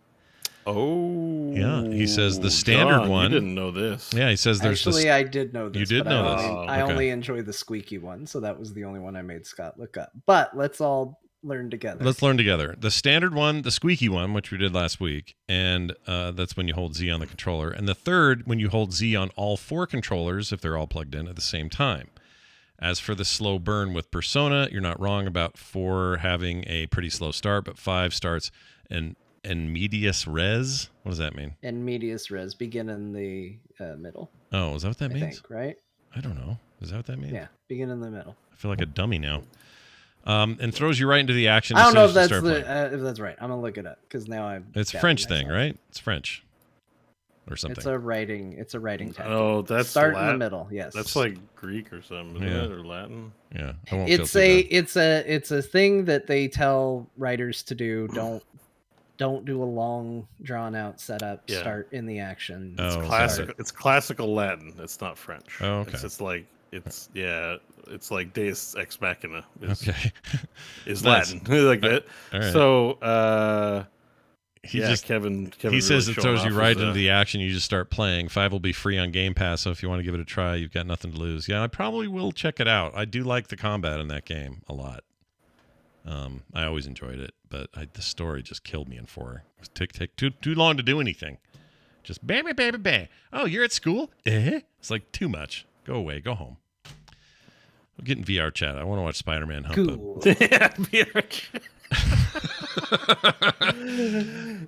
Oh. Yeah, he says the standard John, one. You didn't know this. Yeah, he says there's Actually, I did know this. You did know this. I only enjoy the squeaky one, so that was the only one I made Scott look up. But let's all learn together. Let's learn together. The standard one, the squeaky one, which we did last week, and that's when you hold Z on the controller. And the third, when you hold Z on all 4 controllers, if they're all plugged in at the same time. As for the slow burn with Persona, you're not wrong about 4 having a pretty slow start, but 5 starts in medias res. What does that mean? In medias res, begin in the middle. Oh, is that what that means? I think, right? I don't know. Is that what that means? Yeah, begin in the middle. I feel like a dummy now. And throws you right into the action. I don't know if that's that's right. I'm gonna look it up because now I'm. It's a French thing, right? It's French. Or something. It's a writing tactic. Oh, that's start in the middle. Yes, that's like Greek or something, isn't it? Or Latin. Yeah, it's a thing that they tell writers to do. Don't do a long drawn out setup. Yeah. Start in the action. It's classic. It's classical Latin. It's not French. Oh, okay. It's like Deus Ex Machina. Is Nice. Latin like that. All right. So. Kevin he says really it throws showing you off right his, into the action. You just start playing. 5 will be free on Game Pass, so if you want to give it a try, you've got nothing to lose. Yeah, I probably will check it out. I do like the combat in that game a lot. I always enjoyed it, but the story just killed me in 4. It was take too long to do anything. Just bam. Oh, you're at school? It's like too much. Go away. Go home. I'm getting VR chat. I want to watch Spider-Man hump Cool. VR chat.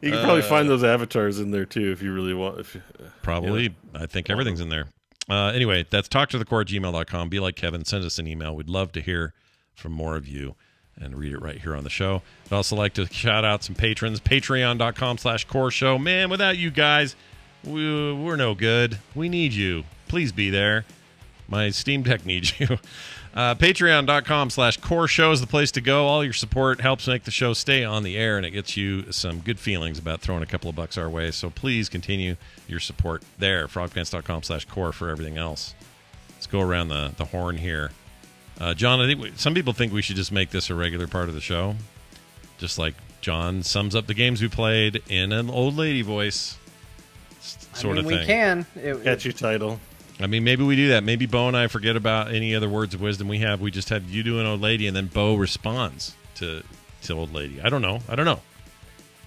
You can probably find those avatars in there too if you really want. Probably. I think everything's in there. Anyway, that's talktothecore@gmail.com. Be like Kevin. Send us an email. We'd love to hear from more of you and read it right here on the show. I'd also like to shout out some patrons. Patreon.com/core show. Man, without you guys, we're no good. We need you. Please be there. My Steam Deck needs you. Patreon.com/core show is the place to go. All your support helps make the show stay on the air, and it gets you some good feelings about throwing a couple of bucks our way. So please continue your support there. Frogpants.com/core for everything else. Let's go around the horn here. John, I think some people think we should just make this a regular part of the show. Just like John sums up the games we played in an old lady voice sort of thing. We can. Catchy title. I mean, maybe we do that. Maybe Bo and I forget about any other words of wisdom we have. We just have you do an old lady, and then Bo responds to old lady. I don't know.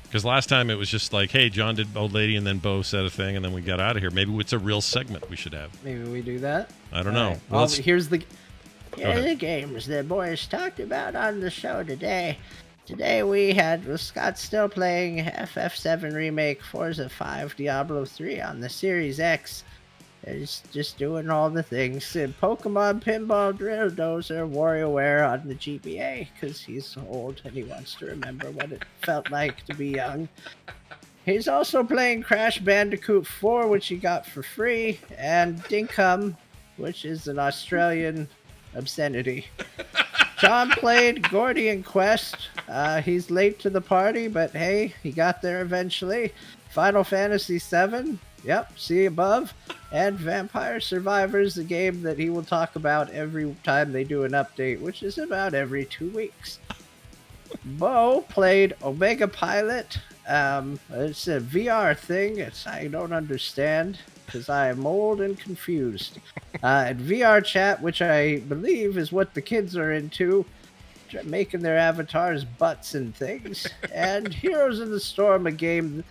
Because last time it was just like, hey, John did old lady, and then Bo said a thing, and then we got out of here. Maybe it's a real segment we should have. Maybe we do that. I don't know. Right. Well, here's the games the boys talked about on the show today. Today we had Scott still playing FF7 Remake, Forza 5, Diablo 3 on the Series X. He's just doing all the things. Pokemon Pinball Drill Dozer WarioWare on the GBA because he's old and he wants to remember what it felt like to be young. He's also playing Crash Bandicoot 4, which he got for free, and Dinkum, which is an Australian obscenity. John played Gordian Quest. He's late to the party, but hey, he got there eventually. Final Fantasy VII. Yep, see above. And Vampire Survivors, the game that he will talk about every time they do an update, which is about every 2 weeks. Bo played Omega Pilot. It's a VR thing. I don't understand because I am old and confused. And VR chat, which I believe is what the kids are into, making their avatars butts and things. And Heroes of the Storm, a game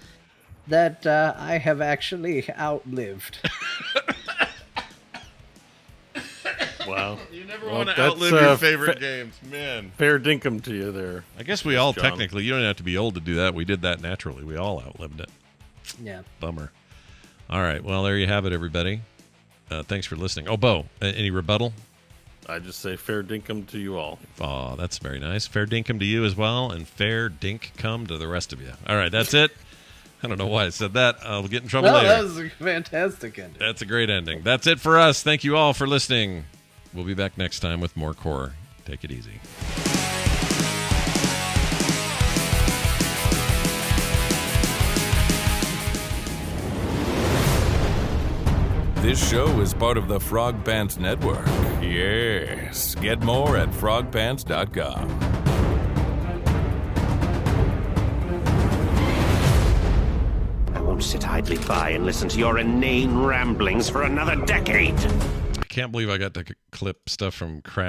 that I have actually outlived. Wow. You never want to outlive your favorite games, man. Fair dinkum to you there. I guess we all technically, you don't have to be old to do that. We did that naturally. We all outlived it. Yeah. Bummer. All right. Well, there you have it, everybody. Thanks for listening. Oh, Bo, any rebuttal? I just say fair dinkum to you all. Oh, that's very nice. Fair dinkum to you as well, and fair dink come to the rest of you. All right, that's it. I don't know why I said that. I'll get in trouble later. That was a fantastic ending. That's a great ending. That's it for us. Thank you all for listening. We'll be back next time with more Core. Take it easy. This show is part of the Frog Pants Network. Yes. Get more at frogpants.com. I won't sit idly by and listen to your inane ramblings for another decade. I can't believe I got to clip stuff from Crash